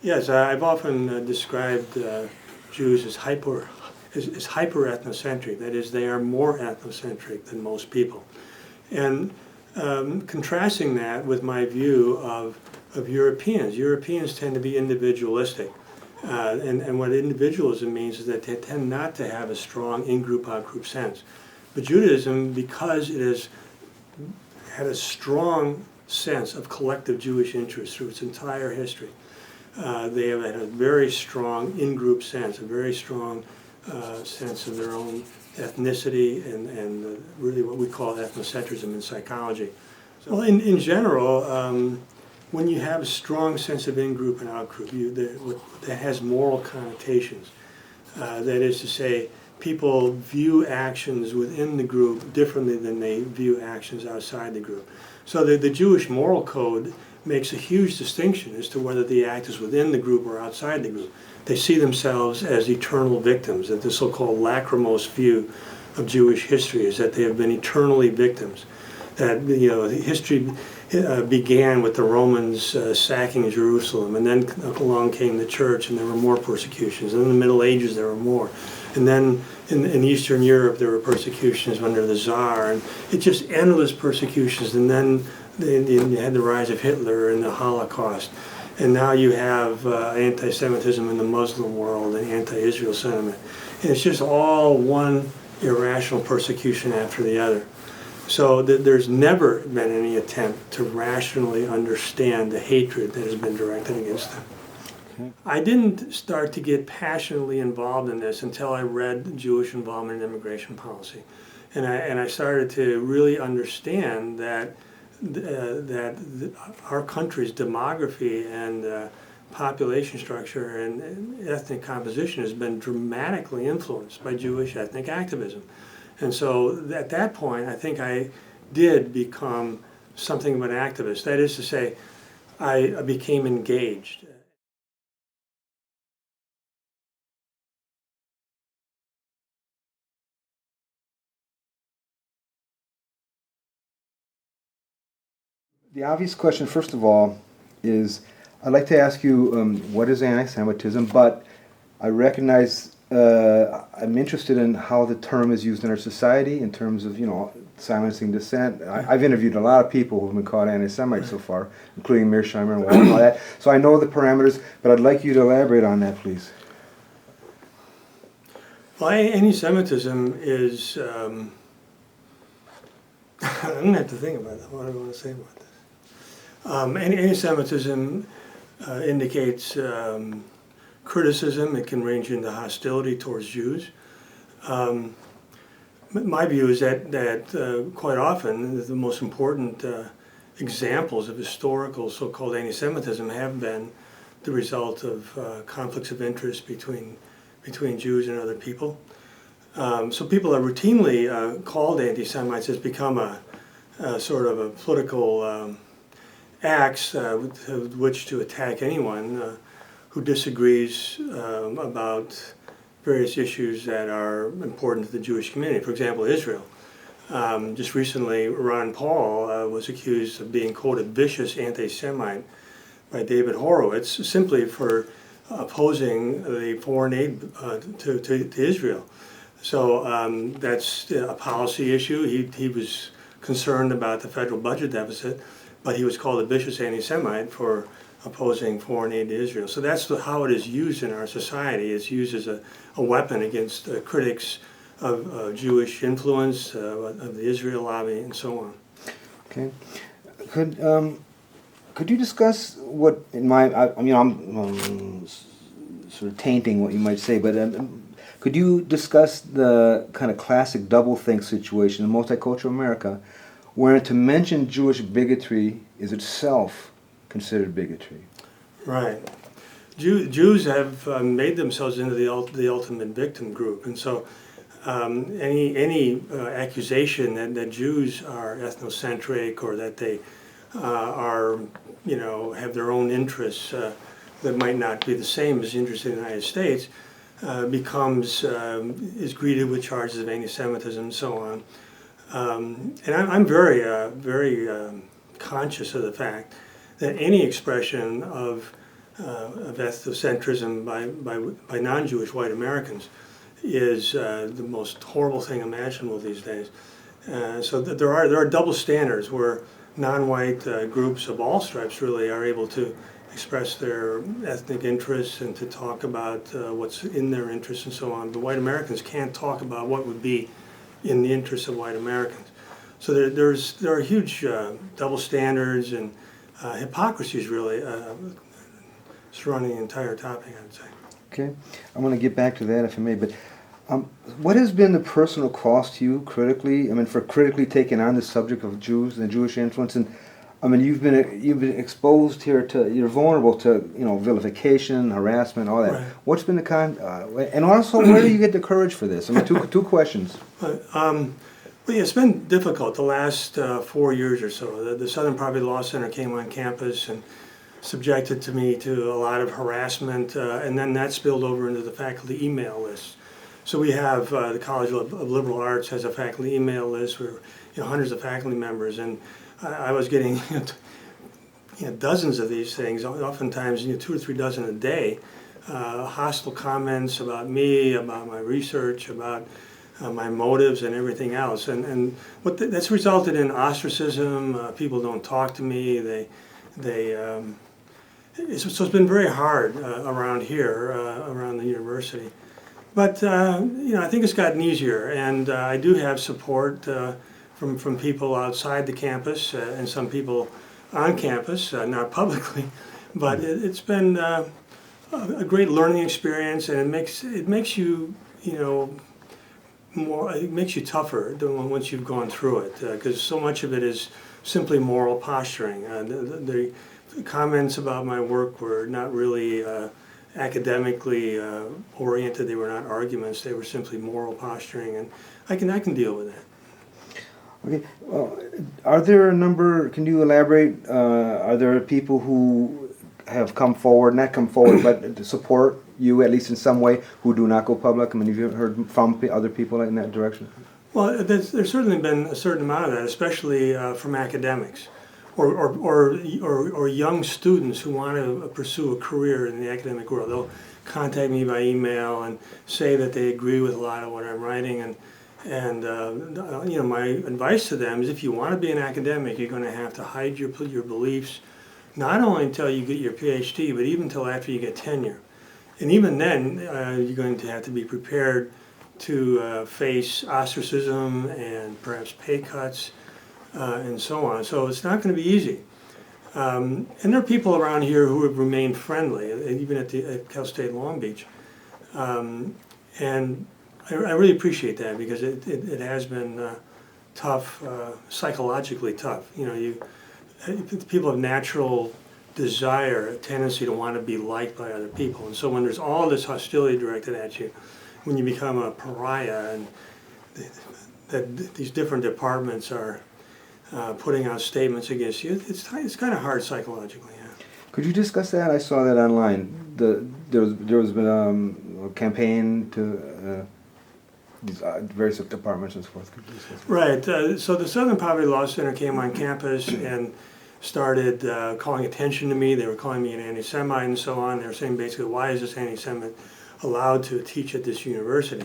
Yes, I've often described Jews as hyper-ethnocentric. That is, they are more ethnocentric than most people. And contrasting that with my view of Europeans. Europeans tend to be individualistic. And what individualism means is that they tend not to have a strong in-group, out-group sense. But Judaism, because it has had a strong sense of collective Jewish interest through its entire history, they have had a very strong in-group sense, a very strong sense of their own ethnicity and really what we call ethnocentrism in psychology. Well, in general, when you have a strong sense of in-group and out-group, that has moral connotations. That is to say, people view actions within the group differently than they view actions outside the group. So the Jewish moral code makes a huge distinction as to whether the act is within the group or outside the group. They see themselves as eternal victims, that the so-called lachrymose view of Jewish history is that they have been eternally victims. That history began with the Romans sacking Jerusalem, and then along came the church, and there were more persecutions. And in the Middle Ages, there were more. And then in Eastern Europe, there were persecutions under the Tsar, and it's just endless persecutions. And then you had the rise of Hitler and the Holocaust. And now you have anti-Semitism in the Muslim world and anti-Israel sentiment. And it's just all one irrational persecution after the other. So there's never been any attempt to rationally understand the hatred that has been directed against them. Okay. I didn't start to get passionately involved in this until I read Jewish involvement in immigration policy. And I started to really understand that our country's demography and population structure and ethnic composition has been dramatically influenced by Jewish ethnic activism. And so at that point, I think I did become something of an activist. That is to say, I became engaged. The obvious question, first of all, is I'd like to ask you what is anti-Semitism, but I recognize I'm interested in how the term is used in our society in terms of, silencing dissent. I've interviewed a lot of people who have been called anti-Semites so far, including Mearsheimer and all that. So I know the parameters, but I'd like you to elaborate on that, please. Well, anti-Semitism is, I'm going to have to think about that. What do I want to say about this? Anti-Semitism indicates criticism. It can range into hostility towards Jews. My view is that quite often the most important examples of historical so-called anti-Semitism have been the result of conflicts of interest between Jews and other people. So people are routinely called anti-Semites. Has become a sort of a political axe with which to attack anyone who disagrees about various issues that are important to the Jewish community. For example, Israel. Just recently, Ron Paul was accused of being, quote, a vicious anti-Semite by David Horowitz simply for opposing the foreign aid to Israel. So that's a policy issue. He was concerned about the federal budget deficit, but he was called a vicious anti-Semite for opposing foreign aid to Israel. So that's how it is used in our society. It's used as a weapon against critics of Jewish influence, of the Israel lobby, and so on. Okay. Could you discuss what, I'm sort of tainting what you might say, but could you discuss the kind of classic doublethink situation in multicultural America, where to mention Jewish bigotry is itself considered bigotry? Right. Jews have made themselves into the ultimate victim group, and so any accusation that Jews are ethnocentric or that they are, have their own interests that might not be the same as the interests of the United States is greeted with charges of anti-Semitism and so on. And I'm very conscious of the fact that any expression of of ethnocentrism by non-Jewish white Americans is the most horrible thing imaginable these days. So there are double standards where non-white groups of all stripes really are able to express their ethnic interests and to talk about what's in their interests and so on. The white Americans can't talk about what would be in the interests of white Americans. So there are huge double standards and hypocrisies really surrounding the entire topic, I would say. Okay, I want to get back to that if I may, but what has been the personal cost to you critically? I mean, for critically taking on the subject of Jews and Jewish influence, and I mean, you've been exposed here to, you're vulnerable to, vilification, harassment, all that. Right. What's been the and also where do you get the courage for this? I mean, two questions. Well, yeah, it's been difficult the last 4 years or so. The Southern Poverty Law Center came on campus and subjected to me to a lot of harassment, and then that spilled over into the faculty email list. So we have the College of Liberal Arts has a faculty email list where hundreds of faculty members, and I was getting dozens of these things, oftentimes 2 or 3 dozen a day, hostile comments about me, about my research, about my motives and everything else, and that's resulted in ostracism. People don't talk to me. So it's been very hard around here, around the university. But I think it's gotten easier, and I do have support from people outside the campus and some people on campus, not publicly. But it's been a great learning experience, and it makes you more. It makes you tougher once you've gone through it, because so much of it is simply moral posturing. The comments about my work were not really academically oriented. They were not arguments. They were simply moral posturing, and I can deal with that. Okay. Well, are there a number? Can you elaborate? Are there people who have come forward, not come forward, but to support you at least in some way, who do not go public? I mean, have you heard from other people in that direction? Well, there's certainly been a certain amount of that, especially from academics. Or young students who want to pursue a career in the academic world. They'll contact me by email and say that they agree with a lot of what I'm writing, and my advice to them is, if you want to be an academic, you're going to have to hide your beliefs, not only until you get your PhD, but even until after you get tenure. And even then, you're going to have to be prepared to face ostracism and perhaps pay cuts. And so on. So it's not going to be easy. And there are people around here who have remained friendly, even at Cal State Long Beach. And I really appreciate that, because it has been tough, psychologically tough. People have natural desire, a tendency to want to be liked by other people. And so when there's all this hostility directed at you, when you become a pariah, and that these different departments are putting out statements against you, it's kind of hard psychologically. Yeah. Could you discuss that? I saw that online. There was been a campaign to these various departments and so forth. Could you discuss that? Right. So the Southern Poverty Law Center came on campus and started calling attention to me. They were calling me an anti-Semite and so on. They were saying basically, why is this anti-Semite allowed to teach at this university?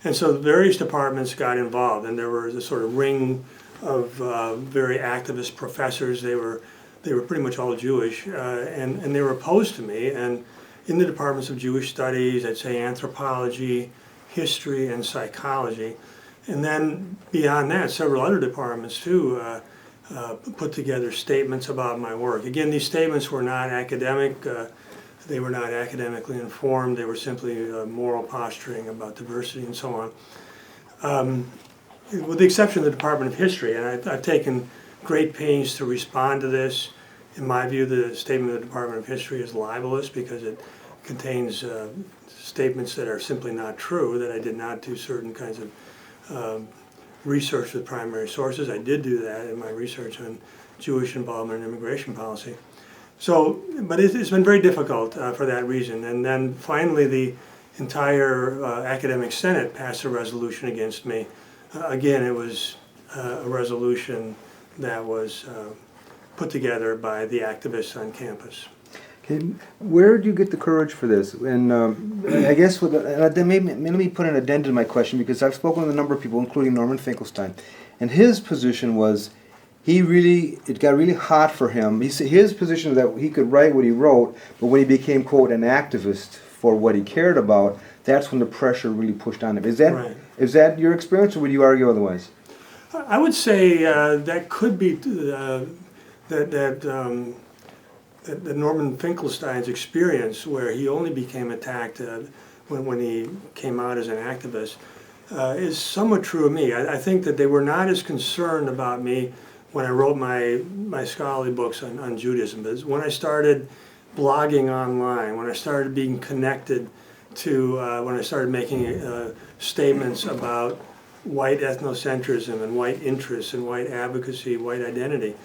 And so various departments got involved, and there was a sort of ring of very activist professors. They were pretty much all Jewish, and they were opposed to me. And in the departments of Jewish studies, I'd say anthropology, history, and psychology. And then beyond that, several other departments too put together statements about my work. Again, these statements were not academic. They were not academically informed. They were simply moral posturing about diversity and so on. With the exception of the Department of History, and I've taken great pains to respond to this. In my view, the statement of the Department of History is libelous because it contains statements that are simply not true, that I did not do certain kinds of research with primary sources. I did do that in my research on Jewish involvement in immigration policy. So, but it's been very difficult for that reason. And then finally the entire academic senate passed a resolution against me. Again, it was a resolution that was put together by the activists on campus. Okay, where did you get the courage for this? And I guess let me put an addendum to my question, because I've spoken with a number of people, including Norman Finkelstein, and his position was it got really hot for him. His position was that he could write what he wrote, but when he became, quote, an activist for what he cared about, that's when the pressure really pushed on him. Is that your experience, or would you argue otherwise? I would say that could be that Norman Finkelstein's experience, where he only became attacked when he came out as an activist, is somewhat true of me. I think that they were not as concerned about me when I wrote my scholarly books on Judaism. But when I started blogging online, when I started being connected to, when I started making statements about white ethnocentrism and white interests and white advocacy, white identity,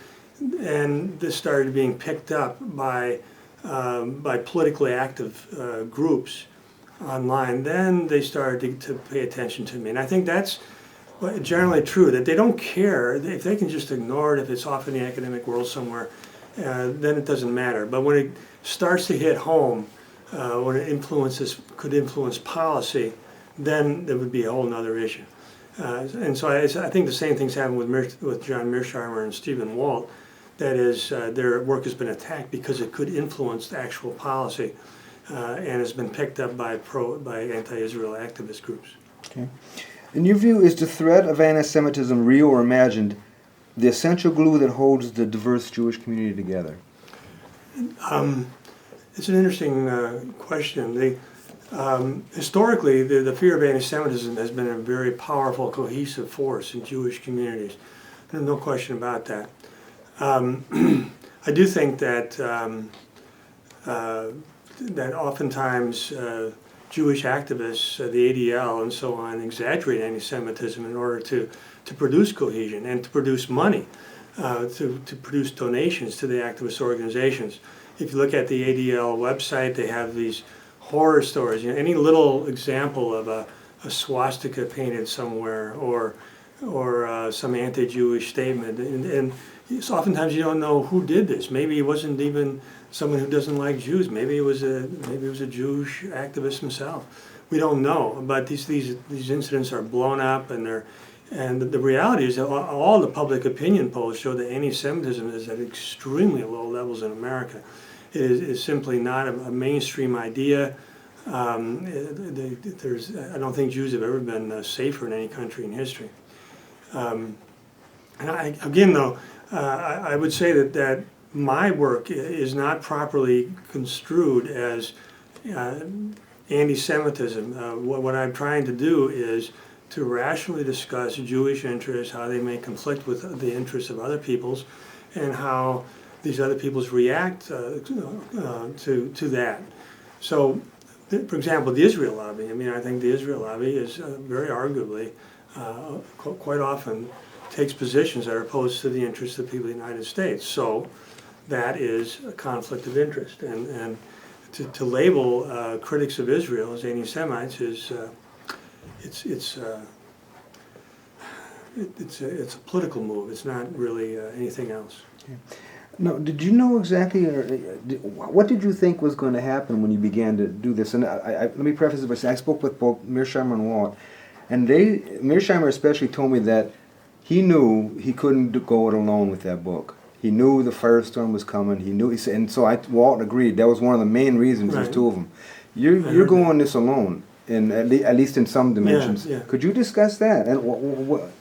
and this started being picked up by politically active groups online, then they started to pay attention to me. And I think that's generally true, that they don't care. If they can just ignore it, if it's off in the academic world somewhere, then it doesn't matter. But when it starts to hit home, when it could influence policy, then there would be a whole other issue. And so I think the same things happen with John Mearsheimer and Stephen Walt. That is, their work has been attacked because it could influence the actual policy, and has been picked up by anti-Israel activist groups. Okay. In your view, is the threat of anti-Semitism, real or imagined, the essential glue that holds the diverse Jewish community together? It's an interesting question. Historically, the fear of anti-Semitism has been a very powerful, cohesive force in Jewish communities. There's no question about that. I do think that that oftentimes Jewish activists, the ADL and so on, exaggerate anti-Semitism in order to produce cohesion and to produce money, to produce donations to the activist organizations. If you look at the ADL website, they have these horror stories. You know, any little example of a swastika painted somewhere, or some anti-Jewish statement, and so oftentimes you don't know who did this. Maybe it wasn't even someone who doesn't like Jews. Maybe it was a Jewish activist himself. We don't know. But these incidents are blown up, and the reality is that all the public opinion polls show that anti-Semitism is at extremely low levels in America. It is simply not a mainstream idea. I don't think Jews have ever been safer in any country in history. And I would say that my work is not properly construed as anti-Semitism. What I'm trying to do is to rationally discuss Jewish interests, how they may conflict with the interests of other peoples, and how these other peoples react to that. So, for example, the Israel lobby. I mean, I think the Israel lobby is very arguably, quite often, takes positions that are opposed to the interests of the people of the United States. So that is a conflict of interest. And to label critics of Israel as anti-Semites is it's a political move. It's not really anything else. Okay. No, did you know exactly, what did you think was going to happen when you began to do this? And let me preface it by saying I spoke with both Mearsheimer and Walt, and Mearsheimer especially told me that he knew he couldn't go it alone with that book. He knew the firestorm was coming. He said, and so Walt agreed. That was one of the main reasons. Right. There's two of them. You're going this alone, at least in some dimensions. Yeah, yeah. Could you discuss that? And what?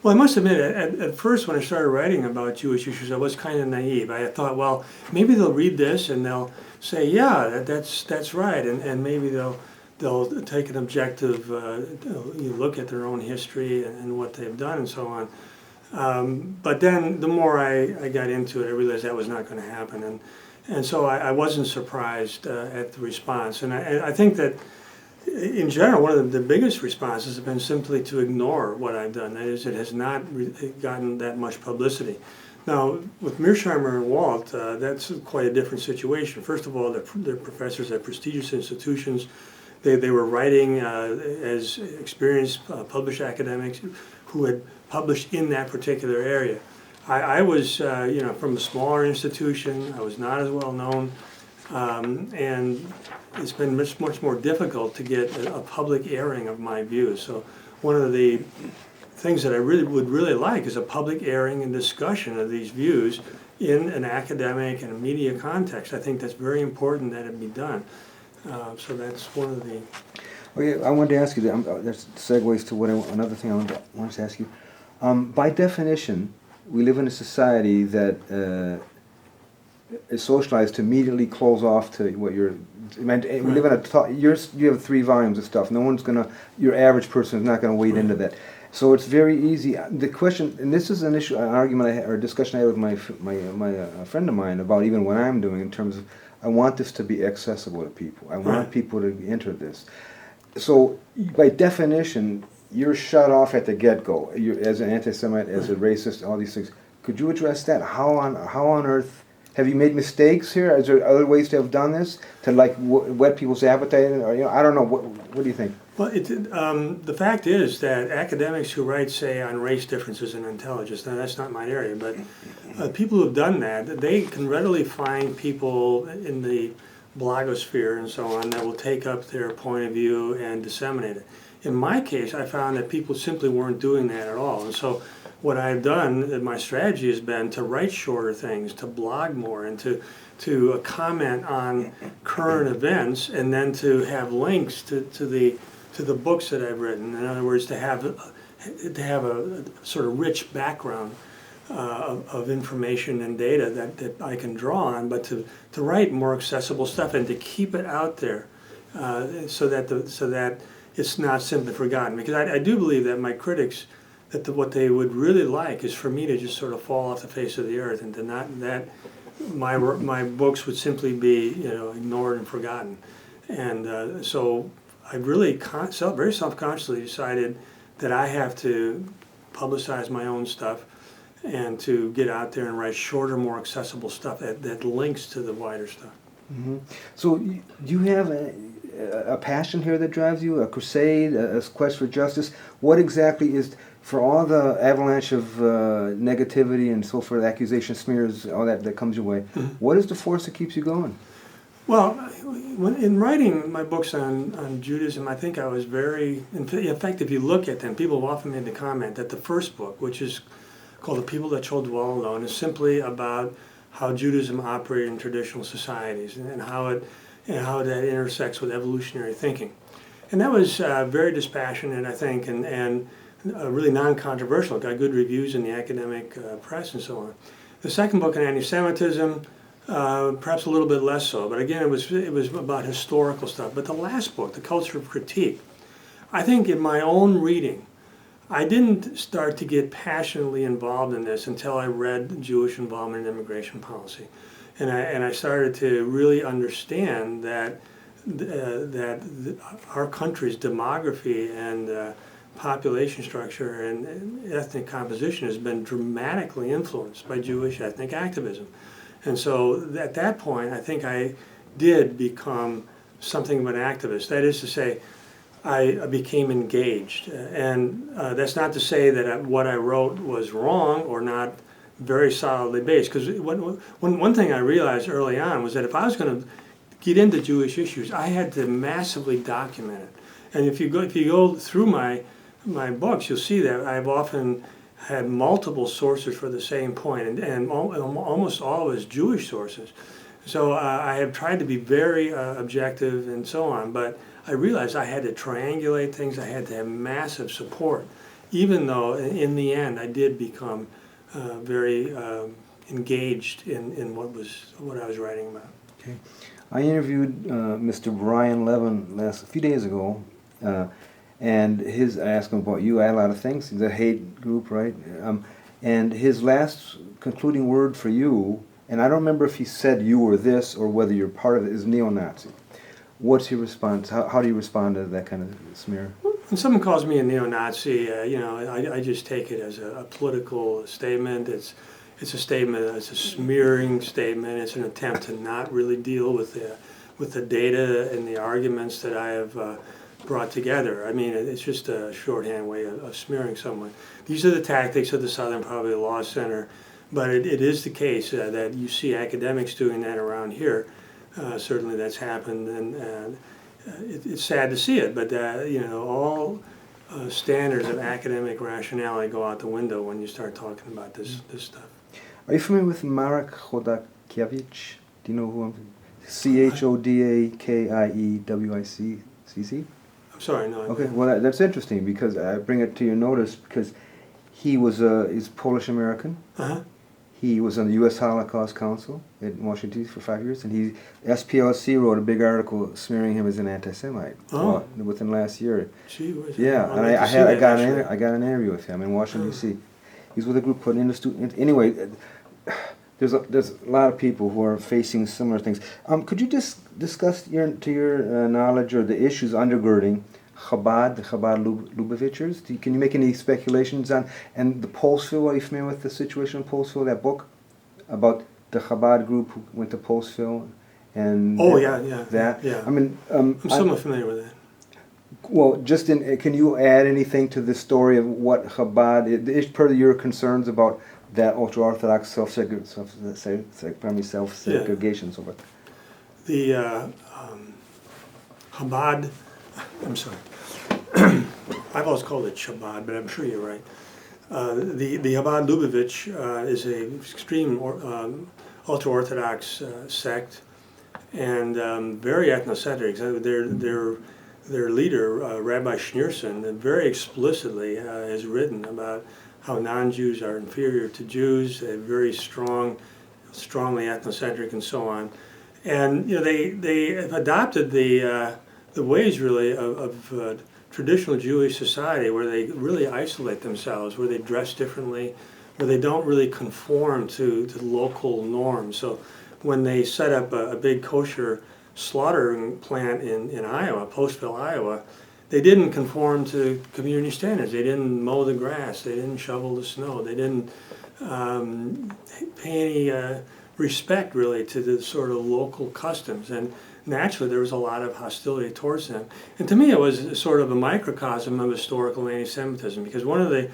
Well, I must admit, at first when I started writing about Jewish issues, I was kind of naive. I thought, well, maybe they'll read this and they'll say, yeah, that's right, and maybe they'll take an objective look at their own history and what they've done and so on. But then the more I got into it, I realized that was not going to happen, and so I wasn't surprised at the response. And I think that in general, one of the biggest responses have been simply to ignore what I've done. That is, it has not gotten that much publicity. Now, with Mearsheimer and Walt, that's quite a different situation. First of all, they're professors at prestigious institutions. They were writing as experienced published academics who had published in that particular area. I was from a smaller institution. I was not as well known, And it's been much more difficult to get a public airing of my views. So one of the things that I would really like is a public airing and discussion of these views in an academic and a media context. I think that's very important that it be done. So that's one of the... Okay, I wanted to ask you, that segues to another thing I wanted to ask you. By definition, we live in a society that is socialized to immediately close off to what you're... We live in you have 3 volumes of stuff. No one's going to... Your average person is not going to wade into that. So it's very easy. The question, and this is an issue, an argument or a discussion I had with my friend of mine about even what I'm doing in terms of, I want this to be accessible to people. I want people to enter this. So by definition, you're shut off at the get-go. As an anti-Semite, as a racist, all these things. Could you address that? How on earth have you made mistakes here? Is there other ways to have done this to like whet people's appetite? Or, I don't know. What do you think? Well, the fact is that academics who write, say, on race differences and intelligence, now that's not my area, but people who have done that, they can readily find people in the blogosphere and so on that will take up their point of view and disseminate it. In my case, I found that people simply weren't doing that at all. And so what I've done, my strategy has been to write shorter things, to blog more, and to comment on current events, and then to have links to the books that I've written. In other words, to have a sort of rich background of information and data that I can draw on, but to write more accessible stuff and to keep it out there so that it's not simply forgotten. Because I do believe that my critics, that what they would really like is for me to just sort of fall off the face of the earth, and to not that my books would simply be ignored and forgotten. And so I really very self-consciously decided that I have to publicize my own stuff and to get out there and write shorter, more accessible stuff that links to the wider stuff. Mm-hmm. So do you have a passion here that drives you, a crusade, a quest for justice? What exactly is, for all the avalanche of negativity and so forth, accusation, smears, all that comes your way, what is the force that keeps you going? Well, in writing my books on Judaism, I think I was in fact, if you look at them, people have often made the comment that the first book, which is called The People That Shall Dwell Alone, is simply about how Judaism operated in traditional societies and how that intersects with evolutionary thinking. And that was very dispassionate, I think, and really non-controversial. It got good reviews in the academic press and so on. The second book on anti-Semitism, perhaps a little bit less so, but again, it was about historical stuff. But the last book, The Culture of Critique, I think in my own reading, I didn't start to get passionately involved in this until I read Jewish Involvement in Immigration Policy. And I started to really understand that our country's demography and population structure and ethnic composition has been dramatically influenced by Jewish ethnic activism. And so at that point, I think I did become something of an activist. That is to say, I became engaged. And that's not to say that what I wrote was wrong or not very solidly based. Because one thing I realized early on was that if I was going to get into Jewish issues, I had to massively document it. And if you go through my books, you'll see that I've often had multiple sources for the same point, and almost always Jewish sources. So I have tried to be very objective and so on, but I realized I had to triangulate things. I had to have massive support, even though in the end I did become very engaged in what I was writing about. Okay. I interviewed Mr. Brian Levin a few days ago, and I asked him about you. I had a lot of things. He's a hate group, right? And his last concluding word for you, and I don't remember if he said you were this or whether you're part of it, is neo-Nazi. What's your response? How do you respond to that kind of smear? When someone calls me a neo-Nazi, I just take it as a political statement. It's a statement. It's a smearing statement. It's an attempt to not really deal with the data and the arguments that I have brought together. I mean, it's just a shorthand way of smearing someone. These are the tactics of the Southern Poverty Law Center, but it is the case that you see academics doing that around here. Certainly that's happened, and it's sad to see it, but you know, all standards of academic rationality go out the window when you start talking about this stuff. Are you familiar with Marek Chodakiewicz? Do you know who I'm? Chodakiewiczcc? I'm sorry, no. Okay, well that's interesting because I bring it to your notice because he's Polish American. Uh-huh. He was on the U.S. Holocaust Council in Washington D.C. for 5 years, and SPLC wrote a big article smearing him as an anti-Semite within last year. Gee whiz, yeah, and I got an interview with him in Washington D.C. He's with a group put in the student. Anyway, there's a lot of people who are facing similar things. Could you just discuss to your knowledge or the issues undergirding Chabad, the Chabad Lubavitchers? Can you make any speculations on, and the Postville, are you familiar with the situation in Postville, that book about the Chabad group who went to Postville? And yeah. I mean, I'm somewhat familiar with that. Well, can you add anything to the story of what Chabad is per your concerns about that ultra-Orthodox self-segregation and so forth? The Chabad, I'm sorry, I've always called it Chabad, but I'm sure you're right. The Chabad Lubavitch is an extreme ultra-Orthodox sect, and very ethnocentric. Their leader, Rabbi Schneerson, very explicitly has written about how non-Jews are inferior to Jews. They're very strongly ethnocentric, and so on. And you know, they have adopted the ways really of traditional Jewish society, where they really isolate themselves, where they dress differently, where they don't really conform to local norms. So when they set up a big kosher slaughtering plant in Iowa, Postville, Iowa, they didn't conform to community standards. They didn't mow the grass. They didn't shovel the snow. They didn't pay any respect really to the sort of local customs. And naturally there was a lot of hostility towards them. And to me it was sort of a microcosm of historical anti-Semitism, because one of the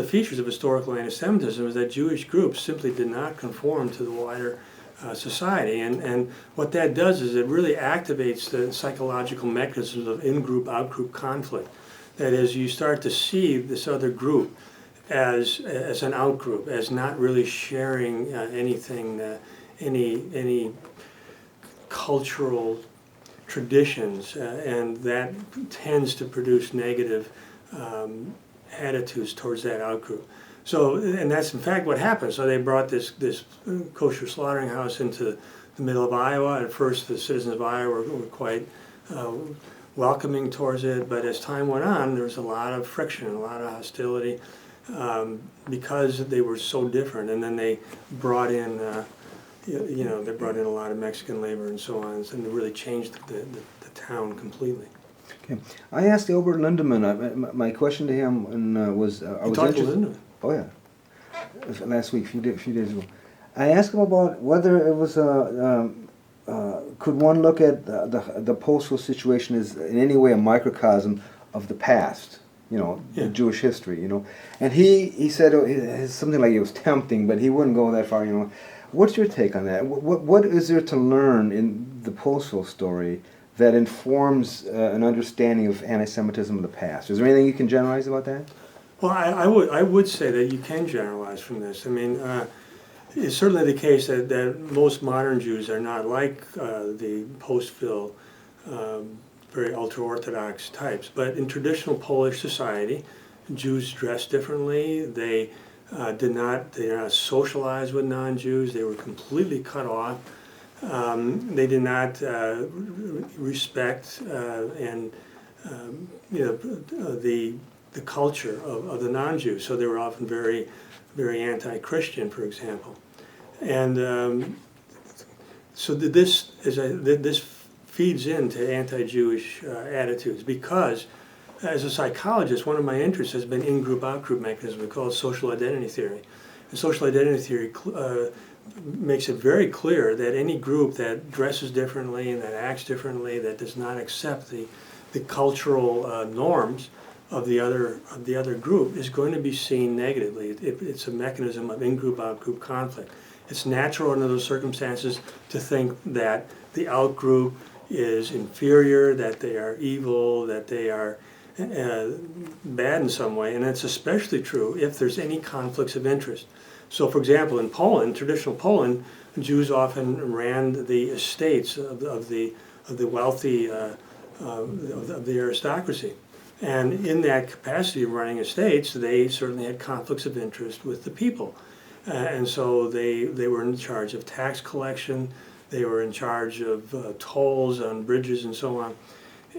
features of historical anti-Semitism is that Jewish groups simply did not conform to the wider society, and what that does is it really activates the psychological mechanisms of in-group, out-group conflict. That is, you start to see this other group as an out-group, as not really sharing anything, any cultural traditions, and that tends to produce negative attitudes towards that out-group. So, and that's in fact what happened. So they brought this kosher slaughtering house into the middle of Iowa. At first the citizens of Iowa were quite welcoming towards it, but as time went on there was a lot of friction, a lot of hostility, because they were so different. And then they brought in they brought in a lot of Mexican labor and so on, and it really changed the town completely. Okay. I asked Albert Lindemann, my question to him was, I was interested. Oh yeah, last week, a few days ago. I asked him about whether it was could one look at the postal situation as in any way a microcosm of the past, the Jewish history, And he said something like it was tempting, but he wouldn't go that far, What's your take on that? What is there to learn in the postal story that informs an understanding of anti-Semitism of the past? Is there anything you can generalize about that? Well, I would say that you can generalize from this. I mean, it's certainly the case that most modern Jews are not like the Postville, very ultra-Orthodox types. But in traditional Polish society, Jews dress differently. They they're not socialized with non-Jews. They were completely cut off. They did not respect the culture of the non-Jews, so they were often very, very anti-Christian, for example. And so this feeds into anti-Jewish attitudes, because as a psychologist, one of my interests has been in-group, out-group mechanisms. We call it social identity theory. And social identity theory makes it very clear that any group that dresses differently and that acts differently, that does not accept the cultural norms of the other group, is going to be seen negatively. It's a mechanism of in-group, out-group conflict. It's natural under those circumstances to think that the outgroup is inferior, that they are evil, that they are bad in some way, and it's especially true if there's any conflicts of interest. So, for example, in Poland, traditional Poland, Jews often ran the estates of the wealthy, of the aristocracy. And in that capacity of running estates, they certainly had conflicts of interest with the people. And so they were in charge of tax collection, they were in charge of tolls on bridges and so on.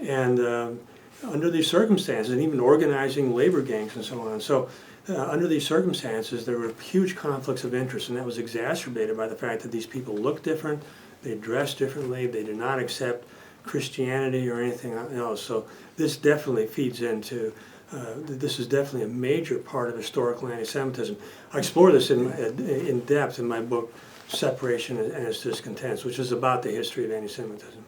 And under these circumstances, and even organizing labor gangs and so on. So under these circumstances, there were huge conflicts of interest, and that was exacerbated by the fact that these people looked different, they dressed differently, they did not accept Christianity or anything else. So this definitely feeds into, this is definitely a major part of historical anti-Semitism. I explore this in depth in my book, Separation and Its Discontents, which is about the history of anti-Semitism.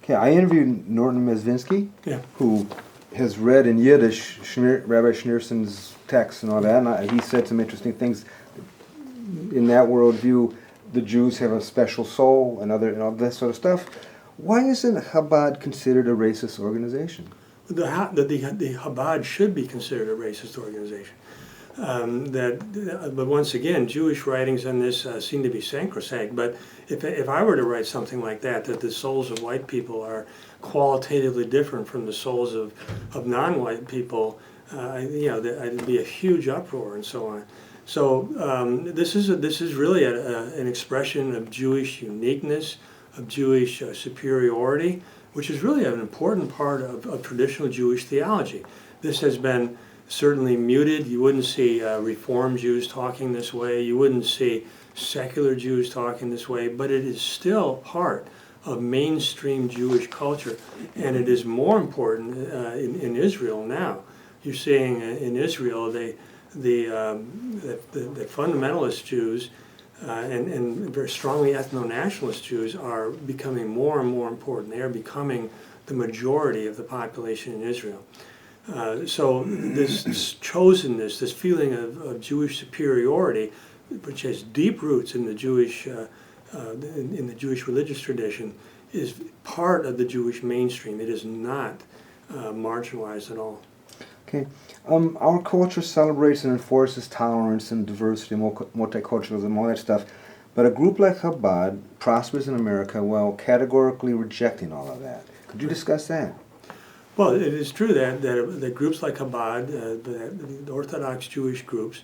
Okay, I interviewed Norton Mezvinsky, Yeah. who has read in Yiddish Rabbi Schneerson's texts and all that, and he said some interesting things. In that worldview, the Jews have a special soul and all that sort of stuff. Why isn't Chabad considered a racist organization? The Chabad should be considered a racist organization. But once again, Jewish writings on this seem to be sacrosanct. But if I were to write something like that the souls of white people are qualitatively different from the souls of non-white people, there'd be a huge uproar and so on. So this is really an expression of Jewish uniqueness, of Jewish superiority, which is really an important part of traditional Jewish theology. This has been certainly muted. You wouldn't see Reform Jews talking this way. You wouldn't see secular Jews talking this way, but it is still part of mainstream Jewish culture, and it is more important in Israel now. You're seeing in Israel the fundamentalist Jews and very strongly ethno-nationalist Jews are becoming more and more important. They are becoming the majority of the population in Israel. So this chosenness, this feeling of Jewish superiority, which has deep roots in the Jewish religious tradition, is part of the Jewish mainstream. It is not marginalized at all. Okay, our culture celebrates and enforces tolerance and diversity, multiculturalism, all that stuff. But a group like Chabad prospers in America while categorically rejecting all of that. Could you discuss that? Well, it is true that groups like Chabad, the Orthodox Jewish groups,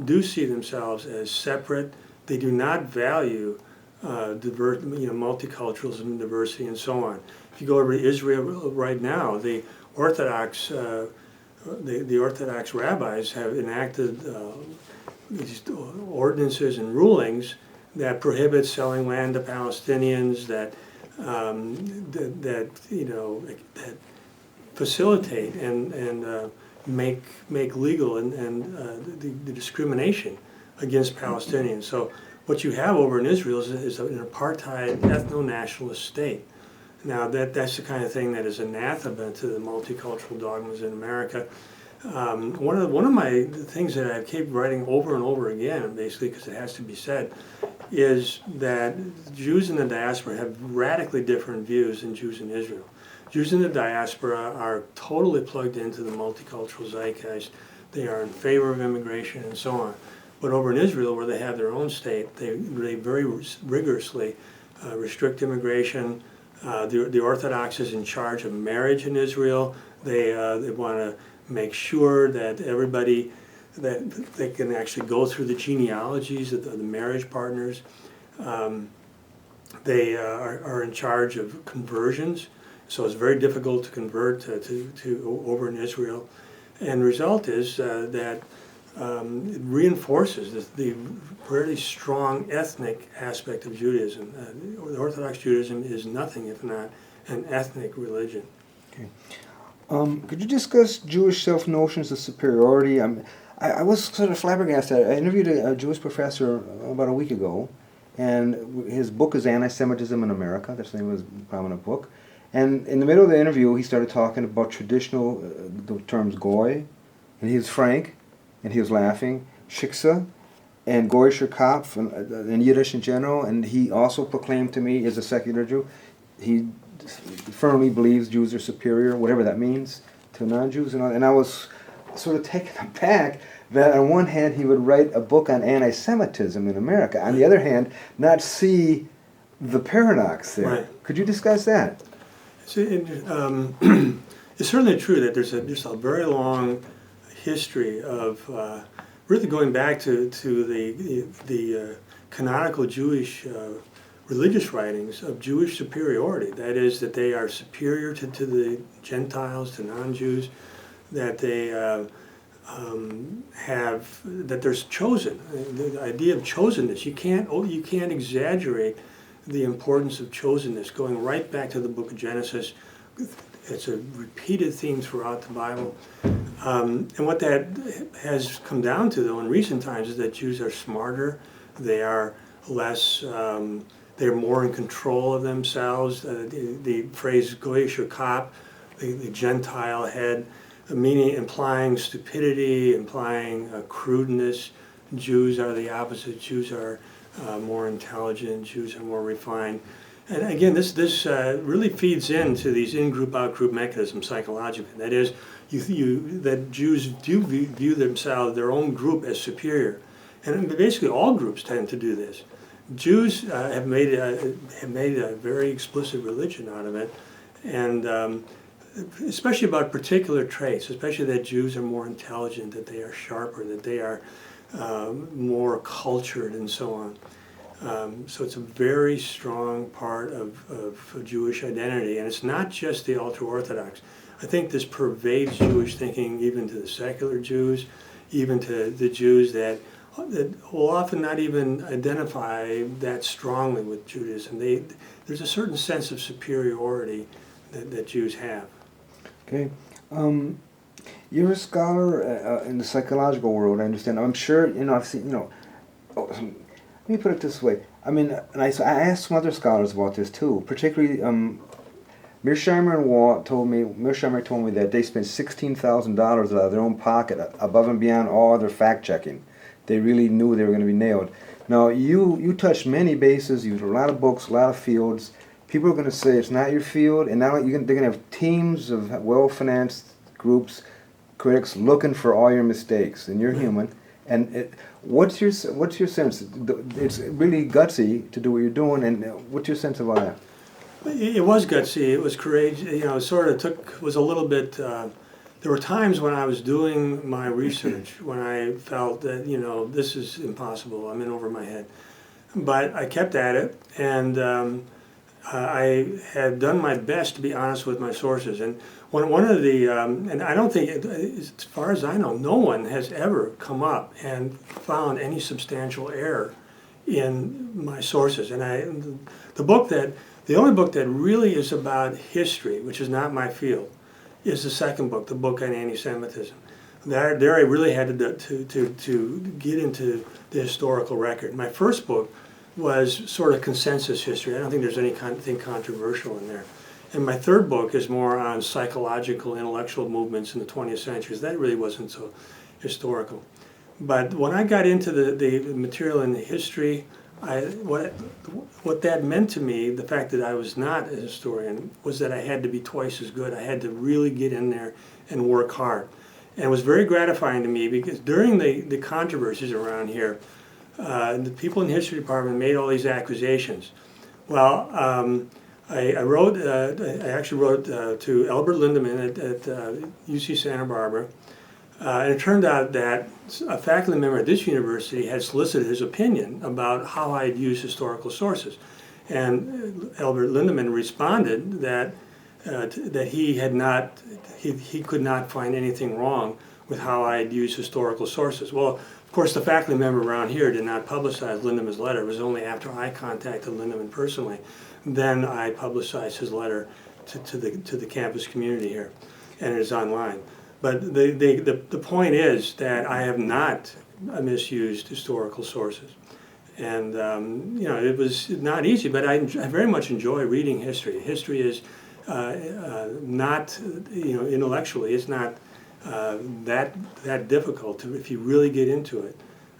do see themselves as separate. They do not value multiculturalism, diversity, and so on. If you go over to Israel right now, the Orthodox rabbis have enacted these ordinances and rulings that prohibit selling land to Palestinians, that facilitate and make legal the discrimination against Palestinians. So what you have over in Israel is an apartheid ethno-nationalist state. Now that's the kind of thing that is anathema to the multicultural dogmas in America. One of my things that I keep writing over and over again, basically because it has to be said, is that Jews in the diaspora have radically different views than Jews in Israel. Jews in the diaspora are totally plugged into the multicultural zeitgeist. They are in favor of immigration and so on. But over in Israel, where they have their own state, they very rigorously restrict immigration. The Orthodox is in charge of marriage in Israel. They want to make sure that everybody, that they can actually go through the genealogies of the marriage partners. They are in charge of conversions. So it's very difficult to convert to over in Israel. And the result is that it reinforces the very strong ethnic aspect of Judaism. Orthodox Judaism is nothing if not an ethnic religion. Okay. Could you discuss Jewish self-notions of superiority? I was sort of flabbergasted. I interviewed a Jewish professor about a week ago, and his book is Anti-Semitism in America. That's the name of his prominent book. And in the middle of the interview, he started talking about traditional, the terms goy, and he was frank, and he was laughing, shiksa, and Goyischer Kopf and Yiddish in general, and he also proclaimed to me as a secular Jew, he firmly believes Jews are superior, whatever that means, to non-Jews. And I was sort of taken aback that on one hand he would write a book on anti-Semitism in America, on the other hand not see the paradox there. Right. Could you discuss that? So it's certainly true that there's a very long history of really going back to the canonical Jewish religious writings of Jewish superiority. That is, that they are superior to the Gentiles, to non-Jews, that they that there's chosen. The idea of chosenness, you can't exaggerate the importance of chosenness, going right back to the book of Genesis. It's a repeated theme throughout the Bible. And what that has come down to, though, in recent times is that Jews are smarter, they are less, they're more in control of themselves. The phrase Goyischer Kopf, the Gentile head, meaning implying stupidity, implying crudeness. Jews are the opposite. Jews are more intelligent. Jews are more refined. And again, this really feeds into these in-group, out-group mechanisms psychologically. That is, that Jews do view themselves, their own group, as superior. And basically all groups tend to do this. Jews have made a very explicit religion out of it, and especially about particular traits, especially that Jews are more intelligent, that they are sharper, that they are more cultured, and so on. So it's a very strong part of Jewish identity, and it's not just the ultra-Orthodox. I think this pervades Jewish thinking even to the secular Jews, even to the Jews that will often not even identify that strongly with Judaism. There's a certain sense of superiority that Jews have. Okay. You're a scholar in the psychological world, I understand. I'm sure, I've seen, let me put it this way. I mean, and I asked some other scholars about this too, particularly Mearsheimer and Watt told me that they spent $16,000 out of their own pocket above and beyond all other fact-checking. They really knew they were going to be nailed. Now, you touched many bases, you read a lot of books, a lot of fields. People are going to say it's not your field, and now they're going to have teams of well-financed groups, critics, looking for all your mistakes, and you're human. And what's your sense? It's really gutsy to do what you're doing, and what's your sense about that? It was gutsy. It was courageous. Sort of was a little bit. There were times when I was doing my research when I felt that this is impossible. I'm in over my head, but I kept at it, and I had done my best to be honest with my sources. And one of the and I don't think, as far as I know, no one has ever come up and found any substantial error in my sources. And the only book that really is about history, which is not my field, is the second book, the book on anti-Semitism. There I really had to get into the historical record. My first book was sort of consensus history. I don't think there's anything controversial in there. And my third book is more on psychological, intellectual movements in the 20th century. That really wasn't so historical. But when I got into the material in the history, what that meant to me, the fact that I was not a historian, was that I had to be twice as good. I had to really get in there and work hard. And it was very gratifying to me because during the controversies around here, the people in the history department made all these accusations. Well, I actually wrote to Albert Lindemann at UC Santa Barbara, and it turned out that a faculty member at this university had solicited his opinion about how I had used historical sources. And Albert Lindemann responded that he could not find anything wrong with how I had used historical sources. Well, of course, the faculty member around here did not publicize Lindemann's letter. It was only after I contacted Lindemann personally, then I publicized his letter to the campus community here, and it is online. But the point is that I have not misused historical sources. And it was not easy, but I very much enjoy reading history. History is not, intellectually, it's not that difficult if you really get into it.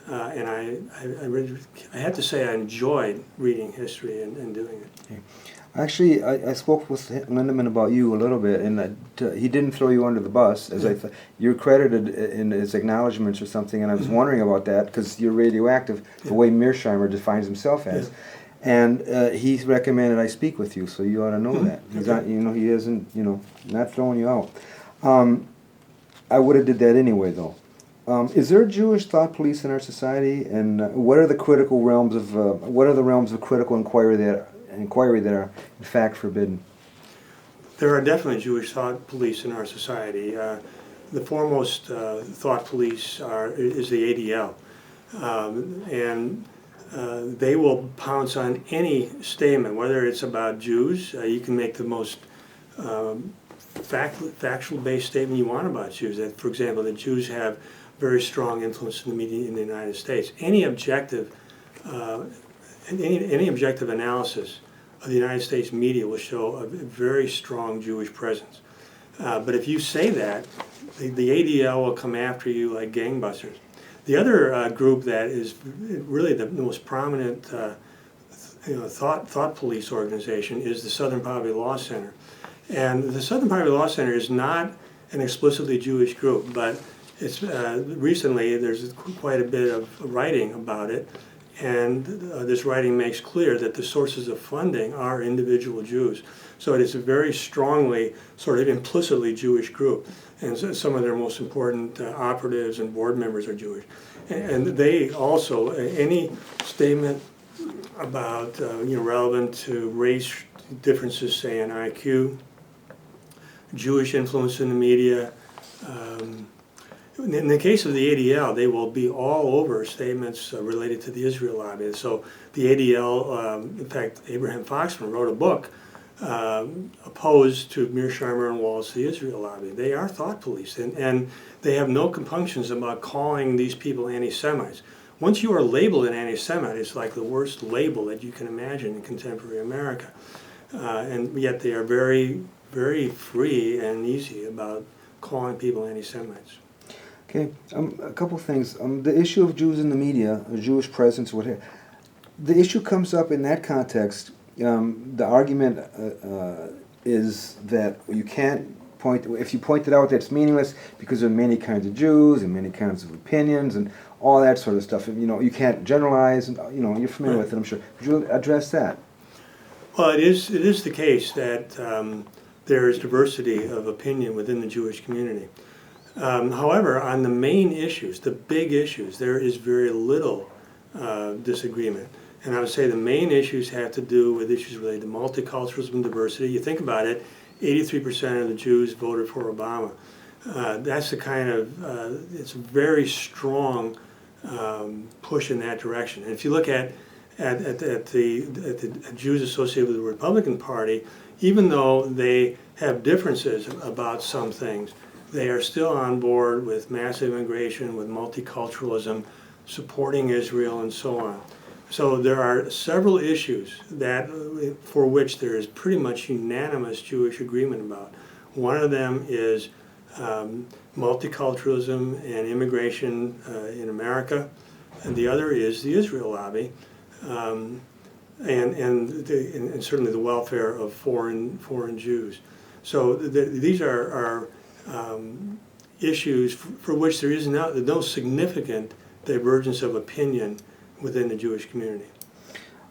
And I have to say I enjoyed reading history and doing it. Okay. Actually, I spoke with Lindemann about you a little bit, and he didn't throw you under the bus, as you're credited in his acknowledgments or something, and I was wondering about that, because you're radioactive, the way Mearsheimer defines himself as. And he recommended I speak with you, so you ought to know that. He's not, he isn't, not throwing you out. I would have did that anyway, though. Is there a Jewish thought police in our society, and what are the critical realms of critical inquiry that are in fact forbidden? There are definitely Jewish thought police in our society. The foremost thought police is the ADL, and they will pounce on any statement, whether it's about Jews. You can make the most factual-based statement you want about Jews. That, for example, that Jews have very strong influence in the media in the United States. Any objective analysis of the United States media will show a very strong Jewish presence. But if you say that, the ADL will come after you like gangbusters. The other group that is really the most prominent thought police organization is the Southern Poverty Law Center. And the Southern Poverty Law Center is not an explicitly Jewish group, but it's recently there's quite a bit of writing about it, and this writing makes clear that the sources of funding are individual Jews. So it is a very strongly, sort of implicitly Jewish group, and so some of their most important operatives and board members are Jewish. And they also, any statement about relevant to race differences, say in IQ, Jewish influence in the media. In the case of the ADL, they will be all over statements related to the Israel lobby. So the ADL, in fact, Abraham Foxman wrote a book opposed to Mearsheimer and Walls' the Israel lobby. They are thought police, and they have no compunctions about calling these people anti-Semites. Once you are labeled an anti-Semite, it's like the worst label that you can imagine in contemporary America. And yet they are very, very free and easy about calling people anti-Semites. Okay, a couple things. The issue of Jews in the media, or Jewish presence, whatever. The issue comes up in that context. The argument is that you can't if you point it out, that's meaningless because there are many kinds of Jews and many kinds of opinions and all that sort of stuff. You can't generalize. And you're familiar with it, I'm sure. Would you address that? Well, it is the case that there is diversity of opinion within the Jewish community. However, on the main issues, the big issues, there is very little disagreement. And I would say the main issues have to do with issues related to multiculturalism and diversity. You think about it, 83% of the Jews voted for Obama. That's the kind of, it's a very strong push in that direction. And if you look at the Jews associated with the Republican Party, even though they have differences about some things, they are still on board with massive immigration, with multiculturalism, supporting Israel, and so on. So there are several issues for which there is pretty much unanimous Jewish agreement about. One of them is multiculturalism and immigration in America, and the other is the Israel lobby, and certainly the welfare of foreign Jews. So these are issues for which there is no significant divergence of opinion within the Jewish community.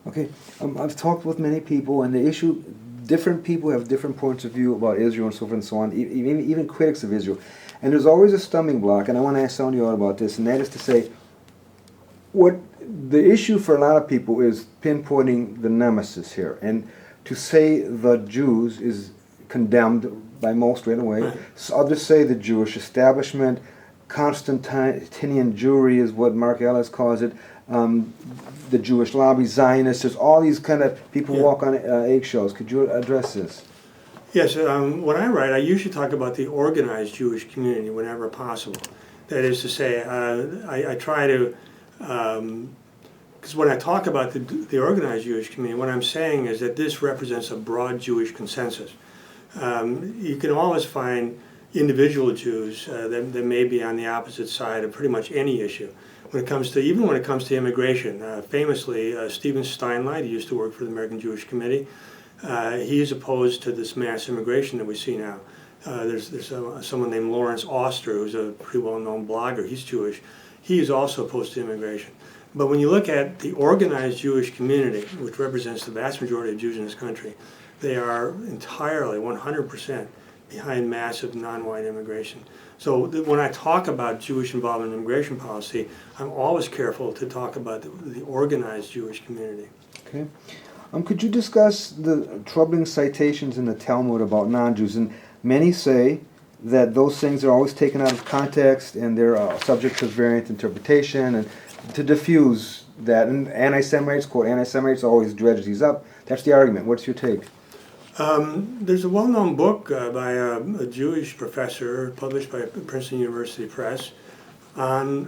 Okay, I've talked with many people, and the issue, different people have different points of view about Israel and so forth and so on, even critics of Israel. And there's always a stumbling block, and I want to ask Sonia about this, and that is to say, what the issue for a lot of people is pinpointing the nemesis here, and to say the Jews is condemned by most right away. Right. So I'll just say the Jewish establishment, Constantinian Jewry is what Mark Ellis calls it, the Jewish lobby, Zionists, there's all these kind of people walk on eggshells. Could you address this? Yes, when I write, I usually talk about the organized Jewish community whenever possible. That is to say, I try to, because when I talk about the organized Jewish community, what I'm saying is that this represents a broad Jewish consensus. You can always find individual Jews that may be on the opposite side of pretty much any issue. when it comes to, even when it comes to immigration. Famously, Stephen Steinlein, he used to work for the American Jewish Committee, he is opposed to this mass immigration that we see now. There's someone named Lawrence Oster, who's a pretty well-known blogger. He's Jewish. He is also opposed to immigration. But when you look at the organized Jewish community, which represents the vast majority of Jews in this country, they are entirely, 100%, behind massive non-white immigration. So when I talk about Jewish involvement in immigration policy, I'm always careful to talk about the organized Jewish community. Okay. Could you discuss the troubling citations in the Talmud about non-Jews? And many say that those things are always taken out of context and they're subject to variant interpretation, and to diffuse that. And anti-Semites, quote, anti-Semites always dredge these up. That's the argument. What's your take? There's a well-known book by a Jewish professor published by Princeton University Press on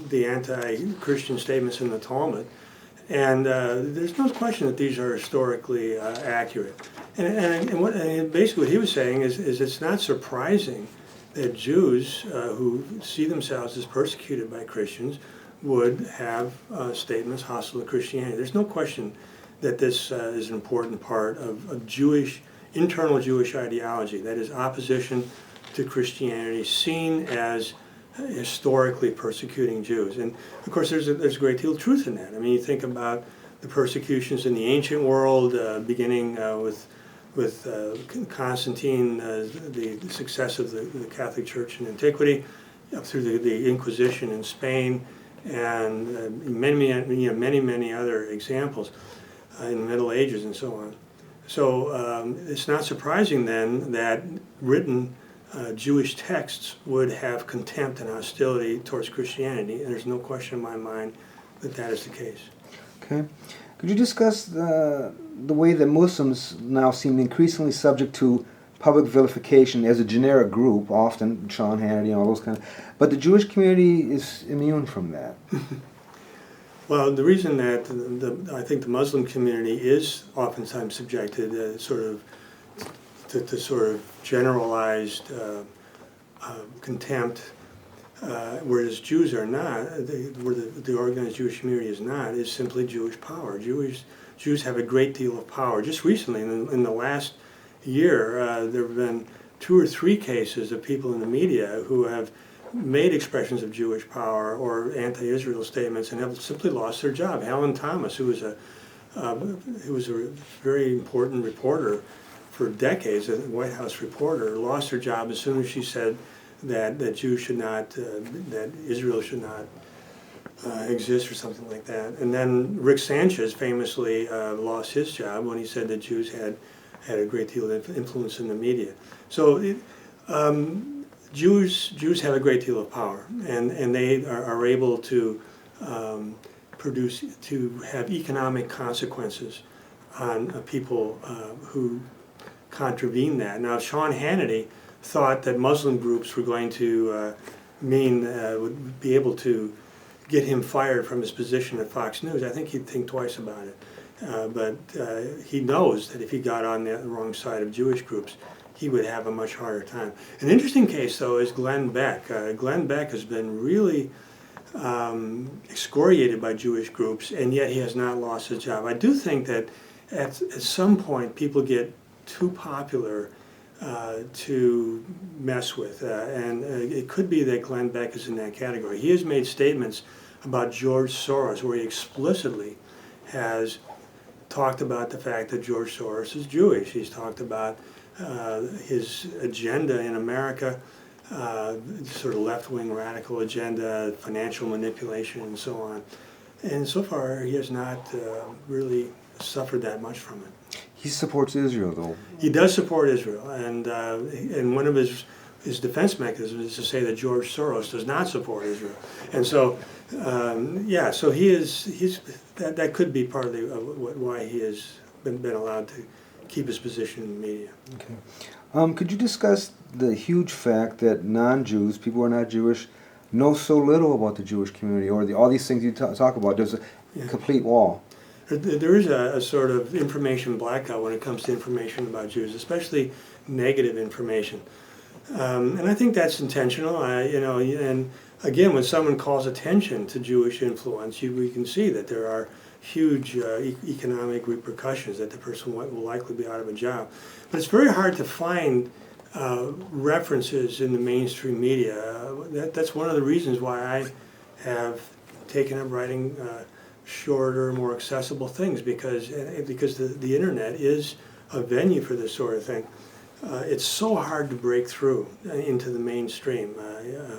the anti-Christian statements in the Talmud. And there's no question that these are historically accurate. And basically what he was saying is it's not surprising that Jews who see themselves as persecuted by Christians would have statements hostile to Christianity. There's no question that this is an important part of Jewish, internal Jewish ideology, that is opposition to Christianity, seen as historically persecuting Jews. And of course there's a great deal of truth in that. I mean, you think about the persecutions in the ancient world, beginning with Constantine, the success of the Catholic Church in antiquity, up through the Inquisition in Spain, and many other examples in the Middle Ages and so on. So it's not surprising then that written Jewish texts would have contempt and hostility towards Christianity, and there's no question in my mind that that is the case. Okay. Could you discuss the way that Muslims now seem increasingly subject to public vilification as a generic group, often Sean Hannity and all those kind of, but the Jewish community is immune from that? Well, the reason that I think the Muslim community is oftentimes subjected to sort of generalized contempt, whereas Jews are not, where the organized Jewish community is not, is simply Jewish power. Jews have a great deal of power. Just recently, in the last year, there have been 2 or 3 cases of people in the media who have made expressions of Jewish power or anti-Israel statements and have simply lost their job. Helen Thomas, who was a very important reporter for decades, a White House reporter, lost her job as soon as she said that Jews should not, that Israel should not exist or something like that. And then Rick Sanchez famously lost his job when he said that Jews had a great deal of influence in the media. So Jews have a great deal of power, and they are able to have economic consequences on people who contravene that. Now, Sean Hannity thought that Muslim groups were going to would be able to get him fired from his position at Fox News. I think he'd think twice about it. But he knows that if he got on the wrong side of Jewish groups, he would have a much harder time. An interesting case, though, is Glenn Beck. Glenn Beck has been really excoriated by Jewish groups, and yet he has not lost his job. I do think that at some point people get too popular to mess with, and it could be that Glenn Beck is in that category. He has made statements about George Soros where he explicitly has talked about the fact that George Soros is Jewish. He's talked about his agenda in America, sort of left-wing radical agenda, financial manipulation, and so on. And so far, he has not really suffered that much from it. He supports Israel, though. He does support Israel, and one of his defense mechanisms is to say that George Soros does not support Israel. And so, so that could be part of why he has been allowed to keep his position in the media. Okay. Could you discuss the huge fact that non-Jews, people who are not Jewish, know so little about the Jewish community, or all these things you talk about? There's a complete wall. There is a sort of information blackout when it comes to information about Jews, especially negative information. And I think that's intentional, and again, when someone calls attention to Jewish influence, we can see that there are huge economic repercussions, that the person will likely be out of a job. But it's very hard to find references in the mainstream media. That's one of the reasons why I have taken up writing shorter, more accessible things, because the internet is a venue for this sort of thing. It's so hard to break through into the mainstream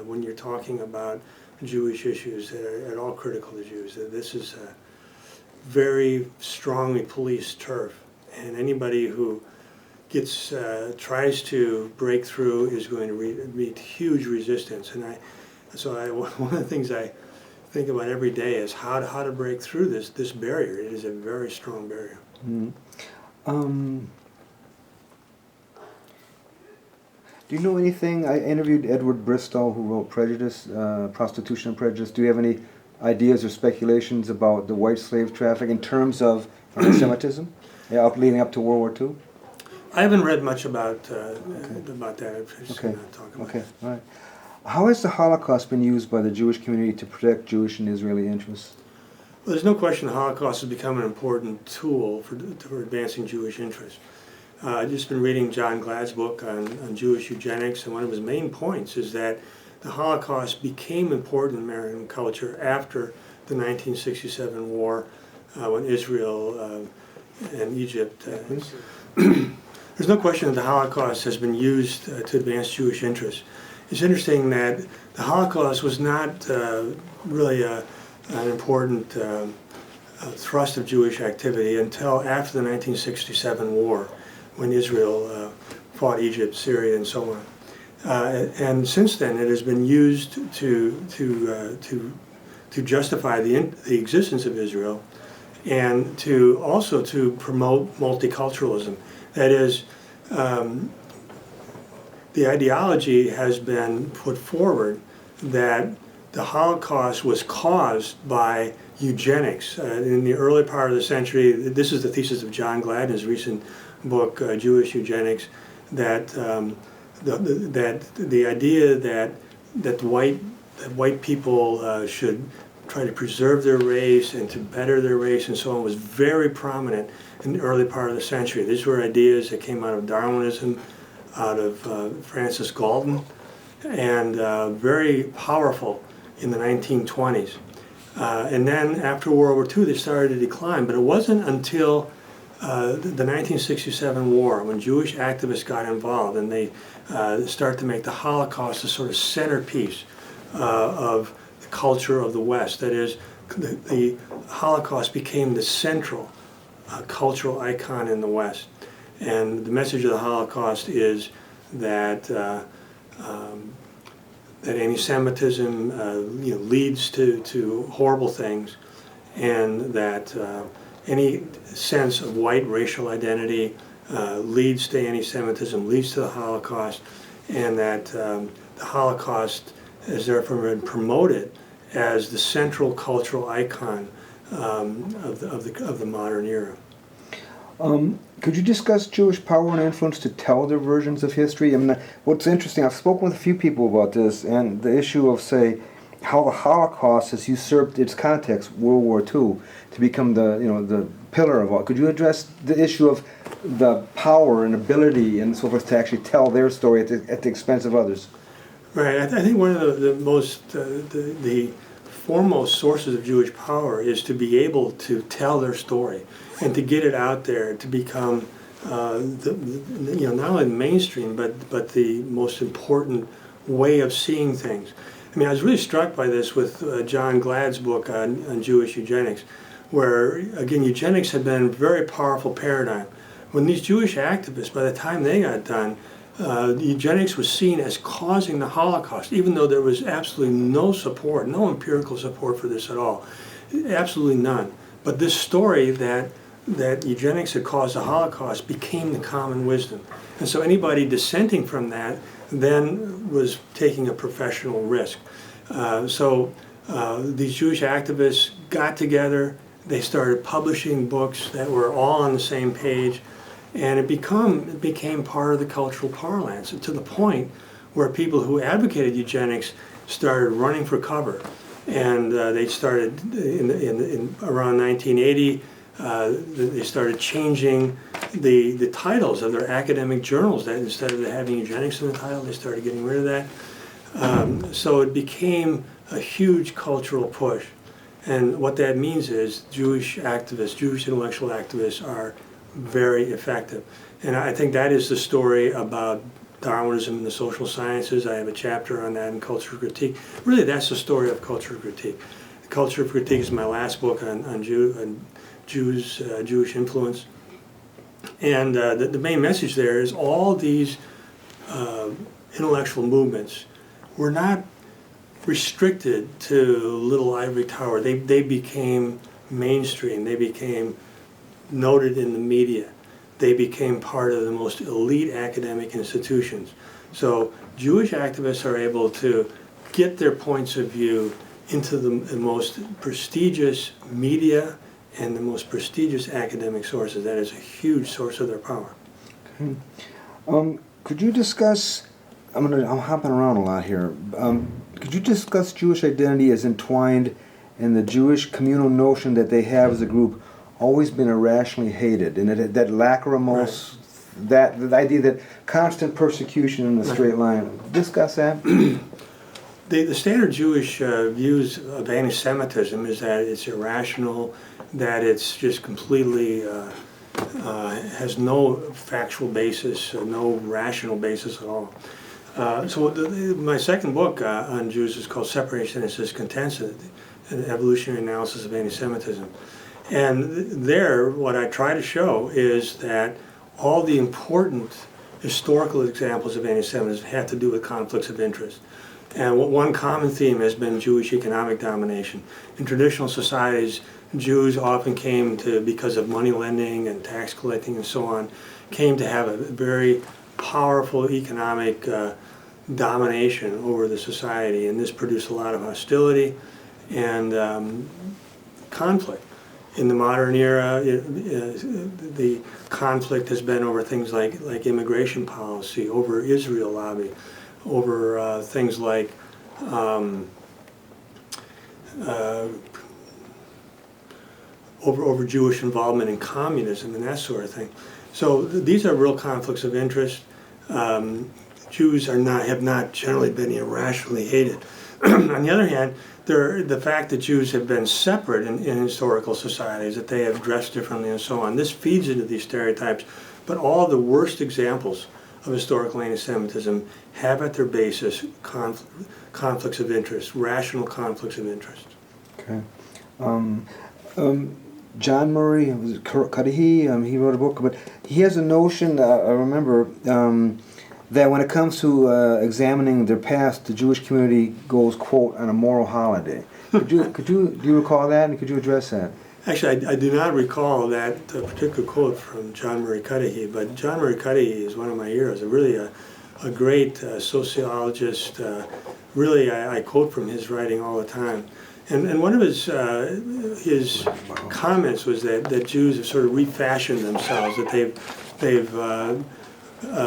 when you're talking about Jewish issues that are at all critical to Jews. This is a very strongly policed turf, and anybody who tries to break through is going to meet huge resistance. And one of the things I think about every day is how to break through this barrier. It is a very strong barrier. Mm-hmm. Do you know anything? I interviewed Edward Bristol, who wrote Prejudice, Prostitution and Prejudice. Do you have any ideas or speculations about the white slave traffic in terms of anti-Semitism, leading up to World War II? I haven't read much about that. I'm just not talking about it. All right. How has the Holocaust been used by the Jewish community to protect Jewish and Israeli interests? Well, there's no question the Holocaust has become an important tool for advancing Jewish interests. I've just been reading John Gladd's book on Jewish eugenics, and one of his main points is that the Holocaust became important in American culture after the 1967 war, when Israel and Egypt. There's no question that the Holocaust has been used to advance Jewish interests. It's interesting that the Holocaust was not really an important thrust of Jewish activity until after the 1967 war, when Israel fought Egypt, Syria, and so on. And since then, it has been used to justify the existence of Israel, and also to promote multiculturalism. That is, the ideology has been put forward that the Holocaust was caused by eugenics. In the early part of the century, this is the thesis of John Gladd in his recent book, Jewish Eugenics, that the idea that white people should try to preserve their race and to better their race and so on was very prominent in the early part of the century. These were ideas that came out of Darwinism, out of Francis Galton, and very powerful in the 1920s. And then after World War II, they started to decline, but it wasn't until the 1967 war, when Jewish activists got involved and they started to make the Holocaust a sort of centerpiece of the culture of the West. That is, the Holocaust became the central cultural icon in the West. And the message of the Holocaust is that that anti-Semitism leads to horrible things, and that any sense of white racial identity leads to anti-Semitism, leads to the Holocaust, and that the Holocaust has therefore been promoted as the central cultural icon of the modern era. Could you discuss Jewish power and influence to tell their versions of history? I mean, what's interesting, I've spoken with a few people about this, and the issue of, say, how the Holocaust has usurped its context, World War II, to become the pillar of all. Could you address the issue of the power and ability and so forth to actually tell their story at the expense of others? Right. I think one of the foremost sources of Jewish power is to be able to tell their story and to get it out there, to become not only the mainstream, but the most important way of seeing things. I mean, I was really struck by this with John Gladd's book on Jewish eugenics, where, again, eugenics had been a very powerful paradigm. When these Jewish activists, by the time they got done, eugenics was seen as causing the Holocaust, even though there was absolutely no support, no empirical support for this at all, absolutely none. But this story that eugenics had caused the Holocaust became the common wisdom. And so anybody dissenting from that then was taking a professional risk. So these Jewish activists got together, they started publishing books that were all on the same page, and it became part of the cultural parlance, to the point where people who advocated eugenics started running for cover. And they started, around 1980, they started changing the titles of their academic journals. That instead of having eugenics in the title, they started getting rid of that. So it became a huge cultural push. And what that means is Jewish activists, Jewish intellectual activists are very effective. And I think that is the story about Darwinism and the social sciences. I have a chapter on that in Culture Critique. Really, that's the story of Culture Critique. Culture Critique is my last book on Jews, Jewish influence. And the main message there is all these intellectual movements were not restricted to little ivory tower. They became mainstream. They became noted in the media. They became part of the most elite academic institutions. So Jewish activists are able to get their points of view into the most prestigious media and the most prestigious academic sources. That is a huge source of their power. Okay. Could you discuss, I'm hopping around a lot here. Could you discuss Jewish identity as entwined in the Jewish communal notion that they have as a group always been irrationally hated, and that lachrymose, right. The idea that constant persecution in a straight line. Discuss that. The standard Jewish views of anti-Semitism is that it's irrational, that it's just completely has no factual basis, no rational basis at all. So my second book on Jews is called Separation and Discontent, an evolutionary analysis of anti-Semitism. And there, what I try to show is that all the important historical examples of anti-Semitism have to do with conflicts of interest. And one common theme has been Jewish economic domination. In traditional societies, Jews often came to, because of money lending and tax collecting and so on, came to have a very powerful economic domination over the society, and this produced a lot of hostility and conflict. In the modern era, the conflict has been over things like immigration policy, over Israel lobby, over things like over Jewish involvement in communism and that sort of thing. So these are real conflicts of interest. Jews have not generally been irrationally hated. On the other hand, the fact that Jews have been separate in historical societies, that they have dressed differently and so on, this feeds into these stereotypes. But all the worst examples of historical anti-Semitism have at their basis conflicts of interest, rational conflicts of interest. Okay. John Murray Cuddihy, he wrote a book, but he has a notion, I remember, that when it comes to examining their past, the Jewish community goes, quote, on a moral holiday. Do you recall that, and could you address that? Actually, I do not recall that particular quote from John Murray Cuddihy, but John Murray Cuddihy is one of my heroes, really a great sociologist. Really, I quote from his writing all the time. And one of his comments was that Jews have sort of refashioned themselves, that they've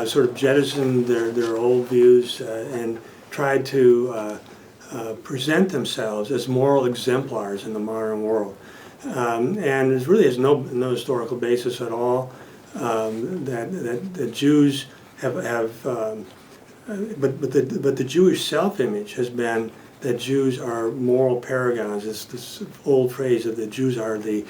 sort of jettisoned their old views and tried to present themselves as moral exemplars in the modern world. And it really has no historical basis at all. That Jews have but the Jewish self-image has been that Jews are moral paragons. It's this old phrase that the Jews are the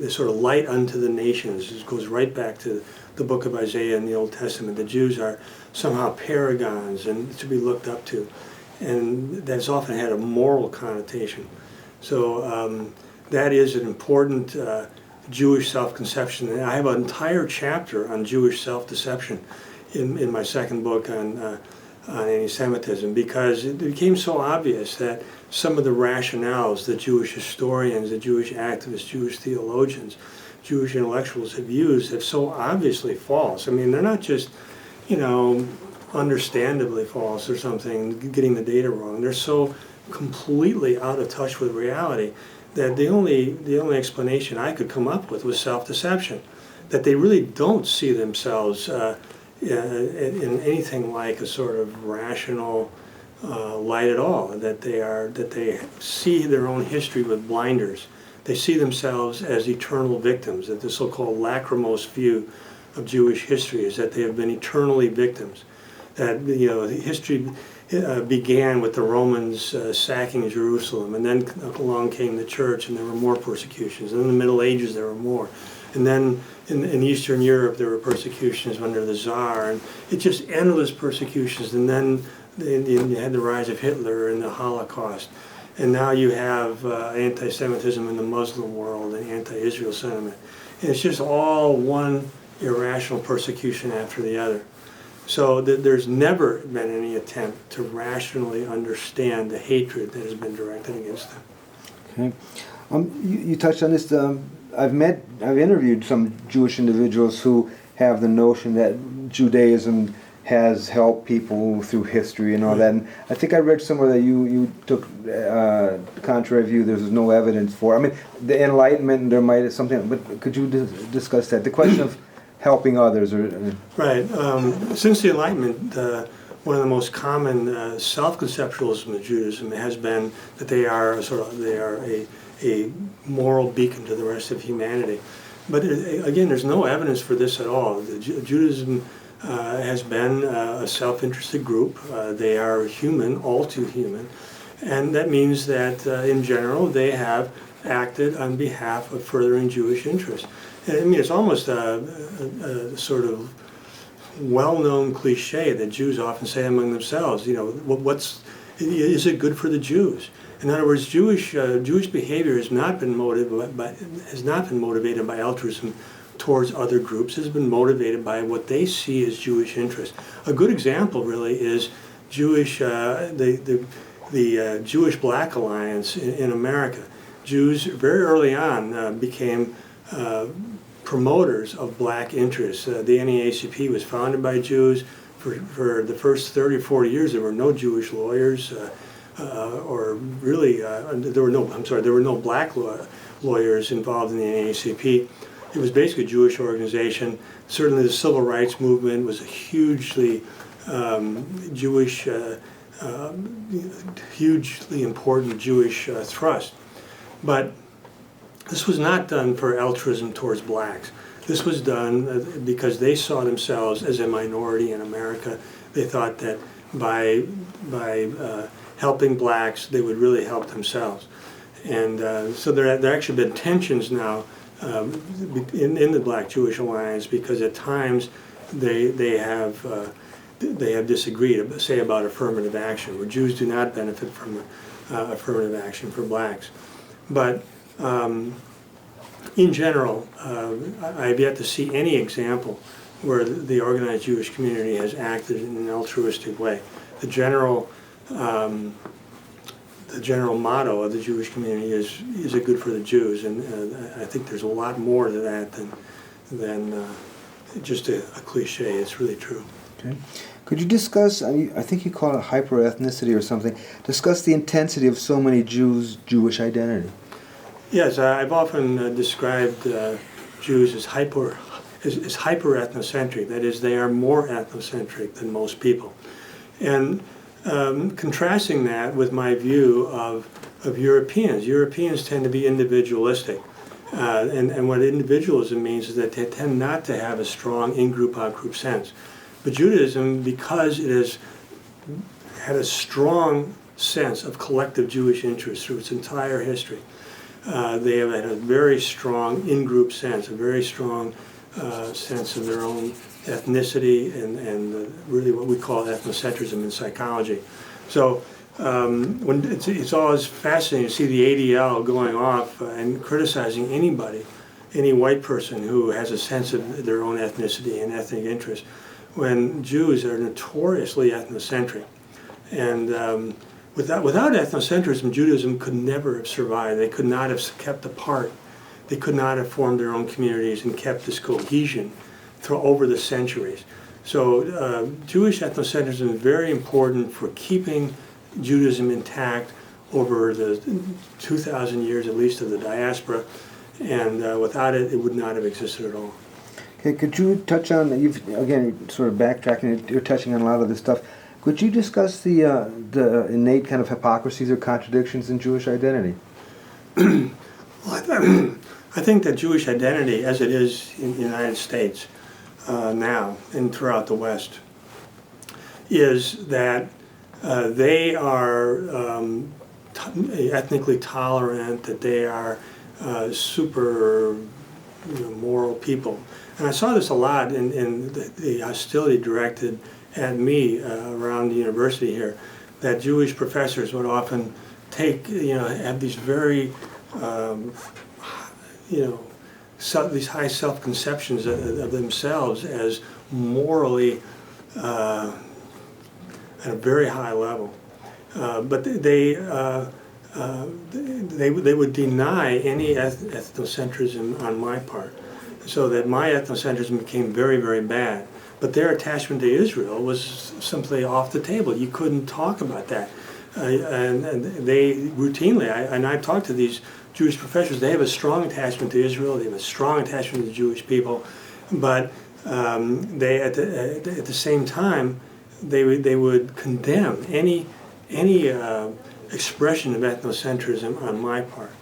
sort of light unto the nations. This goes right back to the book of Isaiah in the Old Testament. The Jews are somehow paragons and to be looked up to. And that's often had a moral connotation. So that is an important Jewish self-conception. And I have an entire chapter on Jewish self-deception in my second book on anti-Semitism, because it became so obvious that some of the rationales that Jewish historians, the Jewish activists, Jewish theologians, Jewish intellectuals have used have so obviously false. I mean, they're not just, understandably false or something, getting the data wrong. They're so completely out of touch with reality that the only explanation I could come up with was self-deception, that they really don't see themselves in anything like a sort of rational light at all. That they see their own history with blinders. They see themselves as eternal victims. That the so-called lachrymose view of Jewish history is that they have been eternally victims. That history began with the Romans sacking Jerusalem, and then along came the church, and there were more persecutions. And in the Middle Ages, there were more. And then in Eastern Europe, there were persecutions under the Tsar, and it's just endless persecutions. And then you had the rise of Hitler and the Holocaust. And now you have anti-Semitism in the Muslim world and anti-Israel sentiment. And it's just all one irrational persecution after the other. So there's never been any attempt to rationally understand the hatred that has been directed against them. Okay. You touched on this. I've interviewed some Jewish individuals who have the notion that Judaism has helped people through history and all that. And I think I read somewhere that you took the contrary view. There's no evidence for. I mean, the Enlightenment, there might be something. But could you discuss that? The question of helping others, right? Since the Enlightenment, one of the most common self-conceptualism of Judaism has been that they are a moral beacon to the rest of humanity. But again, there's no evidence for this at all. Judaism has been a self-interested group. They are human, all too human, and that means that in general they have acted on behalf of furthering Jewish interests. I mean, it's almost a sort of well-known cliche that Jews often say among themselves. Is it good for the Jews? In other words, Jewish behavior has not been motivated by altruism towards other groups. Has been motivated by what they see as Jewish interests. A good example, really, is the Jewish Black Alliance in America. Jews very early on became promoters of black interests. The NAACP was founded by Jews. For the first 30 or 40 years, there were no Jewish lawyers, there were no black lawyers involved in the NAACP. It was basically a Jewish organization. Certainly, the civil rights movement was a hugely hugely important Jewish thrust. But this was not done for altruism towards blacks. This was done because they saw themselves as a minority in America. They thought that by helping blacks, they would really help themselves. And so there actually been tensions now in the Black Jewish Alliance, because at times they have disagreed, say, about affirmative action, where Jews do not benefit from affirmative action for blacks. But in general, I have yet to see any example where the organized Jewish community has acted in an altruistic way. The general motto of the Jewish community is it good for the Jews, and I think there's a lot more to that than just a cliche. It's really true. Okay. Could you discuss, I think you call it hyper-ethnicity or something, discuss the intensity of so many Jewish identity? Yes, I've often described Jews as hyper-ethnocentric. That is, they are more ethnocentric than most people. And contrasting that with my view of Europeans. Europeans tend to be individualistic. And what individualism means is that they tend not to have a strong in-group, out-group sense. But Judaism, because it has had a strong sense of collective Jewish interest through its entire history, they have had a very strong in-group sense, a very strong sense of their own ethnicity and really what we call ethnocentrism in psychology. So when it's always fascinating to see the ADL going off and criticizing anybody, any white person who has a sense of their own ethnicity and ethnic interest, when Jews are notoriously ethnocentric. And without ethnocentrism, Judaism could never have survived. They could not have kept apart. They could not have formed their own communities and kept this cohesion over the centuries. So Jewish ethnocentrism is very important for keeping Judaism intact over the 2,000 years at least of the diaspora, and without it, it would not have existed at all. Okay, could you touch on, again, sort of backtracking, you're touching on a lot of this stuff. Could you discuss the innate kind of hypocrisies or contradictions in Jewish identity? Well, I think that Jewish identity, as it is in the United States now and throughout the West, is that they are ethnically tolerant, that they are super moral people. And I saw this a lot in the hostility directed at me around the university here, that Jewish professors would often take, have these very, these high self-conceptions of themselves as morally at a very high level. But they would deny any ethnocentrism on my part, so that my ethnocentrism became very, very bad. But their attachment to Israel was simply off the table. You couldn't talk about that. And they routinely, and I've talked to these Jewish professors, they have a strong attachment to Israel, they have a strong attachment to the Jewish people, but they, at the same time, they would condemn any expression of ethnocentrism on my part.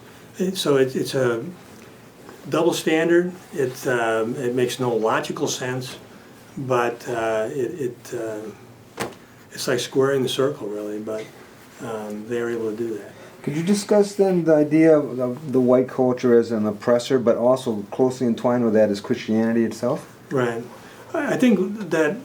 So it's a double standard. It makes no logical sense, but it's like squaring the circle, really. But they're able to do that. Could you discuss then the idea of the white culture as an oppressor, but also closely entwined with that is Christianity itself? Right. I think that,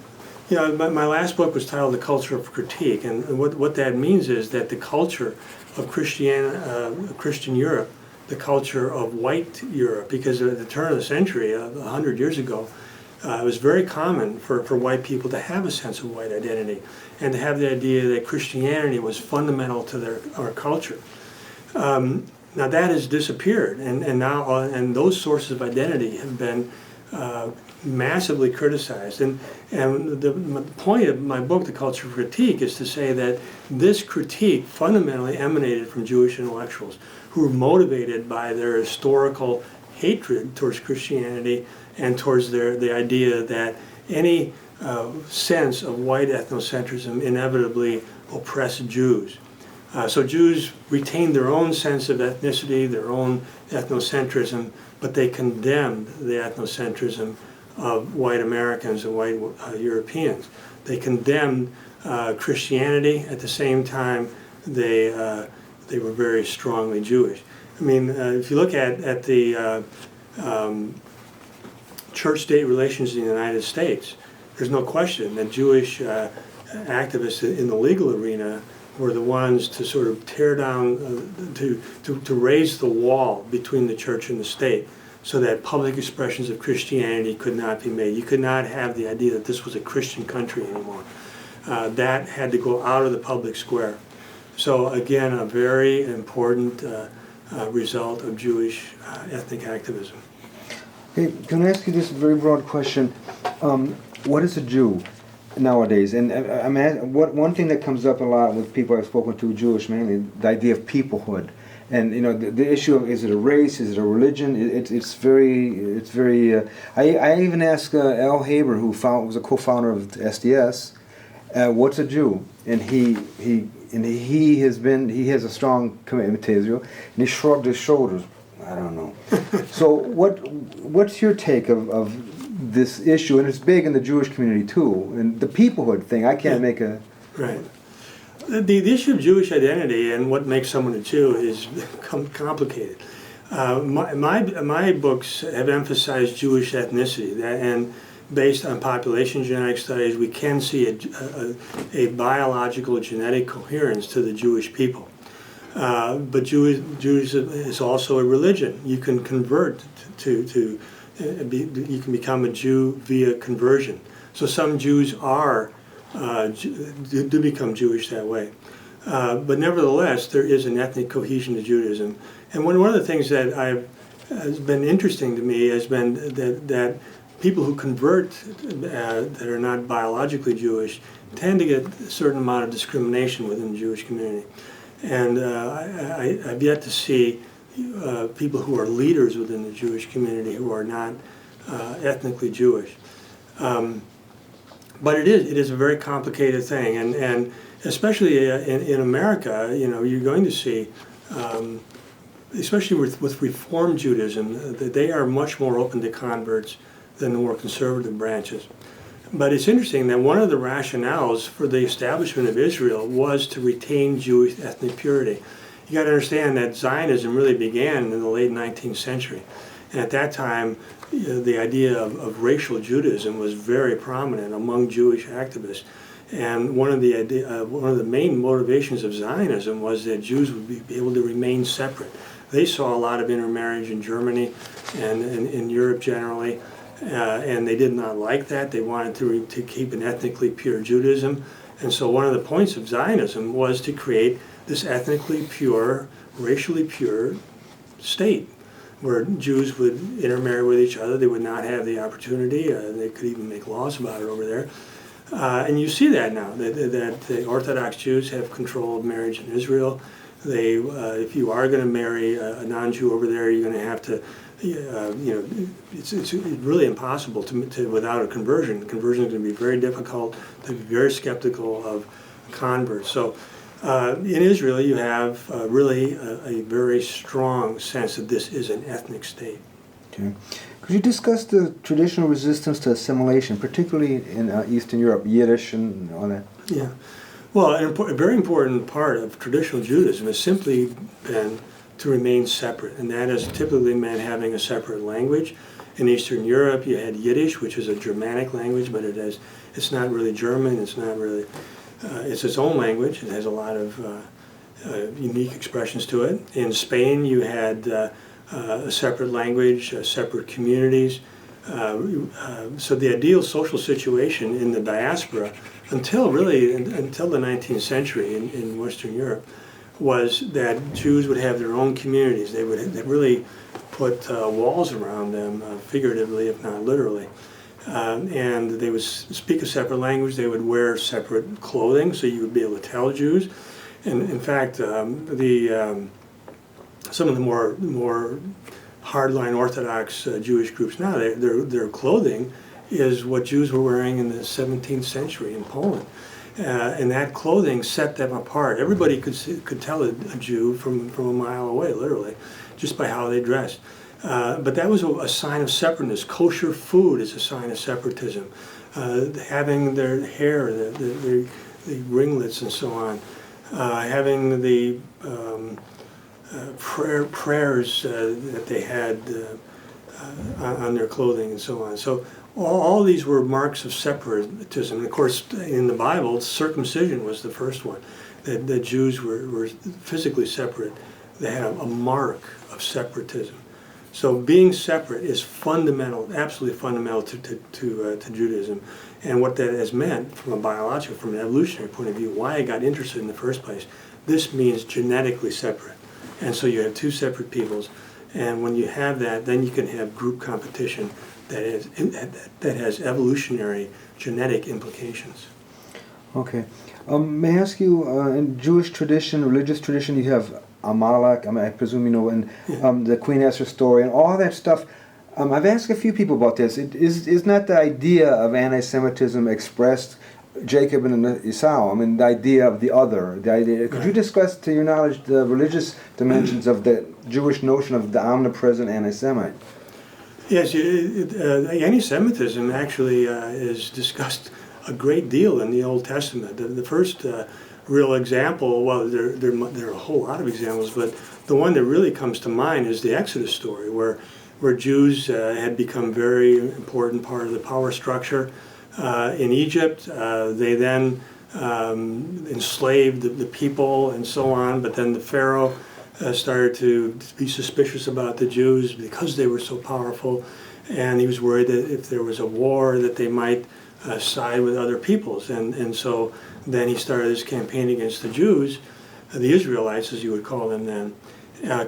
my last book was titled The Culture of Critique, and what that means is that the culture of Christian Europe, the culture of white Europe, because at the turn of the century, 100 years ago, it was very common for white people to have a sense of white identity and to have the idea that Christianity was fundamental to our culture. Now that has disappeared, and those sources of identity have been massively criticized. And the point of my book, The Culture of Critique, is to say that this critique fundamentally emanated from Jewish intellectuals who were motivated by their historical hatred towards Christianity and towards the idea that any sense of white ethnocentrism inevitably oppressed Jews. So Jews retained their own sense of ethnicity, their own ethnocentrism, but they condemned the ethnocentrism of white Americans and white Europeans. They condemned Christianity. At the same time, they were very strongly Jewish. I mean, if you look at the church-state relations in the United States, there's no question that Jewish activists in the legal arena were the ones to sort of tear down, to raise the wall between the church and the state, so that public expressions of Christianity could not be made. You could not have the idea that this was a Christian country anymore. That had to go out of the public square. So again, a very important result of Jewish ethnic activism. Okay, can I ask you this very broad question? What is a Jew nowadays? And one thing that comes up a lot with people I've spoken to, Jewish mainly, the idea of peoplehood. And the issue of, is it a race, is it a religion? It's very. I even asked Al Haber, who was a co-founder of SDS, what's a Jew? And he has a strong commitment to Israel, and he shrugged his shoulders. I don't know. So what's your take of this issue? And it's big in the Jewish community too. And the peoplehood thing, I can't make a... Right. The issue of Jewish identity and what makes someone a Jew is complicated. My books have emphasized Jewish ethnicity, and based on population genetic studies, we can see a biological genetic coherence to the Jewish people. But Jews is also a religion. You can convert you can become a Jew via conversion. So some Jews do become Jewish that way. But nevertheless, there is an ethnic cohesion to Judaism. And one of the things that has been interesting to me has been that people who convert that are not biologically Jewish tend to get a certain amount of discrimination within the Jewish community. And I've yet to see people who are leaders within the Jewish community who are not ethnically Jewish. But it is a very complicated thing, and especially in America, you know, you're going to see, especially with Reform Judaism, that they are much more open to converts than the more conservative branches. But it's interesting that one of the rationales for the establishment of Israel was to retain Jewish ethnic purity. You got to understand that Zionism really began in the late 19th century. And at that time, the idea of racial Judaism was very prominent among Jewish activists. And one of the main motivations of Zionism was that Jews would be able to remain separate. They saw a lot of intermarriage in Germany and in Europe generally, and they did not like that. They wanted to keep an ethnically pure Judaism. And so one of the points of Zionism was to create this ethnically pure, racially pure state, where Jews would intermarry with each other. They would not have the opportunity. They could even make laws about it over there. And you see that now, that the Orthodox Jews have control of marriage in Israel. They, if you are going to marry a non-Jew over there, you're going to have to, you know, it's really impossible to without a conversion. Conversion is going to be very difficult. To be very skeptical of converts. So in Israel, you have really a very strong sense that this is an ethnic state. Okay. Could you discuss the traditional resistance to assimilation, particularly in Eastern Europe, Yiddish and all that? Yeah. Well, a very important part of traditional Judaism has simply been to remain separate, and that has typically meant having a separate language. In Eastern Europe, you had Yiddish, which is a Germanic language, but it's not really German. It's not really. It's its own language. It has a lot of unique expressions to it. In Spain, you had a separate language, separate communities. So the ideal social situation in the diaspora, until the 19th century in Western Europe, was that Jews would have their own communities. They really put walls around them, figuratively, if not literally. And they would speak a separate language. They would wear separate clothing, so you would be able to tell Jews. And in fact, some of the more hardline Orthodox Jewish groups now, their clothing is what Jews were wearing in the 17th century in Poland. And that clothing set them apart. Everybody could tell a Jew from a mile away, literally, just by how they dressed. But that was a sign of separateness. Kosher food is a sign of separatism. Having their hair, the ringlets and so on, having the prayers that they had on their clothing and so on. So all these were marks of separatism. And of course, in the Bible, circumcision was the first one. That Jews were physically separate. They had a mark of separatism. So being separate is fundamental, absolutely fundamental to Judaism. And what that has meant from a biological, from an evolutionary point of view, why I got interested in the first place, this means genetically separate. And so you have two separate peoples. And when you have that, then you can have group competition that has evolutionary genetic implications. Okay. May I ask you, in Jewish tradition, religious tradition, you have Amalek, I presume you know, and the Queen Esther story and all that stuff. I've asked a few people about this. Is not the idea of anti-Semitism expressed Jacob and Esau? I mean, the idea of the other. The idea. Could you discuss, to your knowledge, the religious dimensions of the Jewish notion of the omnipresent anti-Semite? Yes, anti-Semitism actually is discussed a great deal in the Old Testament. The first real example, well, there are a whole lot of examples, but the one that really comes to mind is the Exodus story, where Jews had become a very important part of the power structure in Egypt. They then enslaved the people and so on, but then the Pharaoh started to be suspicious about the Jews because they were so powerful, and he was worried that if there was a war that they might side with other peoples, and so then he started his campaign against the Jews, the Israelites as you would call them then,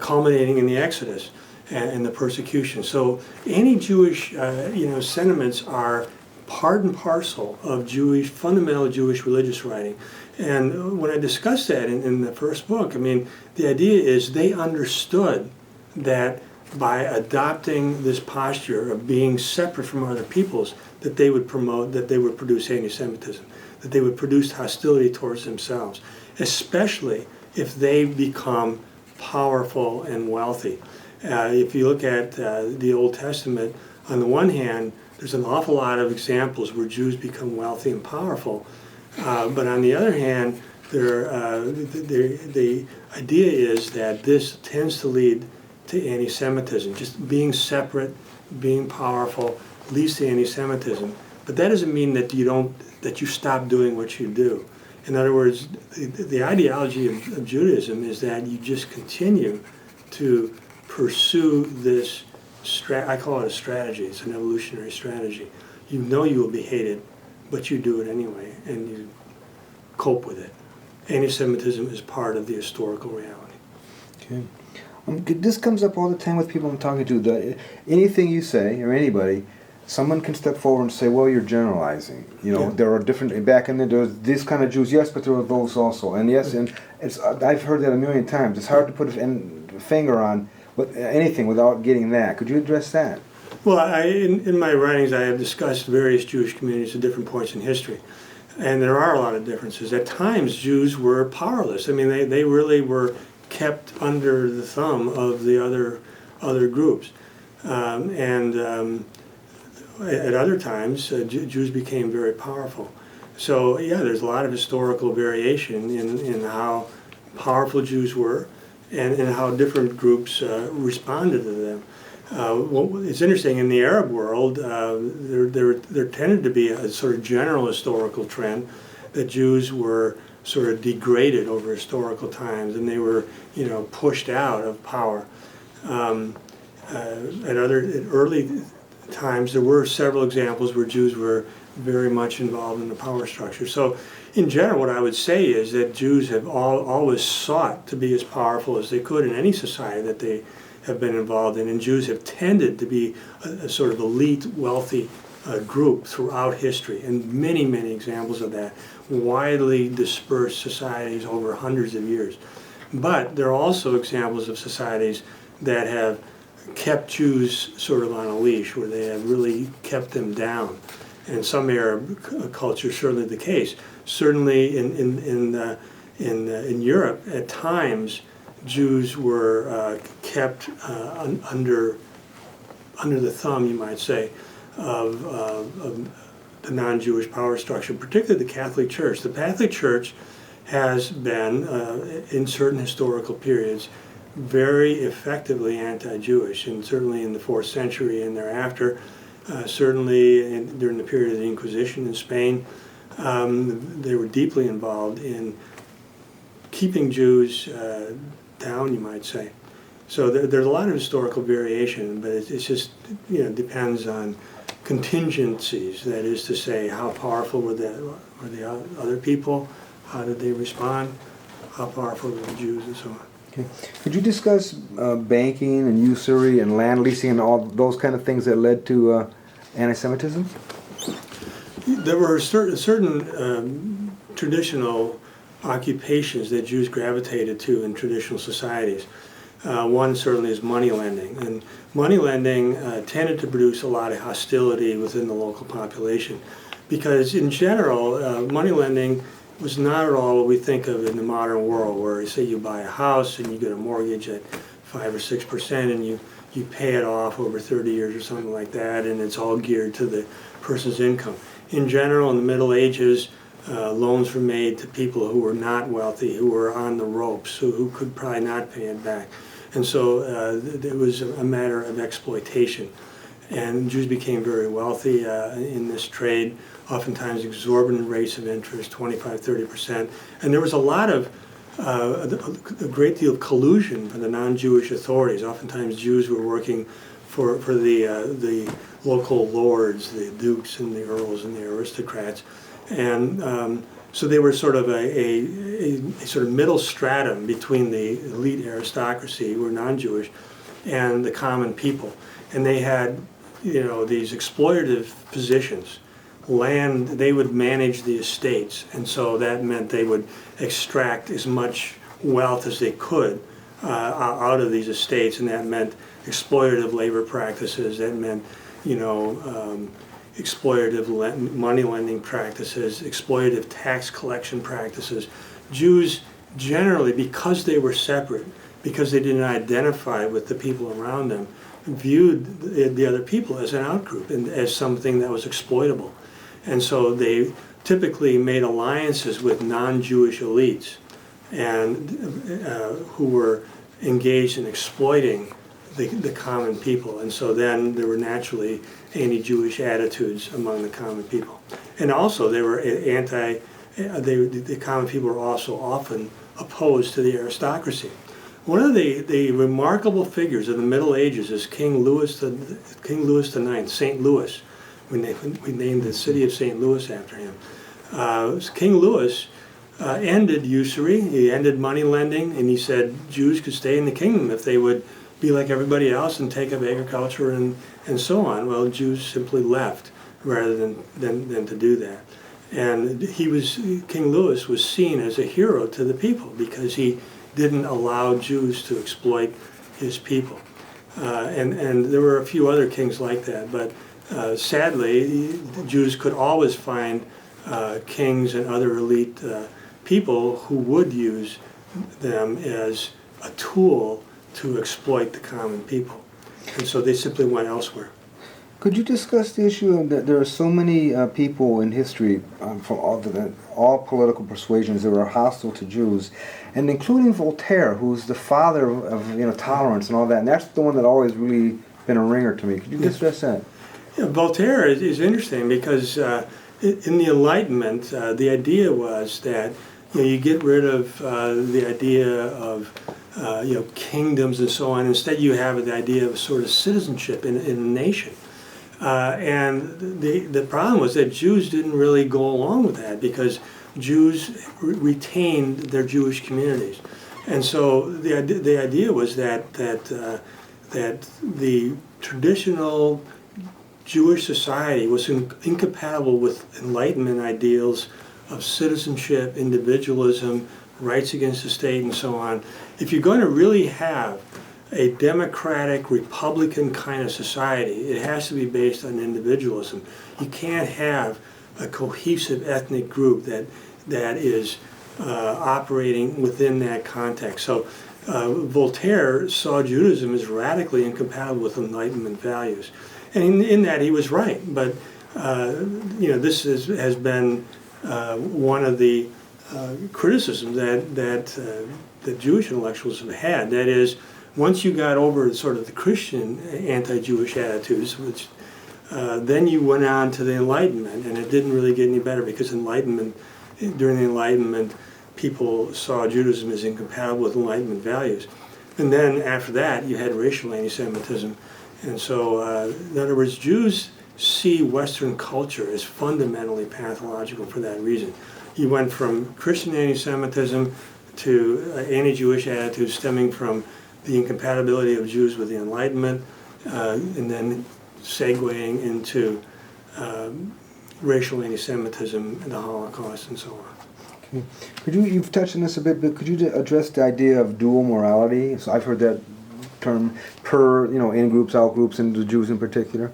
culminating in the Exodus and the persecution. So anti-Jewish sentiments are part and parcel of fundamental Jewish religious writing. And when I discussed that in the first book, I mean, the idea is they understood that by adopting this posture of being separate from other peoples, that they would promote, that they would produce anti-Semitism, that they would produce hostility towards themselves, especially if they become powerful and wealthy. If you look at the Old Testament, on the one hand, there's an awful lot of examples where Jews become wealthy and powerful, but on the other hand, the idea is that this tends to lead to anti-Semitism. Just being separate, being powerful, leads to anti-Semitism. But that doesn't mean that you stop doing what you do. In other words, the ideology of Judaism is that you just continue to pursue this, I call it a strategy, it's an evolutionary strategy. You know you will be hated, but you do it anyway, and you cope with it. Anti-Semitism is part of the historical reality. Okay. This comes up all the time with people I'm talking to. Anything you say, or anybody, someone can step forward and say, well, you're generalizing. You know, there are different, back in there was this kind of Jews, yes, but there were those also. And yes, and I've heard that a million times. It's hard to put a finger on anything without getting that. Could you address that? Well, in my writings, I have discussed various Jewish communities at different points in history. And there are a lot of differences. At times, Jews were powerless. I mean, they really were kept under the thumb of the other groups. At other times, Jews became very powerful. So yeah, there's a lot of historical variation in how powerful Jews were and how different groups responded to them. It's interesting, in the Arab world, there tended to be a sort of general historical trend that Jews were sort of degraded over historical times, and they were, pushed out of power. At early times, there were several examples where Jews were very much involved in the power structure. So, in general, what I would say is that Jews have always sought to be as powerful as they could in any society that they have been involved in, and Jews have tended to be a sort of elite, wealthy group throughout history, and many, many examples of that, widely dispersed societies over hundreds of years. But there are also examples of societies that have kept Jews sort of on a leash, where they have really kept them down. And some Arab cultures, certainly the case. Certainly in Europe, at times, Jews were kept under the thumb, you might say, of the non-Jewish power structure, particularly the Catholic Church. The Catholic Church has been, in certain historical periods, very effectively anti-Jewish, and certainly in the 4th century and thereafter, certainly during the period of the Inquisition in Spain, they were deeply involved in keeping Jews down, you might say. So there's a lot of historical variation, but it's just, depends on contingencies. That is to say, how powerful were the other people, how did they respond, how powerful were the Jews, and so on. Okay. Could you discuss banking and usury and land leasing and all those kind of things that led to anti-Semitism? There were certain traditional occupations that Jews gravitated to in traditional societies. One certainly is money lending, and money lending tended to produce a lot of hostility within the local population, because in general, money lending was not at all what we think of in the modern world, where say you buy a house and you get a mortgage at 5 or 6%, and you pay it off over 30 years or something like that, and it's all geared to the person's income. In general, in the Middle Ages, loans were made to people who were not wealthy, who were on the ropes, who could probably not pay it back. And so it was a matter of exploitation. And Jews became very wealthy in this trade, oftentimes exorbitant rates of interest, 25, 30%. And there was a lot of, a great deal of collusion by the non-Jewish authorities. Oftentimes Jews were working for the local lords, the dukes and the earls and the aristocrats. And so they were sort of a sort of middle stratum between the elite aristocracy, who were non-Jewish, and the common people. And they had, these exploitative positions. Land, they would manage the estates, and so that meant they would extract as much wealth as they could out of these estates, and that meant exploitative labor practices. That meant, you know, exploitative money lending practices, exploitative tax collection practices. Jews generally, because they were separate, because they didn't identify with the people around them, viewed the other people as an outgroup and as something that was exploitable. And so they typically made alliances with non-Jewish elites and who were engaged in exploiting the common people. And so then there were naturally anti-Jewish attitudes among the common people. And also they were the common people were also often opposed to the aristocracy. One of the remarkable figures of the Middle Ages is King Louis IX, St. Louis. We named the city of St. Louis after him. King Louis ended usury, he ended money lending, and he said Jews could stay in the kingdom if they would be like everybody else and take up agriculture and so on. Well, Jews simply left rather than to do that. And King Louis was seen as a hero to the people because he didn't allow Jews to exploit his people. And there were a few other kings like that, but sadly, the Jews could always find kings and other elite people who would use them as a tool to exploit the common people. And so they simply went elsewhere. Could you discuss the issue of that there are so many people in history from all political persuasions that were hostile to Jews, and including Voltaire, who's the father of tolerance and all that, and that's the one that always really been a ringer to me. Could you discuss that? Yeah, Voltaire is interesting because in the Enlightenment, the idea was that you get rid of the idea of kingdoms and so on. Instead, you have the idea of sort of citizenship in a nation. And the problem was that Jews didn't really go along with that because Jews retained their Jewish communities. And so the idea was that the traditional Jewish society was incompatible with Enlightenment ideals of citizenship, individualism, rights against the state, and so on. If you're going to really have a democratic, republican kind of society, it has to be based on individualism. You can't have a cohesive ethnic group that is operating within that context. So Voltaire saw Judaism as radically incompatible with Enlightenment values. And in that he was right, but this has been one of the criticisms that Jewish intellectuals have had. That is, once you got over sort of the Christian anti-Jewish attitudes, which then you went on to the Enlightenment, and it didn't really get any better because during the Enlightenment, people saw Judaism as incompatible with Enlightenment values. And then after that, you had racial anti-Semitism. And so, in other words, Jews see Western culture as fundamentally pathological for that reason. You went from Christian anti-Semitism to anti-Jewish attitudes stemming from the incompatibility of Jews with the Enlightenment, and then segueing into racial anti-Semitism, the Holocaust, and so on. Okay. You've touched on this a bit, but could you address the idea of dual morality? So I've heard that term per, in groups, out groups, and the Jews in particular.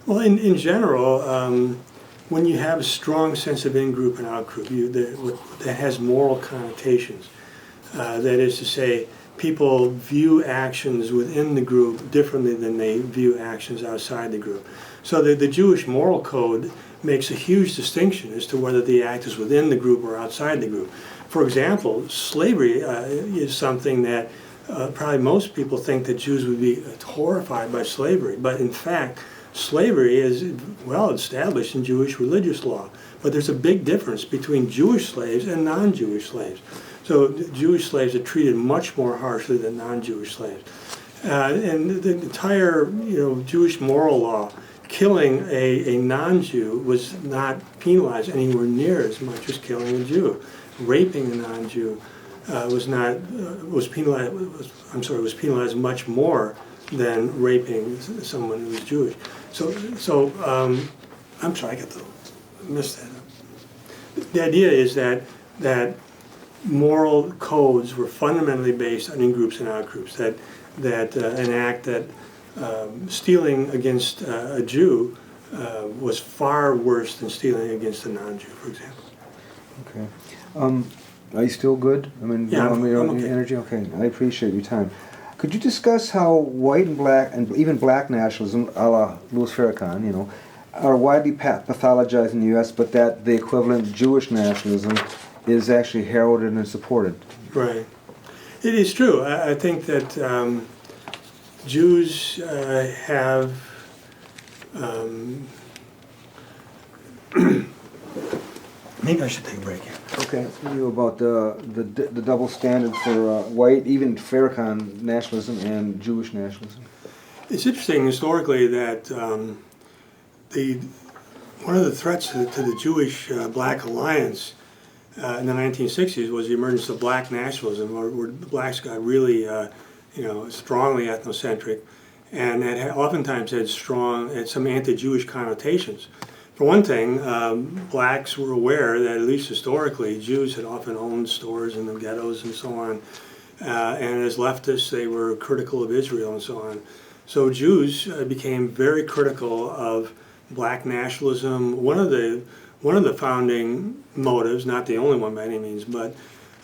Well, in general, when you have a strong sense of in-group and out-group, that has moral connotations. That is to say, people view actions within the group differently than they view actions outside the group. So the Jewish moral code makes a huge distinction as to whether the act is within the group or outside the group. For example, slavery is something that probably most people think that Jews would be horrified by slavery, but in fact, slavery is well established in Jewish religious law. But there's a big difference between Jewish slaves and non-Jewish slaves. So Jewish slaves are treated much more harshly than non-Jewish slaves. And the entire Jewish moral law, killing a non-Jew was not penalized anywhere near as much as killing a Jew. Raping a non-Jew was penalized much more than raping someone who was Jewish. So I'm sorry, I missed that. The idea is that moral codes were fundamentally based on in-groups and out-groups, that an act that stealing against a Jew was far worse than stealing against a non-Jew, for example. Okay. Are you still good? I mean, Yeah, I'm okay. Energy? Okay, I appreciate your time. Could you discuss how white and black, and even black nationalism, a la Louis Farrakhan, you know, are widely pathologized in the U.S., but that the equivalent Jewish nationalism is actually heralded and supported? Right. It is true. I think that Jews have maybe I should take a break here. Okay, let's tell you about the double standard for white, even Farrakhan nationalism and Jewish nationalism. It's interesting historically that one of the threats to the Jewish-Black alliance in the 1960s was the emergence of black nationalism, where the blacks got really, strongly ethnocentric, and it oftentimes had some anti-Jewish connotations. For one thing, blacks were aware that, at least historically, Jews had often owned stores in the ghettos and so on, and as leftists, they were critical of Israel and so on. So Jews became very critical of black nationalism. One of the founding motives, not the only one by any means, but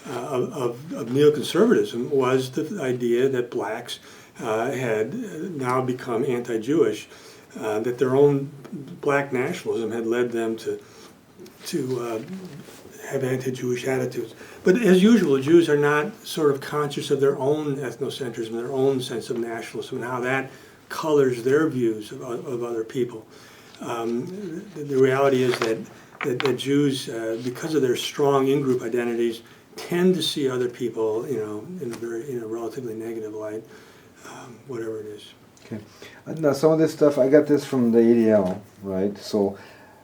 of neoconservatism was the idea that blacks had now become anti-Jewish, that their own black nationalism had led them to have anti-Jewish attitudes. But as usual, Jews are not sort of conscious of their own ethnocentrism, their own sense of nationalism, and how that colors their views of other people. The reality is that Jews, because of their strong in-group identities, tend to see other people, in a relatively negative light, whatever it is. Okay. Now, some of this stuff, I got this from the ADL, right? So,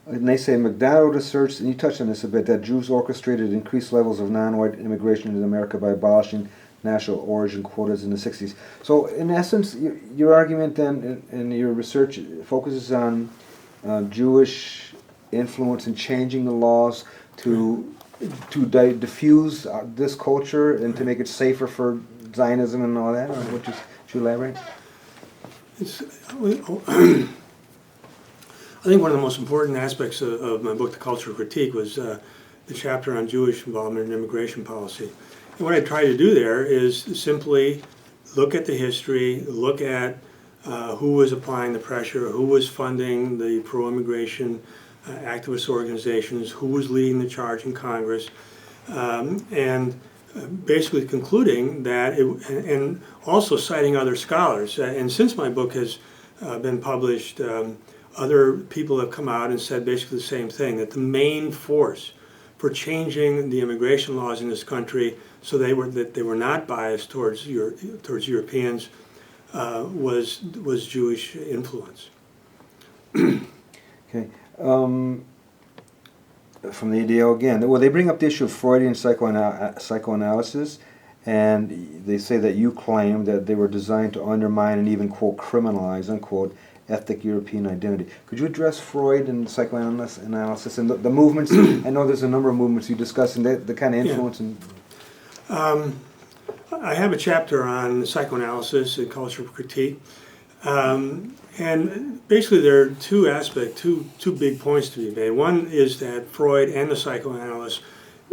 and they say MacDonald asserts, and you touched on this a bit, that Jews orchestrated increased levels of non-white immigration into America by abolishing national origin quotas in the 60s. So, in essence, your argument then, and your research focuses on Jewish influence in changing the laws to diffuse this culture and to make it safer for Zionism and all that? Or what should you elaborate? I think one of the most important aspects of my book, The Cultural Critique, was the chapter on Jewish involvement in immigration policy. And what I try to do there is simply look at the history, look at who was applying the pressure, who was funding the pro-immigration activist organizations, who was leading the charge in Congress, and basically concluding that, and also citing other scholars. And since my book has been published, other people have come out and said basically the same thing, that the main force for changing the immigration laws in this country so that they were not biased towards Europeans was Jewish influence. Okay. From the ADL again, well, they bring up the issue of Freudian psychoanalysis, and they say that you claim that they were designed to undermine and even, quote, criminalize, unquote, ethnic European identity. Could you address Freud and psychoanalysis and the movements? I know there's a number of movements you discuss and the kind of influence. Yeah. I have a chapter on psychoanalysis and cultural critique. And basically there are two big points to be made. One is that Freud and the psychoanalysts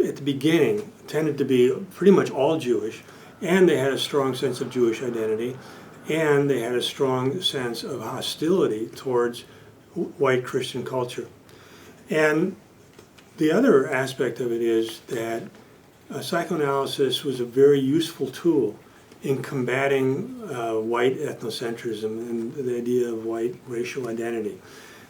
at the beginning tended to be pretty much all Jewish, and they had a strong sense of Jewish identity, and they had a strong sense of hostility towards white Christian culture. And the other aspect of it is that psychoanalysis was a very useful tool in combating white ethnocentrism and the idea of white racial identity.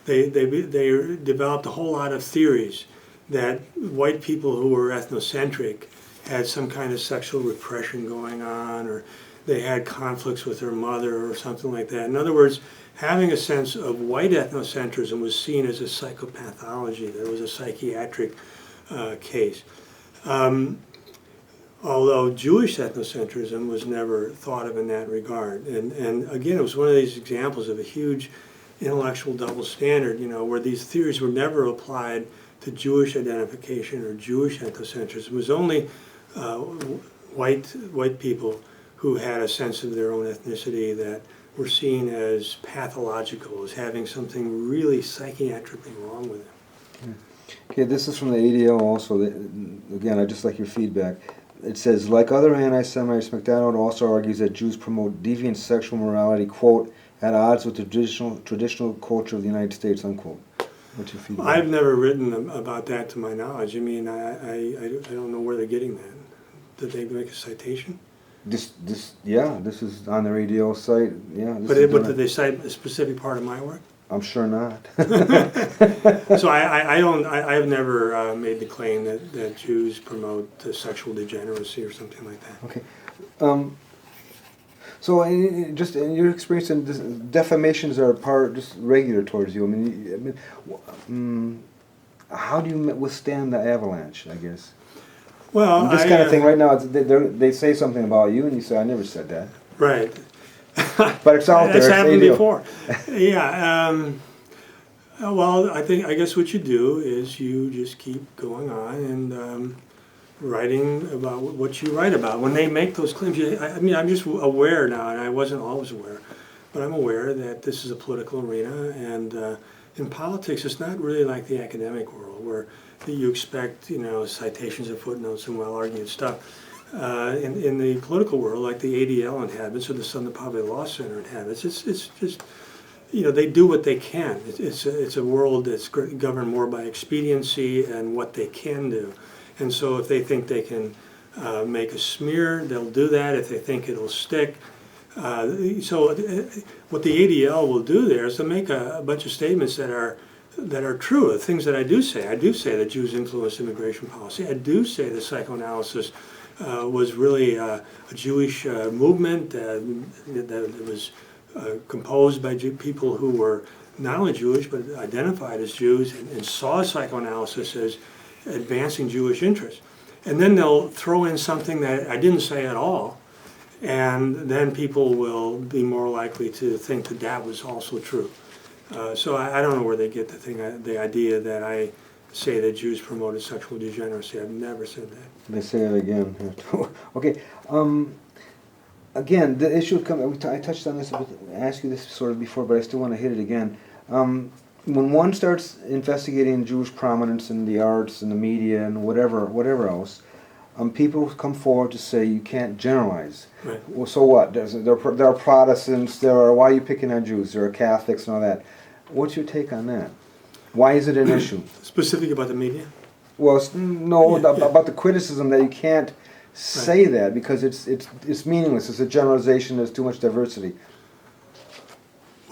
They developed a whole lot of theories that white people who were ethnocentric had some kind of sexual repression going on, or they had conflicts with their mother or something like that. In other words, having a sense of white ethnocentrism was seen as a psychopathology. There was a psychiatric case. Although Jewish ethnocentrism was never thought of in that regard. And again, it was one of these examples of a huge intellectual double standard, where these theories were never applied to Jewish identification or Jewish ethnocentrism. It was only white people who had a sense of their own ethnicity that were seen as pathological, as having something really psychiatrically wrong with them. Okay, this is from the ADL also. Again, I just like your feedback. It says, like other anti-Semites, MacDonald also argues that Jews promote deviant sexual morality, quote, at odds with the traditional culture of the United States, unquote. What's your feedback? I've never written about that to my knowledge. I mean, I don't know where they're getting that. Did they make a citation? This is on their ADL site. Yeah. But did they cite a specific part of my work? I'm sure not. So I've never made the claim that Jews promote sexual degeneracy or something like that. Okay. So just in your experience, defamations are just regular towards you. I mean, how do you withstand the avalanche, I guess? Well, this kind of thing right now, they say something about you, and you say, "I never said that." Right. But it's out there. That's happened before. Yeah. Well, I guess what you do is you just keep going on and writing about what you write about. When they make those claims, I mean, I'm just aware now, and I wasn't always aware, but I'm aware that this is a political arena, and in politics, it's not really like the academic world where you expect, citations and footnotes and well-argued stuff. In the political world, like the ADL inhabits or the Southern Poverty Law Center inhabits, it's just, they do what they can. It's a world that's governed more by expediency and what they can do. And so if they think they can make a smear, they'll do that. If they think it'll stick. So what the ADL will do there is to make a bunch of statements that are true, the things that I do say. I do say that Jews influenced immigration policy. I do say that psychoanalysis was really a Jewish movement that was composed by people who were not only Jewish but identified as Jews and saw psychoanalysis as advancing Jewish interests. And then they'll throw in something that I didn't say at all, and then people will be more likely to think that was also true. So I don't know where they get the idea that I say that Jews promoted sexual degeneracy. I've never said that. They say it again. Okay. Again, the issue I touched on this, I asked you this sort of before, but I still want to hit it again. When one starts investigating Jewish prominence in the arts and the media and whatever else, people come forward to say you can't generalize. Right. Well, so what? There are Protestants. Why are you picking on Jews? There are Catholics and all that. What's your take on that? Why is it an issue? Specific about the media? Well, no, about the criticism that you can't say that because it's meaningless. It's a generalization. There's too much diversity.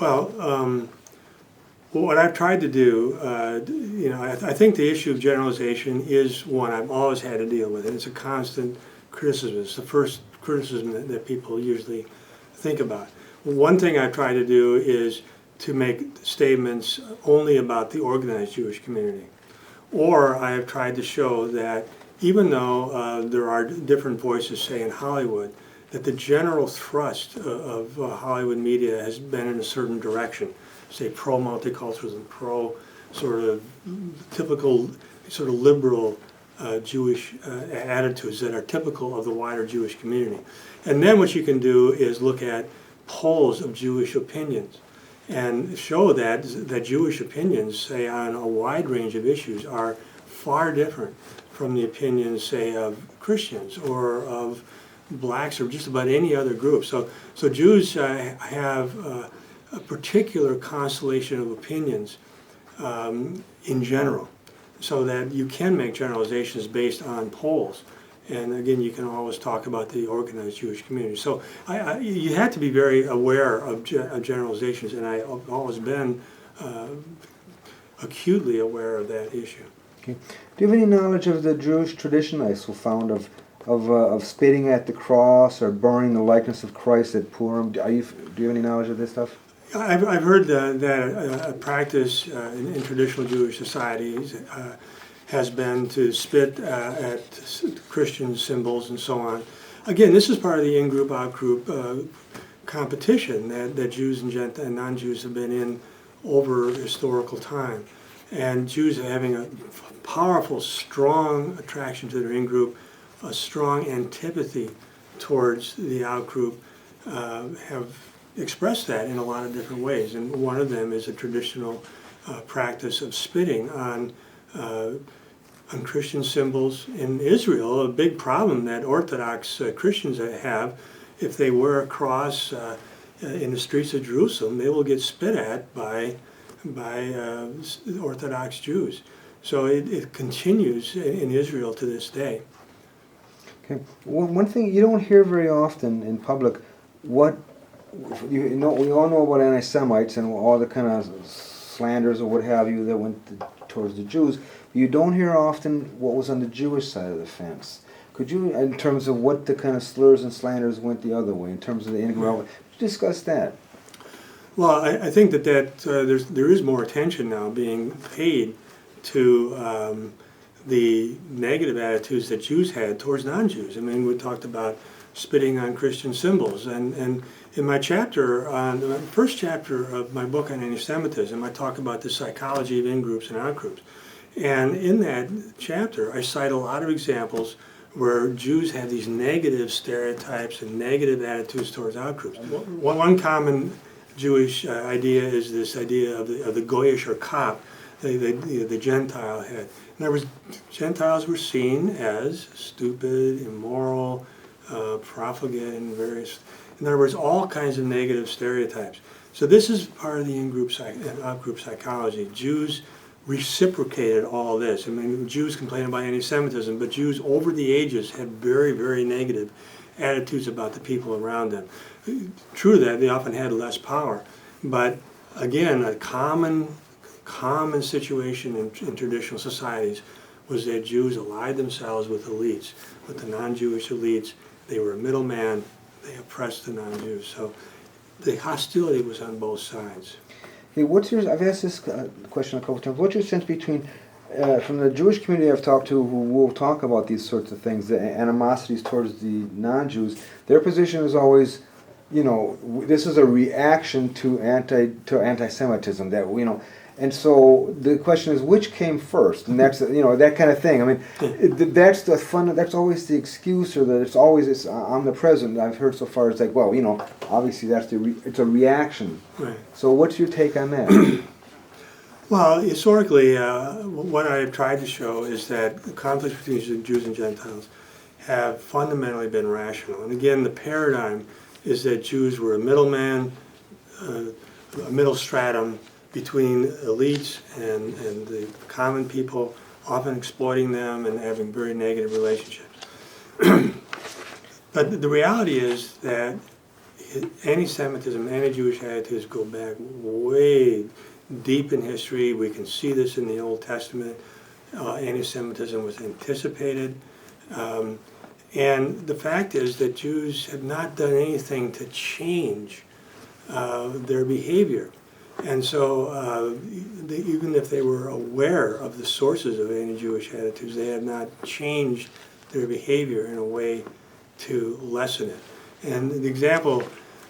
Well, what I've tried to do, I think the issue of generalization is one I've always had to deal with, and it's a constant criticism. It's the first criticism that people usually think about. One thing I've tried to do is to make statements only about the organized Jewish community. Or I have tried to show that even though there are different voices, say in Hollywood, that the general thrust of Hollywood media has been in a certain direction, say pro-multiculturalism, pro-sort of typical sort of liberal Jewish attitudes that are typical of the wider Jewish community. And then what you can do is look at polls of Jewish opinions and show that Jewish opinions, say, on a wide range of issues are far different from the opinions, say, of Christians or of blacks or just about any other group. So Jews have a particular constellation of opinions in general, so that you can make generalizations based on polls. And again, you can always talk about the organized Jewish community. So you have to be very aware of generalizations, and I've always been acutely aware of that issue. Okay. Do you have any knowledge of the Jewish tradition I so found of spitting at the cross or burning the likeness of Christ at Purim? Do you have any knowledge of this stuff? I've heard that a practice in traditional Jewish societies has been to spit at Christian symbols and so on. Again, this is part of the in-group, out-group competition that Jews and non-Jews have been in over historical time. And Jews are having a powerful, strong attraction to their in-group a strong antipathy towards the outgroup have expressed that in a lot of different ways. And one of them is a traditional practice of spitting on Christian symbols in Israel. A big problem that Orthodox Christians have, if they wear a cross in the streets of Jerusalem, they will get spit at by Orthodox Jews. So it continues in Israel to this day. Okay. One thing you don't hear very often in public, we all know about anti-Semites and all the kind of slanders or what have you that went towards the Jews. You don't hear often what was on the Jewish side of the fence. Could you, in terms of what the kind of slurs and slanders went the other way, in terms of the integral, discuss that? Well, I think that there is more attention now being paid to the negative attitudes that Jews had towards non-Jews. I mean, we talked about spitting on Christian symbols, and in my chapter, the first chapter of my book on anti-Semitism, I talk about the psychology of in-groups and out-groups. And in that chapter, I cite a lot of examples where Jews have these negative stereotypes and negative attitudes towards out-groups. One common Jewish idea is this idea of the Goyish or Cop, the Gentile head. In other words, Gentiles were seen as stupid, immoral, profligate, and various, in other words, all kinds of negative stereotypes. So this is part of the in-group and out-group psychology. Jews reciprocated all this. I mean, Jews complain about anti-Semitism, but Jews over the ages had very, very negative attitudes about the people around them. True that they often had less power, but again, a common situation in traditional societies was that Jews allied themselves with elites, with the non-Jewish elites. They were a middleman. They oppressed the non-Jews. So the hostility was on both sides. Hey, I've asked this question a couple of times. What's your sense between, from the Jewish community I've talked to who will talk about these sorts of things, the animosities towards the non-Jews, their position is always, this is a reaction to anti-Semitism, that, and so the question is, which came first? And that's, that kind of thing. I mean, that's always the excuse, or that it's omnipresent. I've heard so far, it's like, well, obviously it's a reaction. Right. So what's your take on that? Well, historically, what I've tried to show is that the conflicts between Jews and Gentiles have fundamentally been rational. And again, the paradigm is that Jews were a middleman, a middle stratum between elites and the common people, often exploiting them and having very negative relationships. But the reality is that anti-Semitism, anti-Jewish attitudes go back way deep in history. We can see this in the Old Testament. Anti-Semitism was anticipated. And the fact is that Jews have not done anything to change their behavior. And so even if they were aware of the sources of anti-Jewish attitudes, they have not changed their behavior in a way to lessen it. And the example,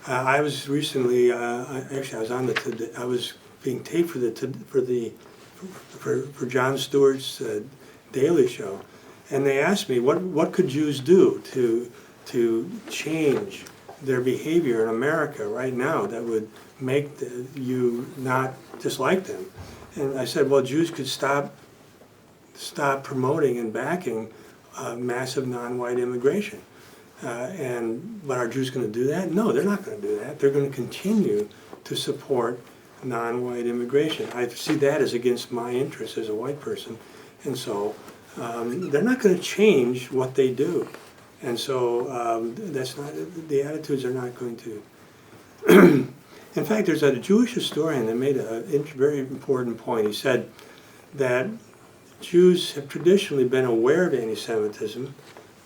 I was recently, actually I was being taped for Jon Stewart's Daily Show, and they asked me what could Jews do to change their behavior in America right now that would make you not dislike them. And I said, well, Jews could stop promoting and backing massive non-white immigration. But are Jews going to do that? No, they're not going to do that. They're going to continue to support non-white immigration. I see that as against my interests as a white person. And so they're not going to change what they do. And so the attitudes are not going to. In fact, there's a Jewish historian that made a very important point. He said that Jews have traditionally been aware of anti-Semitism,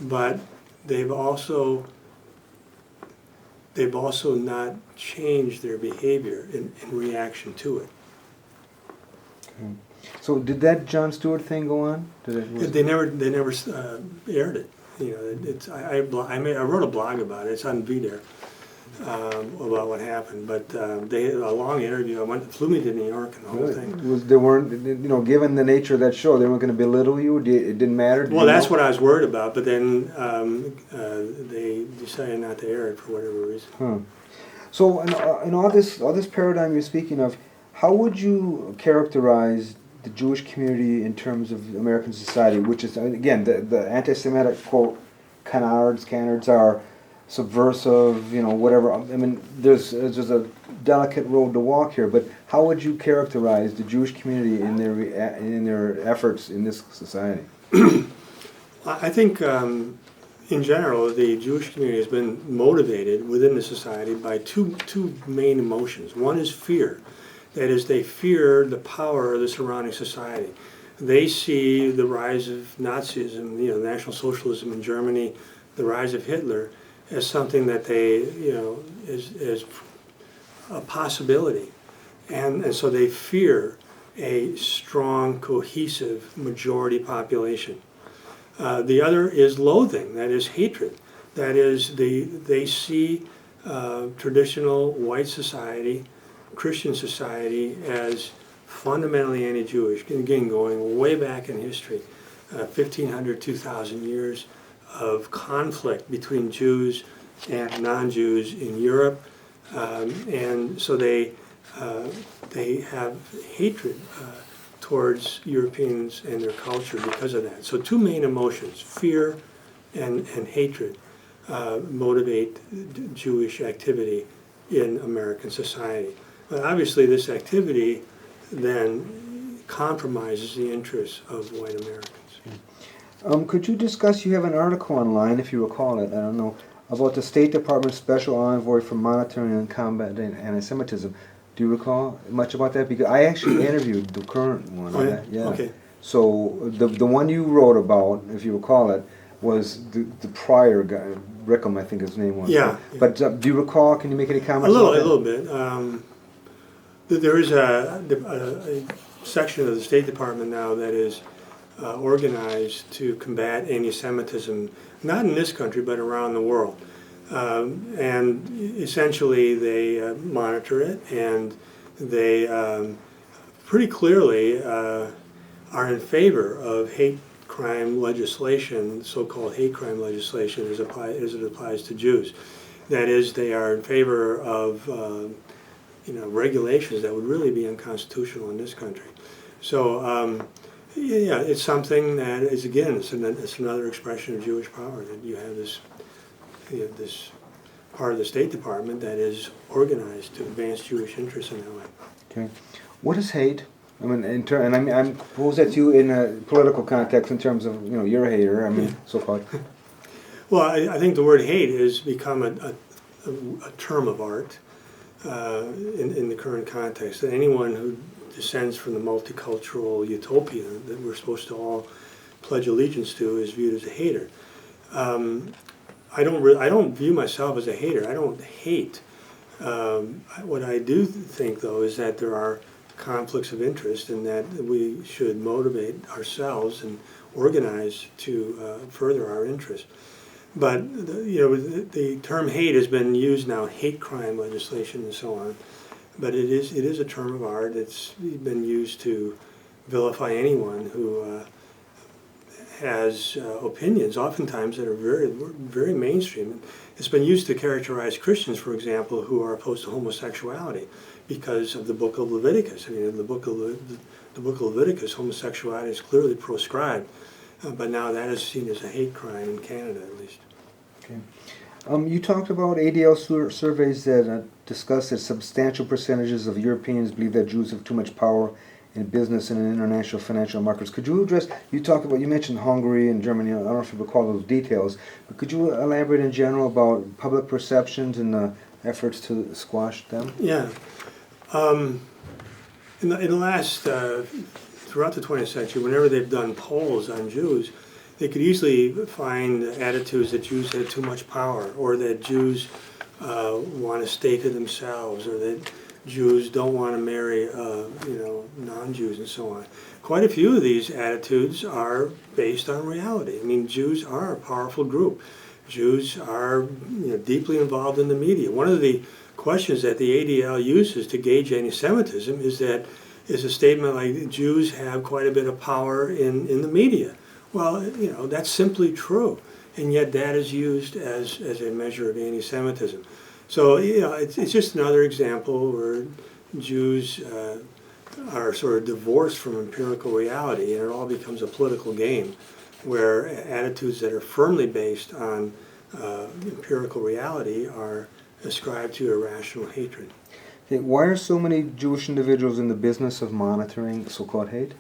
but they've also not changed their behavior in reaction to it. So did that Jon Stewart thing go on? They never aired it. I wrote a blog about it. It's on VDare. about what happened. But they had a long interview. Flew me to New York and the whole thing. They weren't, given the nature of that show, they weren't going to belittle you? It didn't matter? Well, that's what I was worried about, but then they decided not to air it for whatever reason. Huh. So in all this paradigm you're speaking of, how would you characterize the Jewish community in terms of American society, which is, again, the anti-Semitic, quote, canards are subversive, whatever. I mean, there's a delicate road to walk here, but how would you characterize the Jewish community in their efforts in this society? I think, in general, the Jewish community has been motivated within the society by two main emotions. One is fear. That is, they fear the power of the surrounding society. They see the rise of Nazism, National Socialism in Germany, the rise of Hitler, as something that they, is a possibility. And so they fear a strong, cohesive majority population. The other is loathing, that is hatred. That is, they see traditional white society, Christian society, as fundamentally anti-Jewish. Again, going way back in history, 1,500, 2,000 years of conflict between Jews and non-Jews in Europe, and so they have hatred towards Europeans and their culture because of that. So two main emotions, fear and hatred, motivate Jewish activity in American society. But obviously this activity then compromises the interests of white Americans. Could you discuss, you have an article online, if you recall it, I don't know, about the State Department Special Envoy for Monitoring and Combating Anti-Semitism. Do you recall much about that? Because I actually interviewed the current one. Oh, yeah? Yeah. Okay. So the one you wrote about, if you recall it, was the prior guy, Rickham, I think his name was. Yeah. But do you recall, can you make any comments? A little bit. There is a section of the State Department now that is organized to combat anti-Semitism, not in this country, but around the world. And essentially they monitor it, and they pretty clearly are in favor of hate crime legislation, so-called hate crime legislation as it applies to Jews. That is, they are in favor of regulations that would really be unconstitutional in this country. So yeah, it's something that is, again, it's another expression of Jewish power, that you have this part of the State Department that is organized to advance Jewish interests in that way. Okay. What is hate? I mean, I'm pose that to you in a political context in terms of, you're a hater, I mean, so-called. Well, I think the word hate has become a term of art in the current context. That anyone who descends from the multicultural utopia that we're supposed to all pledge allegiance to is viewed as a hater. I don't view myself as a hater. I don't hate. What I do think, though, is that there are conflicts of interest, and that we should motivate ourselves and organize to further our interests. But the term hate has been used now, hate crime legislation and so on. But it is a term of art. It's been used to vilify anyone who has opinions, oftentimes that are very, very mainstream. It's been used to characterize Christians, for example, who are opposed to homosexuality because of the Book of Leviticus. I mean, in the Book of Leviticus, homosexuality is clearly proscribed, but now that is seen as a hate crime in Canada, at least. Okay. You talked about ADL surveys that discuss that substantial percentages of Europeans believe that Jews have too much power in business and in international financial markets. Could you address, you mentioned Hungary and Germany, I don't know if you recall those details, but could you elaborate in general about public perceptions and the efforts to squash them? Yeah. In the last, throughout the 20th century, whenever they've done polls on Jews, they could easily find attitudes that Jews had too much power, or that Jews want to stay to themselves, or that Jews don't want to marry, non-Jews and so on. Quite a few of these attitudes are based on reality. I mean, Jews are a powerful group. Jews are deeply involved in the media. One of the questions that the ADL uses to gauge anti-Semitism is a statement like Jews have quite a bit of power in the media. Well, that's simply true, and yet that is used as a measure of anti-Semitism. So it's just another example where Jews are sort of divorced from empirical reality, and it all becomes a political game where attitudes that are firmly based on empirical reality are ascribed to irrational hatred. Okay, why are so many Jewish individuals in the business of monitoring so-called hate?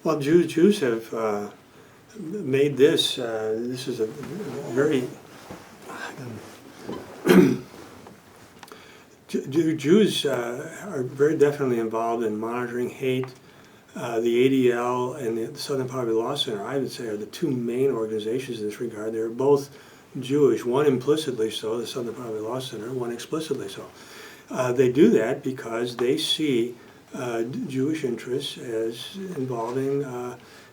Well, Jews have made this. This is a very Jews are very definitely involved in monitoring hate. The ADL and the Southern Poverty Law Center, I would say, are the two main organizations in this regard. They're both Jewish, one implicitly so, the Southern Poverty Law Center, one explicitly so. They do that because they see Jewish interests as involving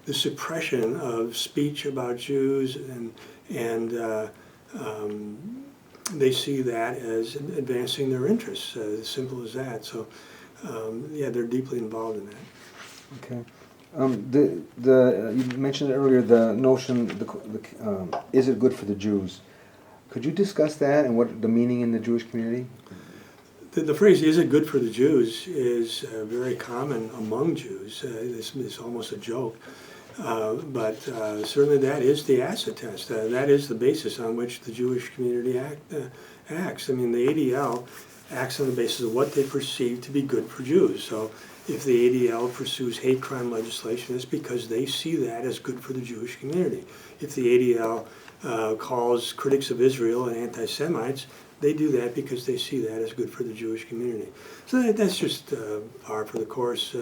the suppression of speech about Jews, and they see that as advancing their interests, as simple as that. So, yeah, they're deeply involved in that. Okay. You mentioned earlier the notion, is it good for the Jews? Could you discuss that and what the meaning in the Jewish community? The phrase, is it good for the Jews, is very common among Jews. It's almost a joke. But certainly that is the acid test. That is the basis on which the Jewish community acts. I mean, the ADL acts on the basis of what they perceive to be good for Jews. So if the ADL pursues hate crime legislation, it's because they see that as good for the Jewish community. If the ADL calls critics of Israel and anti-Semites, they do that because they see that as good for the Jewish community. So that's just par for the course.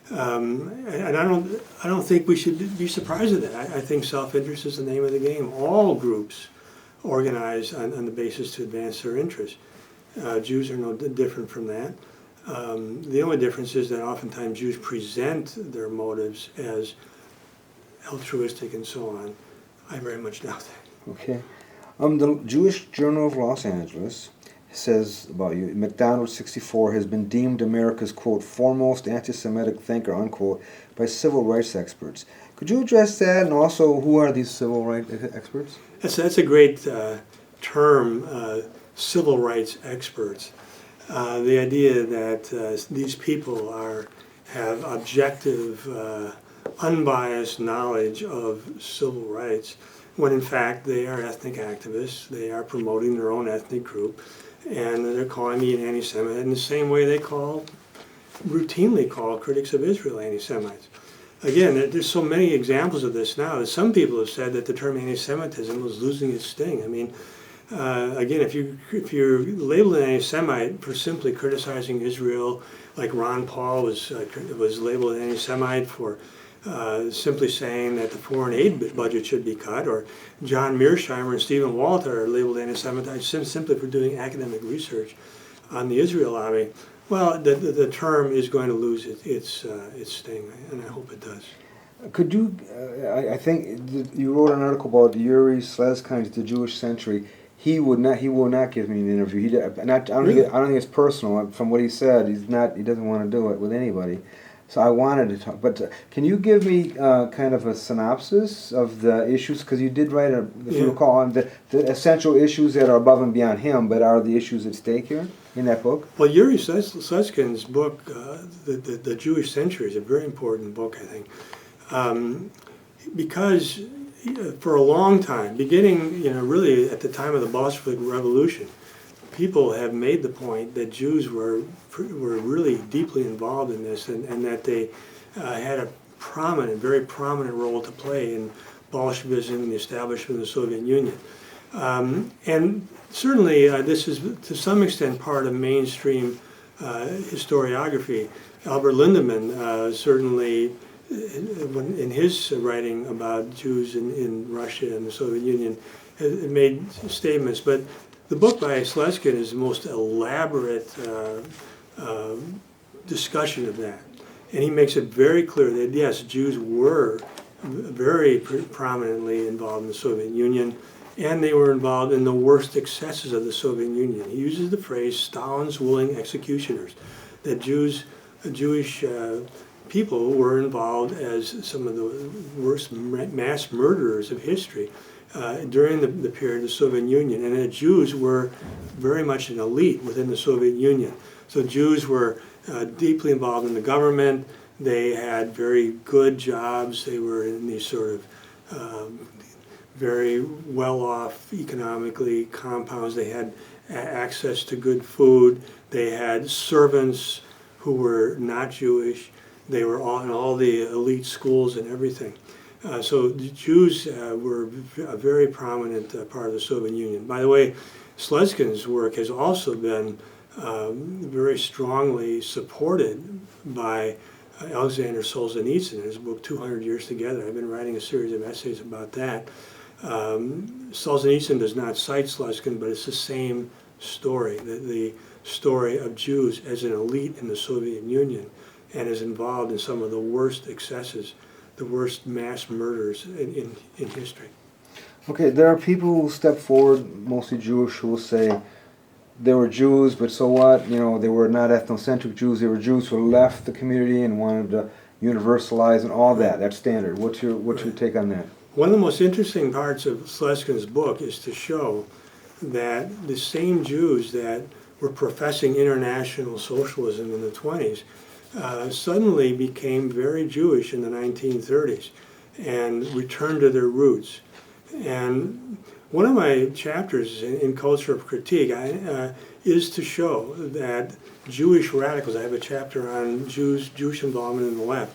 And I don't think we should be surprised at that. I think self-interest is the name of the game. All groups organize on the basis to advance their interests. Jews are no different from that. The only difference is that oftentimes Jews present their motives as altruistic and so on. I very much doubt that. Okay. The Jewish Journal of Los Angeles says about you, MacDonald 64 has been deemed America's, quote, foremost anti-Semitic thinker, unquote, by civil rights experts. Could you address that, and also who are these civil rights experts? That's a great term, civil rights experts. The idea that these people have objective, unbiased knowledge of civil rights, when in fact they are ethnic activists. They are promoting their own ethnic group, and they're calling me an anti-Semite in the same way they routinely call critics of Israel anti-Semites. Again, there's so many examples of this now that some people have said that the term anti-Semitism was losing its sting. I mean, again, if you're labeled an anti-Semite for simply criticizing Israel, like Ron Paul was labeled an anti-Semite for simply saying that the foreign aid budget should be cut, or John Mearsheimer and Stephen Walter are labeled anti-Semites simply for doing academic research on the Israel lobby. Well, the term is going to lose its sting, and I hope it does. Could you? I think you wrote an article about Yuri Slezkin's The Jewish Century. He will not give me an interview. I don't think it's personal. From what he said, he doesn't want to do it with anybody. So I wanted to talk, but can you give me kind of a synopsis of the issues? Because you did write, if you recall, on the essential issues that are above and beyond him, but are the issues at stake here in that book? Well, Yuri Slezkin's book, the Jewish Century, is a very important book, I think, because for a long time, beginning really at the time of the Bolshevik Revolution, people have made the point that Jews were really deeply involved in this, and that they had a very prominent role to play in Bolshevism and the establishment of the Soviet Union. And certainly this is to some extent part of mainstream historiography. Albert Lindemann certainly, in his writing about Jews in Russia and the Soviet Union, made statements, but the book by Slezkin is the most elaborate discussion of that. And he makes it very clear that, yes, Jews were very prominently involved in the Soviet Union, and they were involved in the worst excesses of the Soviet Union. He uses the phrase Stalin's willing executioners, that Jewish people were involved as some of the worst mass murderers of history during the period of the Soviet Union, and that Jews were very much an elite within the Soviet Union. So Jews were deeply involved in the government. They had very good jobs. They were in these sort of very well-off economically compounds. They had access to good food. They had servants who were not Jewish. They were all in all the elite schools and everything. So the Jews were a very prominent part of the Soviet Union. By the way, Slutskin's work has also been very strongly supported by Alexander Solzhenitsyn in his book 200 Years Together. I've been writing a series of essays about that. Solzhenitsyn does not cite Slutskin, but it's the same story, the story of Jews as an elite in the Soviet Union, and is involved in some of the worst excesses, the worst mass murders in history. Okay, there are people who step forward, mostly Jewish, who will say they were Jews, but so what? You know, they were not ethnocentric Jews. They were Jews who left the community and wanted to universalize and all that. That's standard. What's your take on that? One of the most interesting parts of Slutskin's book is to show that the same Jews that were professing international socialism in the 20s suddenly became very Jewish in the 1930s and returned to their roots. And one of my chapters in Culture of Critique is to show that Jewish radicals, I have a chapter on Jewish involvement in the left,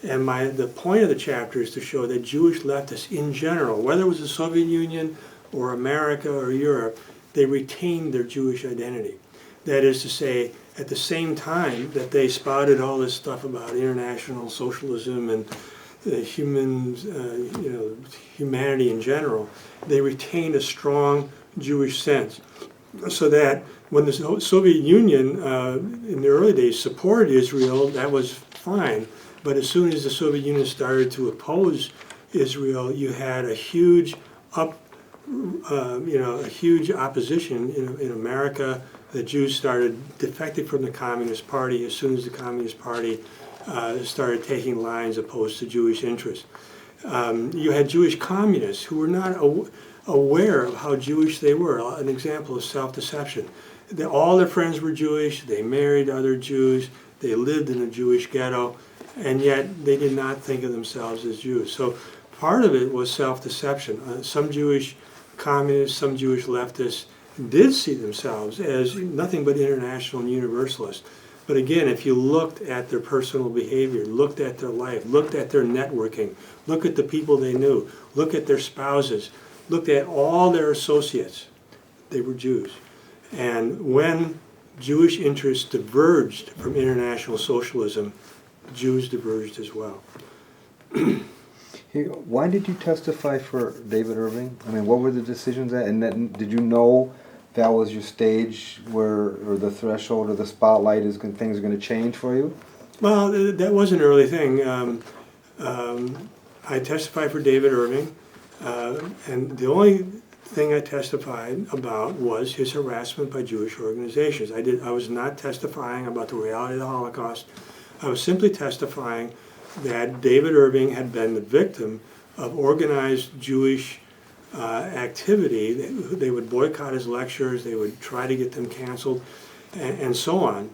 and the point of the chapter is to show that Jewish leftists in general, whether it was the Soviet Union or America or Europe, they retained their Jewish identity. That is to say, at the same time that they spouted all this stuff about international socialism and humanity in general, they retained a strong Jewish sense. So that when the Soviet Union in the early days supported Israel, that was fine. But as soon as the Soviet Union started to oppose Israel, you had a huge opposition in America. The Jews started defecting from the Communist Party as soon as the Communist Party started taking lines opposed to Jewish interests. You had Jewish communists who were not aware of how Jewish they were. An example of self-deception. All their friends were Jewish, they married other Jews, they lived in a Jewish ghetto, and yet they did not think of themselves as Jews. So part of it was self-deception. Some Jewish communists, some Jewish leftists did see themselves as nothing but international and universalists. But again, if you looked at their personal behavior, looked at their life, looked at their networking, look at the people they knew, look at their spouses, looked at all their associates, they were Jews. And when Jewish interests diverged from international socialism, Jews diverged as well. Why did you testify for David Irving? I mean, what were the decisions at? And then, did you know that was your stage or the threshold or the spotlight things are going to change for you? Well, that was an early thing. I testified for David Irving, and the only thing I testified about was his harassment by Jewish organizations. I was not testifying about the reality of the Holocaust. I was simply testifying that David Irving had been the victim of organized Jewish activity. They would boycott his lectures, they would try to get them canceled, and so on.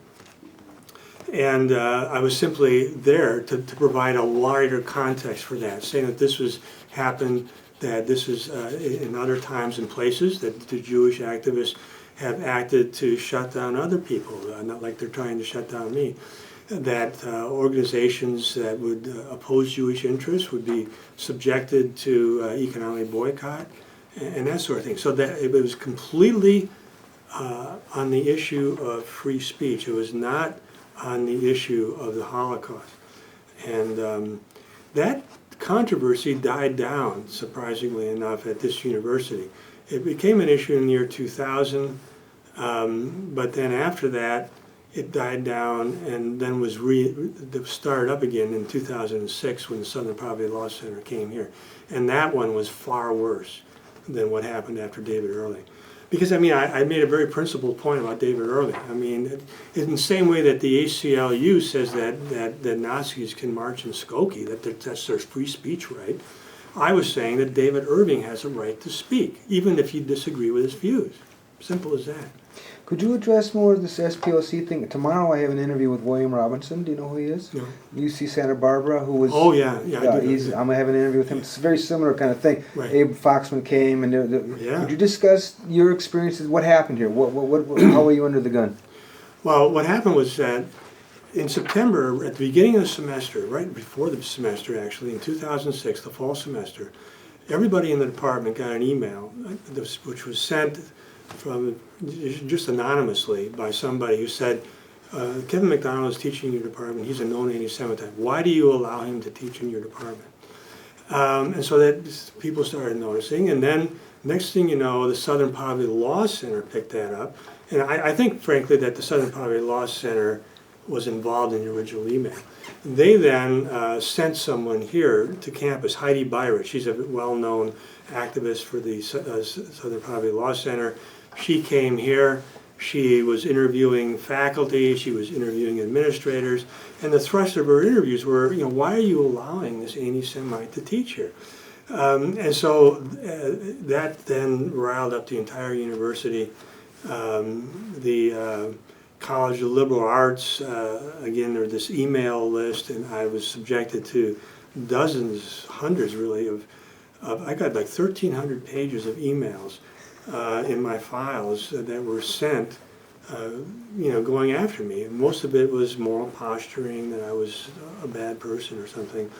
And I was simply there to provide a wider context for that, saying that this happened, that this is in other times and places, that the Jewish activists have acted to shut down other people, not like they're trying to shut down me. That organizations that would oppose Jewish interests would be subjected to economic boycott and that sort of thing. So that it was completely on the issue of free speech. It was not on the issue of the Holocaust. And that controversy died down, surprisingly enough, at this university. It became an issue in the year 2000, but then after that, It died down and then was started up again in 2006 when the Southern Poverty Law Center came here. And that one was far worse than what happened after David Ehrlich. Because, I mean, I made a very principled point about David Ehrlich. I mean, in the same way that the ACLU says that Nazis can march in Skokie, that's their free speech right, I was saying that David Irving has a right to speak, even if you disagree with his views. Simple as that. Could you address more of this SPLC thing? Tomorrow I have an interview with William Robinson. Do you know who he is? No. UC Santa Barbara, who was... Oh, yeah. I'm going to have an interview with him. It's a very similar kind of thing. Right. Abe Foxman came, and could you discuss your experiences? What happened here? How were you under the gun? Well, what happened was that in September, at the beginning of the semester, right before the semester actually, in 2006, the fall semester, everybody in the department got an email, which was sent from just anonymously by somebody who said, Kevin MacDonald is teaching in your department. He's a known anti-Semite. Why do you allow him to teach in your department? And so that people started noticing. And then next thing you know, the Southern Poverty Law Center picked that up. And I think, frankly, that the Southern Poverty Law Center was involved in the original email. They then sent someone here to campus, Heidi Byrich. She's a well-known activist for the Southern Poverty Law Center. She came here. She was interviewing faculty. She was interviewing administrators. And the thrust of her interviews were, why are you allowing this anti-Semite to teach here? And so that then riled up the entire university. The College of Liberal Arts, again, there's this email list, and I was subjected to dozens, hundreds really, I got like 1,300 pages of emails in my files that were sent, going after me. And most of it was moral posturing, that I was a bad person or something.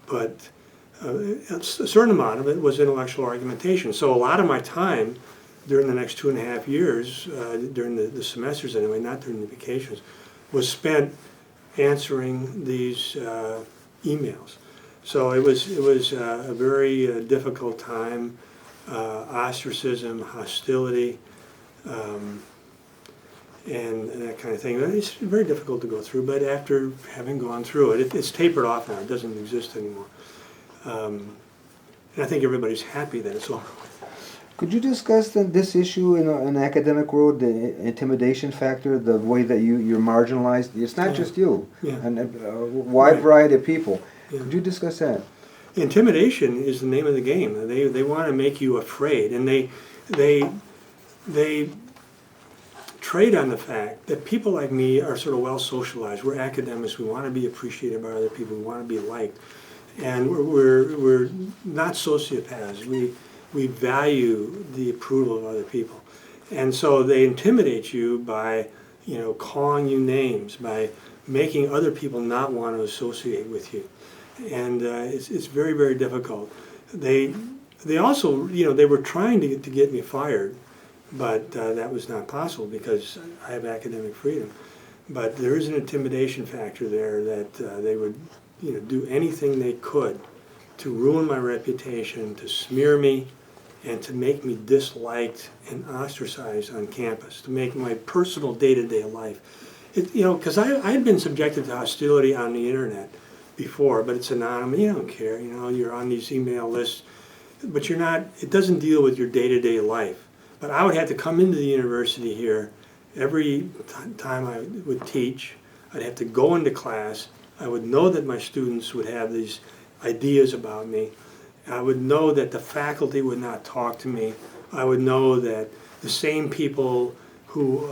But a certain amount of it was intellectual argumentation. So a lot of my time during the next 2.5 years, during the semesters anyway, not during the vacations, was spent answering these emails. So it was a very difficult time, ostracism, hostility, and that kind of thing. It's very difficult to go through, but after having gone through it, it's tapered off now. It doesn't exist anymore. And I think everybody's happy that it's over with. Could you discuss this issue in an academic world, the intimidation factor, the way that you're marginalized? It's not just you, and a wide variety of people. Yeah. Could you discuss that? Intimidation is the name of the game. They want to make you afraid, and they trade on the fact that people like me are sort of well socialized. We're academics. We want to be appreciated by other people. We want to be liked, and we're not sociopaths. We value the approval of other people. And so they intimidate you by, calling you names, by making other people not want to associate with you. And it's very, very difficult. They also, they were trying to get me fired, but that was not possible because I have academic freedom. But there is an intimidation factor there that they would, do anything they could to ruin my reputation, to smear me, and to make me disliked and ostracized on campus, to make my personal day-to-day life. Because I had been subjected to hostility on the internet before, but it's anonymous. You don't care. You're on these email lists, but you're not. It doesn't deal with your day-to-day life. But I would have to come into the university here every time I would teach. I'd have to go into class. I would know that my students would have these ideas about me. I would know that the faculty would not talk to me. I would know that the same people who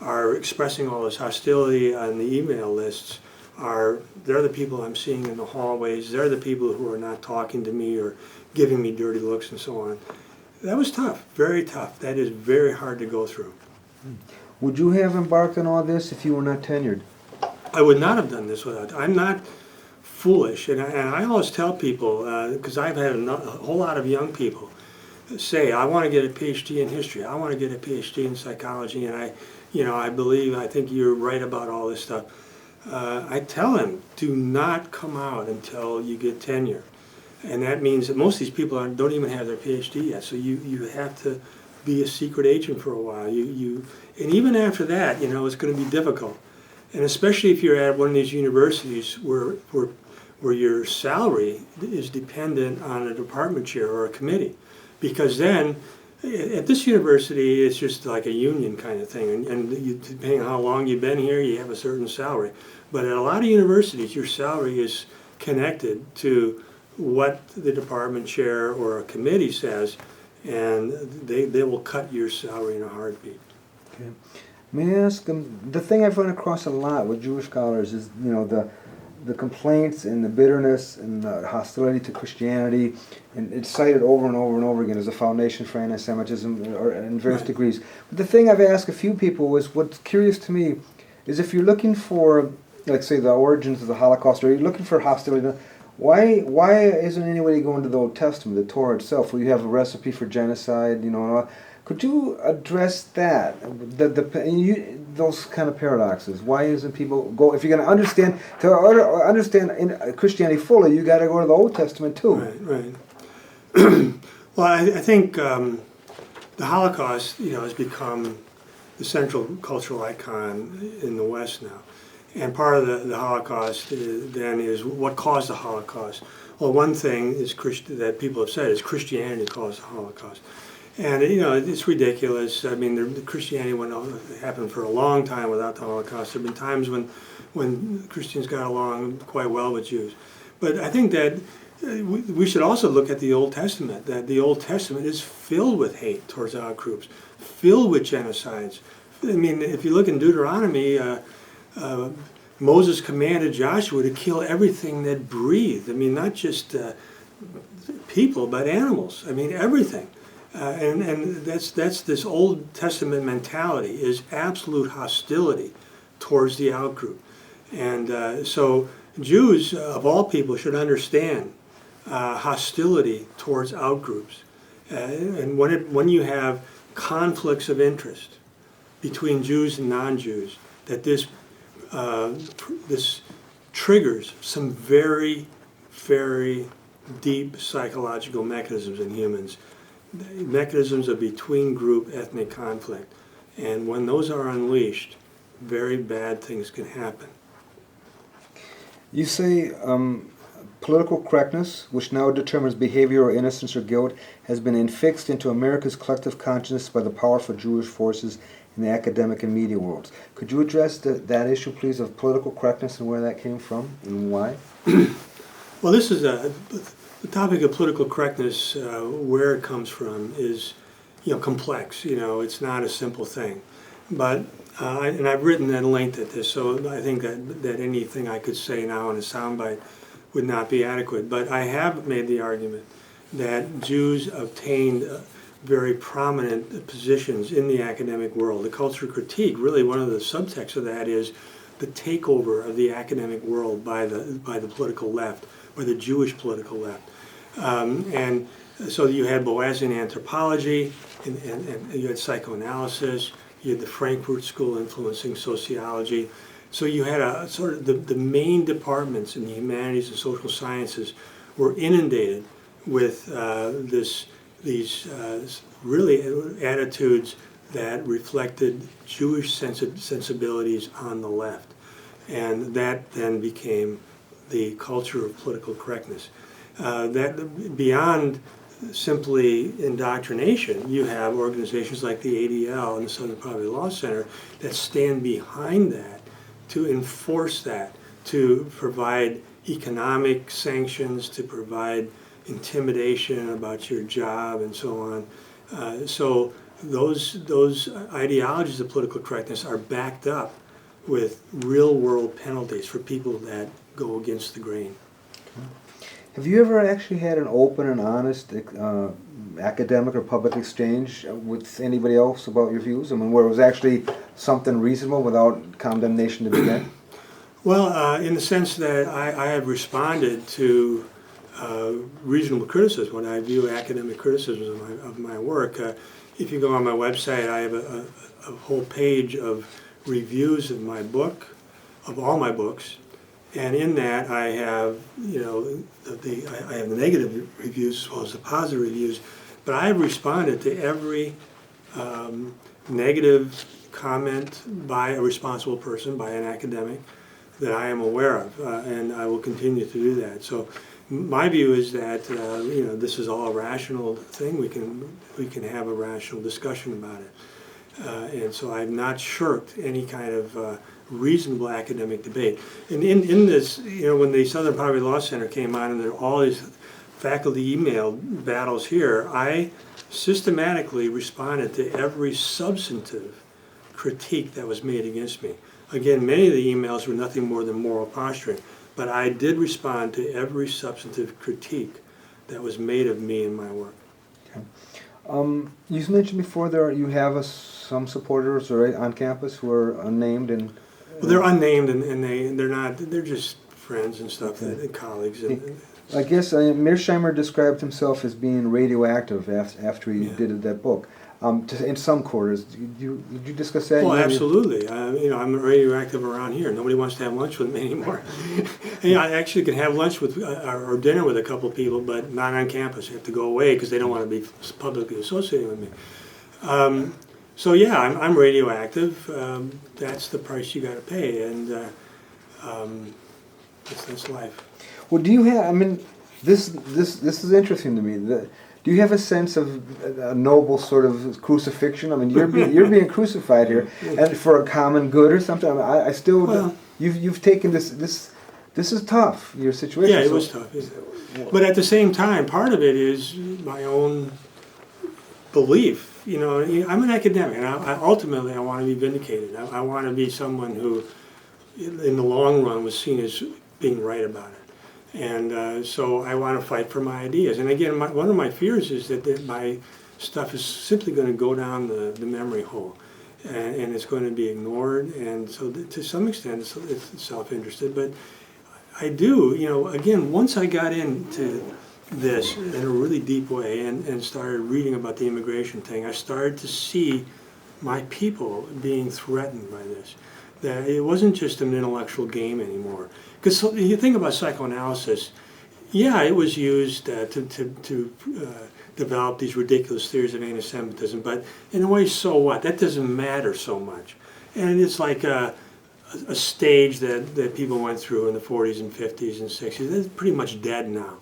are expressing all this hostility on the email lists they're the people I'm seeing in the hallways. They're the people who are not talking to me or giving me dirty looks and so on. That was tough, very tough. That is very hard to go through. Would you have embarked on all this if you were not tenured? I would not have done this without. I'm not foolish, and I always tell people, because I've had a whole lot of young people say, I want to get a PhD in history, I want to get a PhD in psychology, and I think you're right about all this stuff. I tell them, do not come out until you get tenure. And that means that most of these people don't even have their PhD yet, so you have to be a secret agent for a while. And even after that, it's going to be difficult. And especially if you're at one of these universities where your salary is dependent on a department chair or a committee. Because then, at this university, it's just like a union kind of thing. And depending on how long you've been here, you have a certain salary. But at a lot of universities, your salary is connected to what the department chair or a committee says, and they will cut your salary in a heartbeat. Okay. May I ask, the thing I've run across a lot with Jewish scholars is, the complaints and the bitterness and the hostility to Christianity, and it's cited over and over and over again as a foundation for anti-Semitism or in various degrees. But the thing I've asked a few people was, what's curious to me is if you're looking for, like say, the origins of the Holocaust, or you're looking for hostility, why isn't anybody going to the Old Testament, the Torah itself, where you have a recipe for genocide, and all? Could you address that, those kind of paradoxes? Why isn't people go? If you're going to understand Christianity fully, you got to go to the Old Testament too. Right. Well, I think the Holocaust, has become the central cultural icon in the West now, and part of the Holocaust then is what caused the Holocaust. Well, one thing is that people have said is Christianity caused the Holocaust. And it's ridiculous. I mean, the Christianity happened for a long time without the Holocaust. There have been times when Christians got along quite well with Jews. But I think that we should also look at the Old Testament, that the Old Testament is filled with hate towards outgroups, filled with genocides. I mean, if you look in Deuteronomy, Moses commanded Joshua to kill everything that breathed. I mean, not just people, but animals. I mean, everything. And that's this Old Testament mentality, is absolute hostility towards the outgroup. And so Jews, of all people, should understand hostility towards outgroups. And when you have conflicts of interest between Jews and non-Jews, that this triggers some very, very deep psychological mechanisms in humans. Mechanisms of between-group ethnic conflict. And when those are unleashed, very bad things can happen. You say political correctness, which now determines behavior or innocence or guilt, has been infixed into America's collective consciousness by the powerful Jewish forces in the academic and media worlds. Could you address that issue, please, of political correctness and where that came from and why? Well, this is the topic of political correctness, where it comes from is, complex. It's not a simple thing. But, and I've written at length at this, so I think that anything I could say now in a soundbite would not be adequate. But I have made the argument that Jews obtained very prominent positions in the academic world. The culture critique, really one of the subtexts of that is the takeover of the academic world by the political left, by the Jewish political left. And so you had Boasian anthropology, and you had psychoanalysis, you had the Frankfurt School influencing sociology. So you had a sort of the main departments in the humanities and social sciences were inundated with these really attitudes that reflected Jewish sensibilities on the left. And that then became the culture of political correctness. That beyond simply indoctrination, you have organizations like the ADL and the Southern Poverty Law Center that stand behind that to enforce that, to provide economic sanctions, to provide intimidation about your job and so on. So those ideologies of political correctness are backed up with real-world penalties for people that go against the grain. Have you ever actually had an open and honest academic or public exchange with anybody else about your views? I mean, where it was actually something reasonable without condemnation to begin? Well, in the sense that I have responded to reasonable criticism, when I view academic criticism of my work. If you go on my website, I have a whole page of reviews of my book, of all my books. And in that, I have, I have the negative reviews as well as the positive reviews. But I have responded to every negative comment by a responsible person, by an academic, that I am aware of, and I will continue to do that. So my view is that you know, this is all a rational thing. We can have a rational discussion about it, and so I've not shirked any kind of reasonable academic debate. And in this, you know, when the Southern Poverty Law Center came on, and there were all these faculty email battles here, I systematically responded to every substantive critique that was made against me. Again, many of the emails were nothing more than moral posturing, but I did respond to every substantive critique that was made of me and my work. Okay. You mentioned before you have some supporters on campus who are unnamed and. Well, they're unnamed and they're just friends and stuff, and colleagues. I guess Mearsheimer described himself as being radioactive after he did that book. In some quarters, did you discuss that? Well, absolutely. You know, I'm radioactive around here. Nobody wants to have lunch with me anymore. You know, I actually can have lunch with or dinner with a couple of people, but not on campus. I have to go away because they don't want to be publicly associated with me. So yeah, I'm radioactive. That's the price you got to pay, and that's life. Well, do you have? I mean, this is interesting to me. Do you have a sense of a noble sort of crucifixion? I mean, you're being crucified here, and for a common good or something. I still. Well, you've taken this. This is tough. Your situation. Yeah, it was tough. But at the same time, part of it is my own belief. You know, I'm an academic, and ultimately I want to be vindicated. I want to be someone who, in the long run, was seen as being right about it. And so I want to fight for my ideas. And again, one of my fears is that my stuff is simply going to go down the memory hole, and it's going to be ignored. And so to some extent, it's self-interested. But I do, you know, again, once I got into this in a really deep way and started reading about the immigration thing, I started to see my people being threatened by this. That it wasn't just an intellectual game anymore. Because you think about psychoanalysis, yeah, it was used to develop these ridiculous theories of anti-Semitism, but in a way, so what? That doesn't matter so much. And it's like a stage that people went through in the 40s and 50s and 60s. That's pretty much dead now.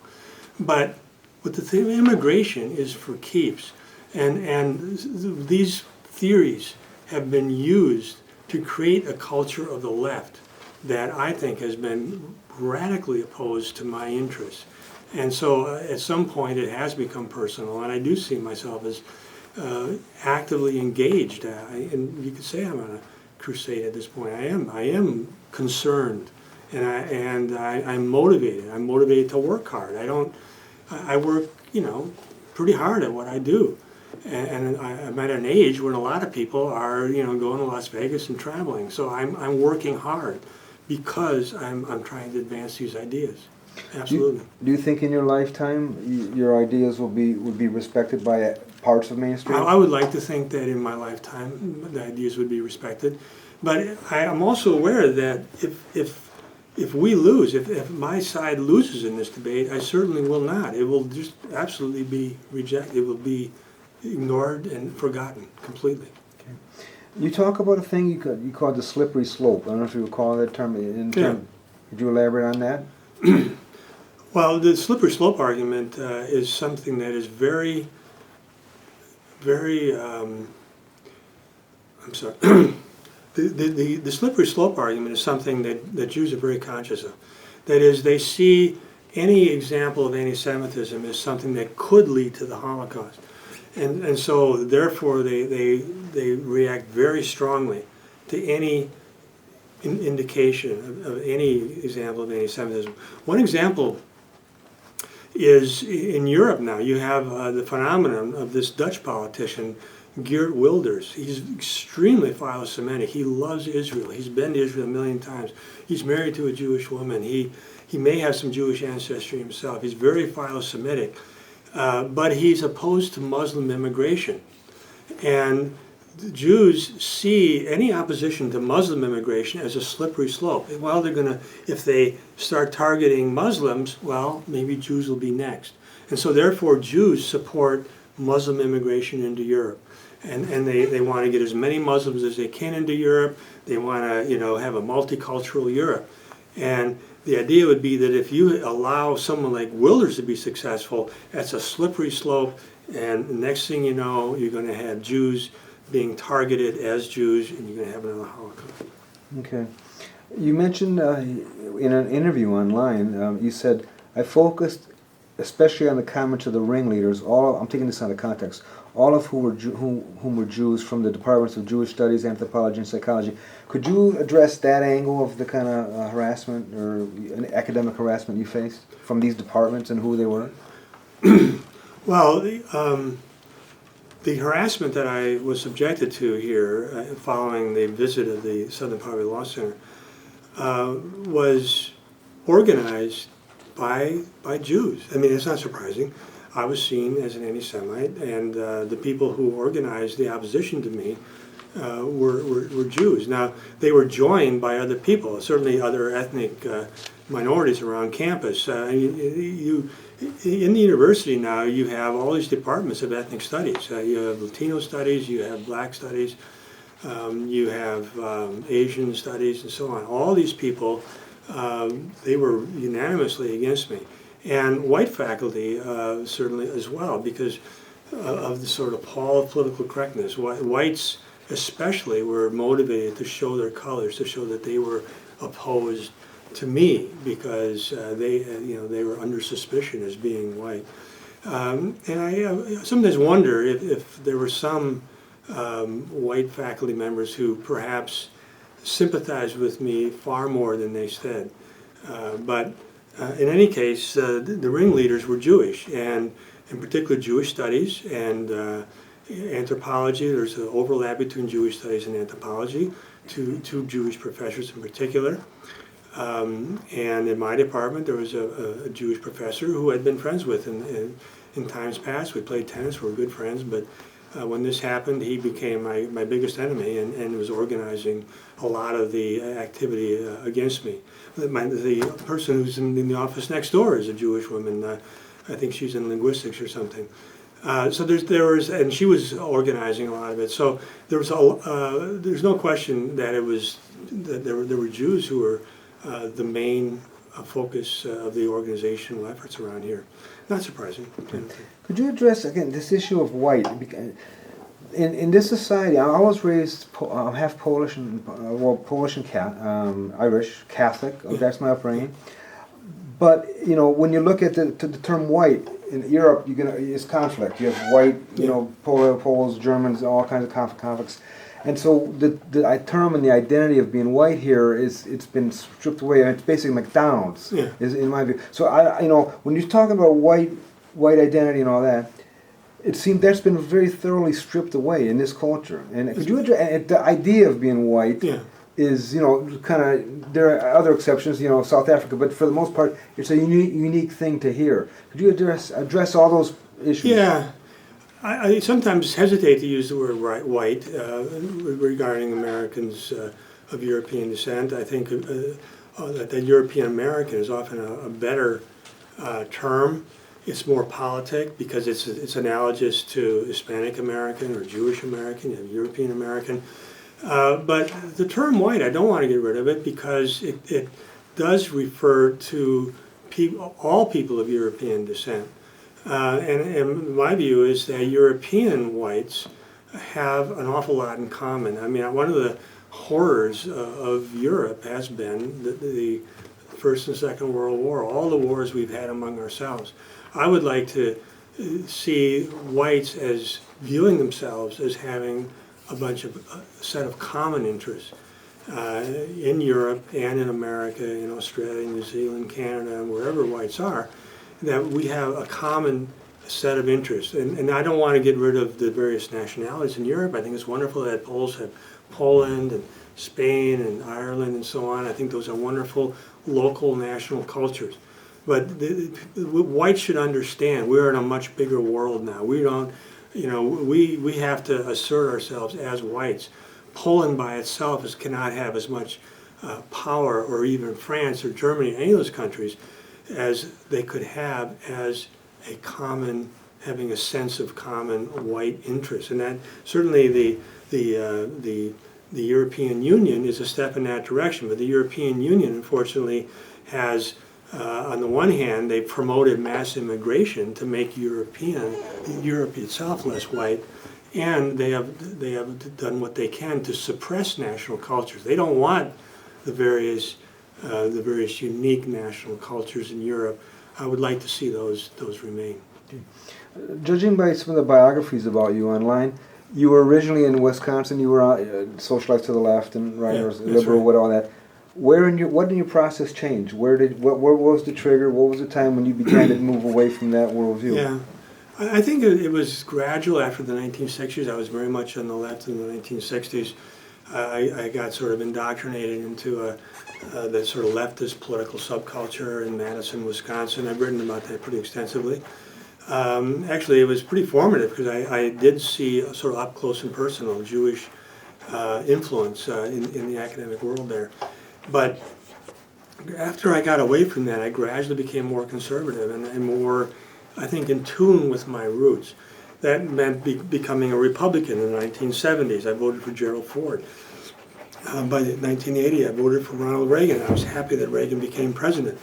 But the thing of immigration is for keeps. And these theories have been used to create a culture of the left that I think has been radically opposed to my interests. And so at some point it has become personal, and I do see myself as actively engaged. And you could say I'm on a crusade at this point. I am concerned, and I'm motivated. I'm motivated to work hard. I work, you know, pretty hard at what I do. And I'm at an age when a lot of people are, you know, going to Las Vegas and traveling. So I'm working hard because I'm trying to advance these ideas. Absolutely. Do you think in your lifetime your ideas would be respected by parts of mainstream? I would like to think that in my lifetime the ideas would be respected, but I'm also aware that if we lose, if my side loses in this debate, I certainly will not. It will just absolutely be rejected. It will be ignored and forgotten completely. Okay. You talk about a thing you call the slippery slope. I don't know if you recall that term. Could you elaborate on that? Well, the slippery slope argument is something that is very, very, I'm sorry. The slippery slope argument is something that Jews are very conscious of. That is, they see any example of anti-Semitism as something that could lead to the Holocaust. And so, therefore, they react very strongly to any indication of any example of anti-Semitism. One example is in Europe now. You have the phenomenon of this Dutch politician, Geert Wilders. He's extremely philo-Semitic. He loves Israel. He's been to Israel a million times. He's married to a Jewish woman. He may have some Jewish ancestry himself. He's very philo-Semitic. But he's opposed to Muslim immigration. And the Jews see any opposition to Muslim immigration as a slippery slope. Well, they're going to, if they start targeting Muslims, well, maybe Jews will be next. And so therefore Jews support Muslim immigration into Europe. And they want to get as many Muslims as they can into Europe. They want to, you know, have a multicultural Europe. And the idea would be that if you allow someone like Wilders to be successful, that's a slippery slope, and the next thing you know, you're going to have Jews being targeted as Jews, and you're going to have another Holocaust. Okay. You mentioned in an interview online, you said, I focused especially on the comments of the ringleaders, I'm taking this out of context, all of whom were Jews from the departments of Jewish Studies, Anthropology, and Psychology. Could you address that angle of the kind of harassment or academic harassment you faced from these departments and who they were? Well, the harassment that I was subjected to here following the visit of the Southern Poverty Law Center was organized by Jews. I mean, it's not surprising. I was seen as an anti-Semite, and the people who organized the opposition to me were Jews. Now, they were joined by other people, certainly other ethnic minorities around campus. In the university now, you have all these departments of ethnic studies. You have Latino studies, you have black studies, you have Asian studies, and so on. All these people, they were unanimously against me. And white faculty certainly as well, because of the sort of pall of political correctness. Whites especially were motivated to show their colors, to show that they were opposed to me because they were under suspicion as being white. And I sometimes wonder if there were some white faculty members who perhaps sympathized with me far more than they said. But in any case, the ringleaders were Jewish, and in particular Jewish studies and anthropology. There's an overlap between Jewish studies and anthropology, two Jewish professors in particular. And in my department, there was a Jewish professor who I'd been friends with in times past. We played tennis, we were good friends, but when this happened, he became my biggest enemy and was organizing a lot of the activity against me. The person who's in the office next door is a Jewish woman. I think she's in linguistics or something. So there was, and she was organizing a lot of it. So there's no question that there were Jews who were the main focus of the organizational efforts around here. Not surprising. Could you address again this issue of white? In this society, I was raised half Polish and Polish and Irish Catholic. Yeah. That's my upbringing. But you know, when you look at the term white in Europe, it's conflict. You have white, Poles, Germans, all kinds of conflicts. And so the term and the identity of being white here it's been stripped away. And it's basically MacDonald's, is in my view. So when you're talking about white identity and all that, it seems that's been very thoroughly stripped away in this culture. And could you address the idea of being white? Yeah. Is kind of, there are other exceptions, South Africa, but for the most part, it's a unique thing to hear. Could you address all those issues? Yeah. I sometimes hesitate to use the word white regarding Americans of European descent. I think that European American is often a better term. It's more politic because it's analogous to Hispanic American or Jewish American, European American. But the term white, I don't want to get rid of it because it does refer to all people of European descent. And my view is that European whites have an awful lot in common. I mean, one of the horrors of Europe has been the First and Second World War, all the wars we've had among ourselves. I would like to see whites as viewing themselves as having a set of common interests in Europe and in America, in Australia, New Zealand, Canada, and wherever whites are, that we have a common set of interests. And I don't want to get rid of the various nationalities in Europe. I think it's wonderful that Poles have Poland and Spain and Ireland and so on. I think those are wonderful local national cultures. But whites should understand we're in a much bigger world now. We don't, we have to assert ourselves as whites. Poland by itself cannot have as much power, or even France or Germany, any of those countries, as they could have as a common having a sense of common white interest. And that certainly the European Union is a step in that direction. But the European Union, unfortunately, has, on the one hand, they promoted mass immigration to make Europe itself less white, and they have done what they can to suppress national cultures. They don't want the various unique national cultures in Europe. I would like to see those remain. Judging by some of the biographies about you online, you were originally in Wisconsin. You were socialized to the left and right, or liberal, right. with all that. What in your process changed? Where was the trigger? What was the time when you began to move away from that worldview? Yeah, I think it was gradual after the 1960s. I was very much on the left in the 1960s. I got sort of indoctrinated into the sort of leftist political subculture in Madison, Wisconsin. I've written about that pretty extensively. Actually, it was pretty formative because I did see a sort of up close and personal Jewish influence in the academic world there. But after I got away from that, I gradually became more conservative and more, I think, in tune with my roots. That meant becoming a Republican in the 1970s. I voted for Gerald Ford. By 1980, I voted for Ronald Reagan. I was happy that Reagan became president.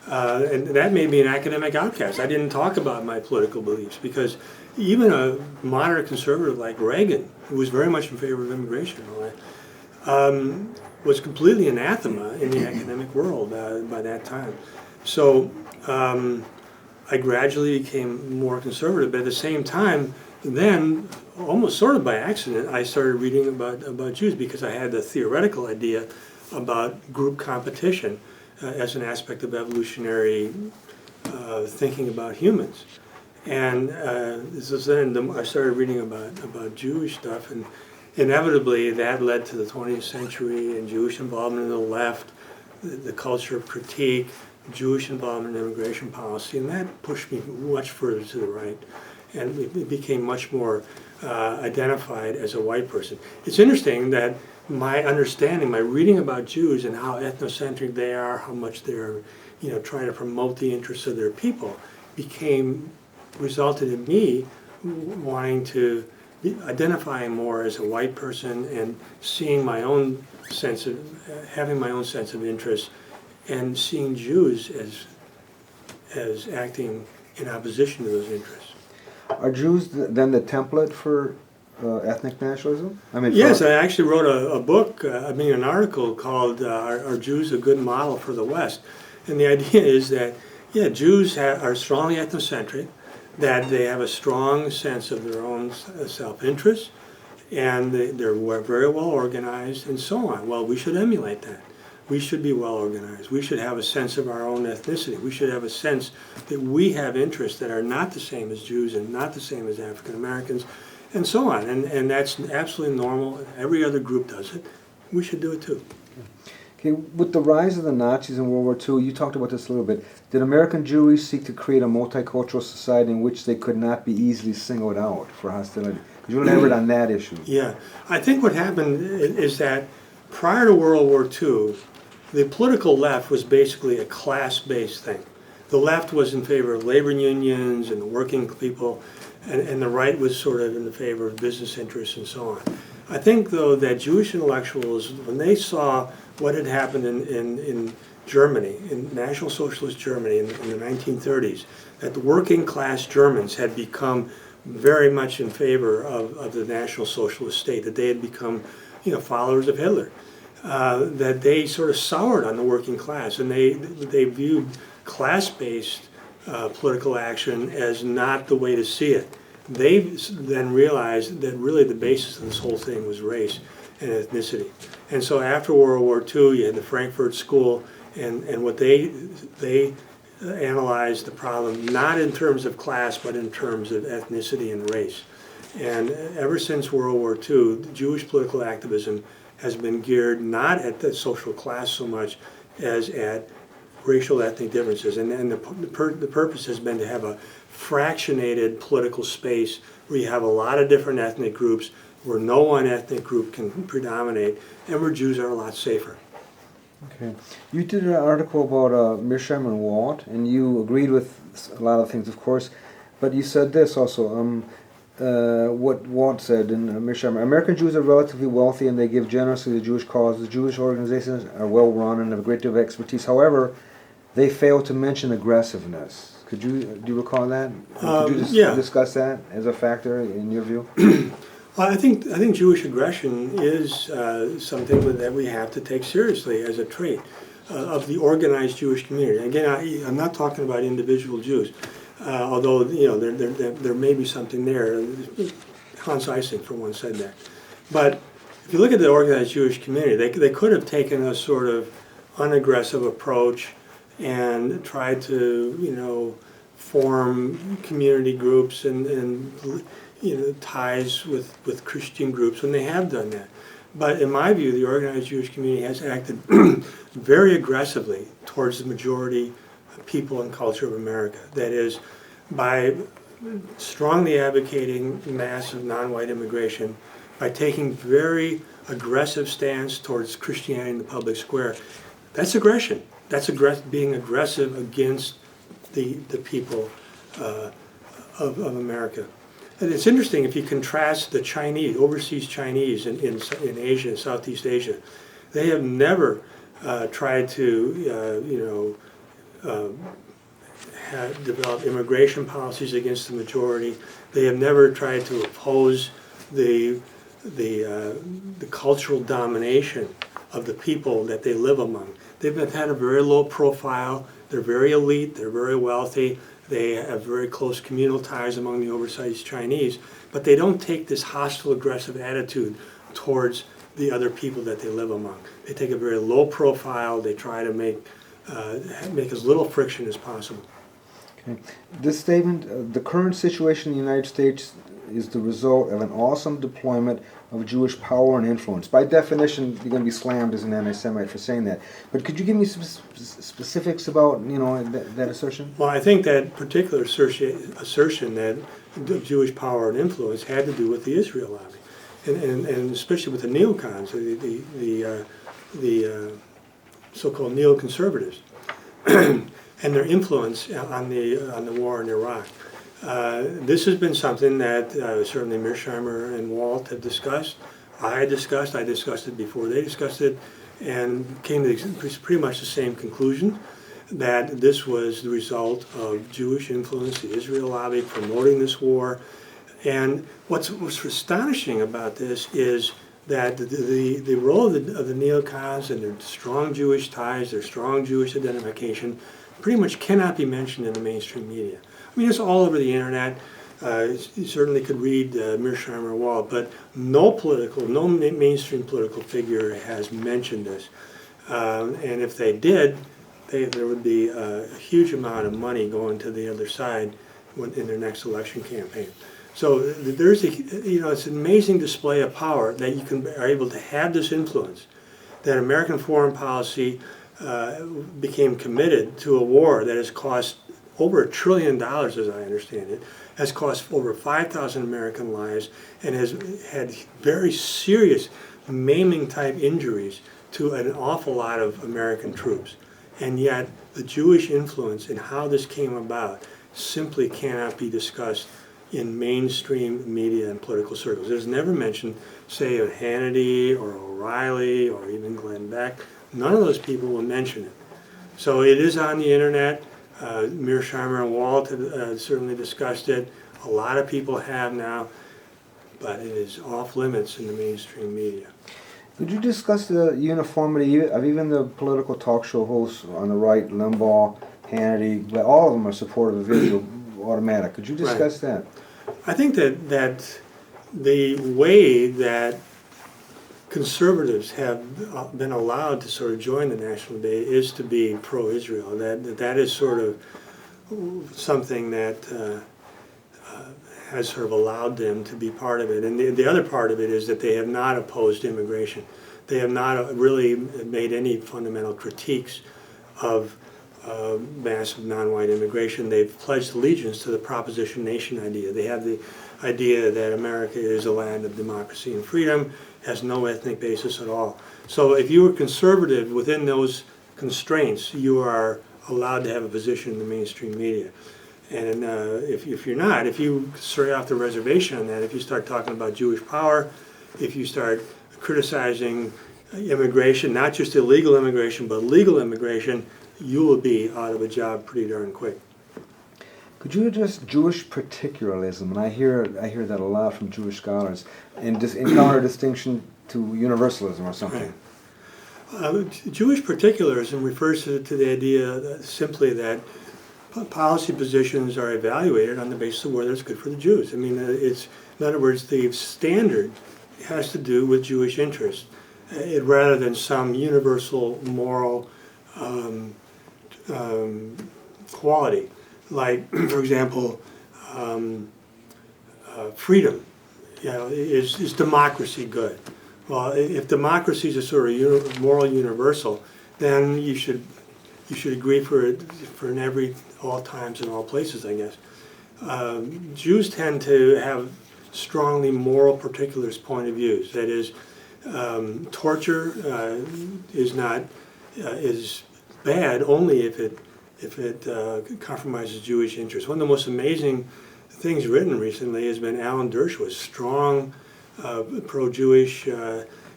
And that made me an academic outcast. I didn't talk about my political beliefs because even a moderate conservative like Reagan, who was very much in favor of immigration and all that, was completely anathema in the academic world by that time. So I gradually became more conservative, but at the same time, then, almost sort of by accident, I started reading about Jews because I had the theoretical idea about group competition as an aspect of evolutionary thinking about humans. And then I started reading about Jewish stuff, and inevitably that led to the 20th century and Jewish involvement in the left, the culture of critique, Jewish involvement in immigration policy, and that pushed me much further to the right. And it became much more identified as a white person. It's interesting that my understanding, my reading about Jews and how ethnocentric they are, how much they're, trying to promote the interests of their people, resulted in me wanting to identifying more as a white person and seeing my own having my own sense of interest, and seeing Jews as acting in opposition to those interests. Are Jews then the template for ethnic nationalism? Yes, I actually wrote a book, an article called "Are Jews a Good Model for the West?" And the idea is that, Jews are strongly ethnocentric, that they have a strong sense of their own self-interest, and they're very well organized, and so on. Well, we should emulate that. We should be well organized. We should have a sense of our own ethnicity. We should have a sense that we have interests that are not the same as Jews and not the same as African Americans, and so on. And that's absolutely normal. Every other group does it. We should do it too. Okay, with the rise of the Nazis in World War II, you talked about this a little bit. Did American Jewry seek to create a multicultural society in which they could not be easily singled out for hostility? Could you elaborate on that issue? Yeah, I think what happened is that prior to World War II, the political left was basically a class-based thing. The left was in favor of labor unions and the working people, and the right was sort of in the favor of business interests and so on. I think, though, that Jewish intellectuals, when they saw what had happened in Germany, in National Socialist Germany in the 1930s, that the working class Germans had become very much in favor of the National Socialist state, that they had become, followers of Hitler, that they sort of soured on the working class, and they viewed class-based political action as not the way to see it. They then realized that really the basis of this whole thing was race and ethnicity. And so after World War II, you had the Frankfurt School, and what they analyzed the problem not in terms of class, but in terms of ethnicity and race. And ever since World War II, Jewish political activism has been geared not at the social class so much as at racial ethnic differences. And the purpose has been to have a fractionated political space where you have a lot of different ethnic groups, where no one ethnic group can predominate, and where Jews are a lot safer. Okay. You did an article about Mearsheimer and Walt, and you agreed with a lot of things, of course. But you said this also, what Walt said in American Jews are relatively wealthy and they give generously to the Jewish cause. The Jewish organizations are well run and have a great deal of expertise. However, they fail to mention aggressiveness. Do you recall that? Could you discuss that as a factor in your view? Well, I think Jewish aggression is something that we have to take seriously as a trait of the organized Jewish community. Again, I'm not talking about individual Jews, although there may be something there. Hans Eysenck, for one, said that. But if you look at the organized Jewish community, they could have taken a sort of unaggressive approach and tried to form community groups and ties with Christian groups when they have done that. But in my view, the organized Jewish community has acted very aggressively towards the majority people and culture of America. That is, by strongly advocating massive non-white immigration, by taking very aggressive stance towards Christianity in the public square. That's aggression. That's being aggressive against the people of America. And it's interesting if you contrast the Chinese, overseas Chinese in Asia, Southeast Asia, they have never tried to, develop immigration policies against the majority. They have never tried to oppose the cultural domination of the people that they live among. They've had a very low profile. They're very elite. They're very wealthy. They have very close communal ties among the overseas Chinese, but they don't take this hostile, aggressive attitude towards the other people that they live among. They take a very low profile. They try to make as little friction as possible. Okay. This statement, the current situation in the United States is the result of an awesome deployment of Jewish power and influence. By definition, you're going to be slammed as an anti-Semite for saying that. But could you give me some specifics about that assertion? Well, I think that particular assertion that Jewish power and influence had to do with the Israel lobby, and especially with the neocons, the so-called neoconservatives, and their influence on the war in Iraq. This has been something that certainly Mearsheimer and Walt have discussed. I discussed it before they discussed it, and came to pretty much the same conclusion, that this was the result of Jewish influence, the Israel lobby promoting this war. And what's astonishing about this is that the role of the neocons and their strong Jewish ties, their strong Jewish identification, pretty much cannot be mentioned in the mainstream media. I mean, it's all over the internet. You certainly could read Mearsheimer and Walt, but no mainstream political figure has mentioned this. And if they did, there would be a huge amount of money going to the other side in their next election campaign. So there's it's an amazing display of power that you are able to have this influence, that American foreign policy became committed to a war that has cost over $1 trillion, as I understand it, has cost over 5,000 American lives, and has had very serious maiming type injuries to an awful lot of American troops. And yet the Jewish influence and how this came about simply cannot be discussed in mainstream media and political circles. There's never mentioned, say, of Hannity or O'Reilly or even Glenn Beck. None of those people will mention it. So it is on the internet. Mearsheimer and Walt have certainly discussed it. A lot of people have now, but it is off limits in the mainstream media. Could you discuss the uniformity of even the political talk show hosts on the right, Limbaugh, Hannity, but all of them are supportive of Israel automatic. Could you discuss that? I think that the way that conservatives have been allowed to sort of join the national debate is to be pro-Israel. That is sort of something that has sort of allowed them to be part of it. And the other part of it is that they have not opposed immigration. They have not really made any fundamental critiques of massive non-white immigration. They've pledged allegiance to the proposition nation idea. They have the idea that America is a land of democracy and freedom, has no ethnic basis at all. So if you were conservative within those constraints, you are allowed to have a position in the mainstream media. And if you're not, if you stray off the reservation on that, if you start talking about Jewish power, if you start criticizing immigration, not just illegal immigration, but legal immigration, you will be out of a job pretty darn quick. Could you address Jewish particularism? And I hear that a lot from Jewish scholars, and in counter-distinction to universalism or something. Right. Jewish particularism refers to the idea that simply that policy positions are evaluated on the basis of whether it's good for the Jews. I mean, it's, in other words, the standard has to do with Jewish interests, rather than some universal moral quality. Like, for example, freedom. Is democracy good? Well, if democracy is a sort of moral universal, then you should agree for it in all times and all places, I guess. Jews tend to have strongly moral particularist point of views. That is, torture is bad only if it compromises Jewish interests. One of the most amazing things written recently has been Alan Dershowitz, strong pro-Jewish,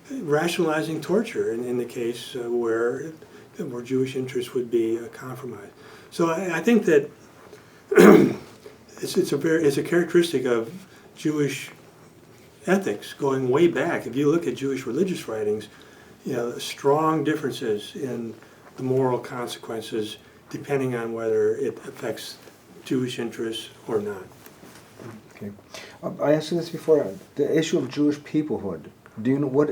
rationalizing torture in the case where Jewish interests would be compromised. So I think that it's a characteristic of Jewish ethics going way back. If you look at Jewish religious writings, strong differences in the moral consequences depending on whether it affects Jewish interests or not. Okay, I asked you this before. The issue of Jewish peoplehood. Do you know what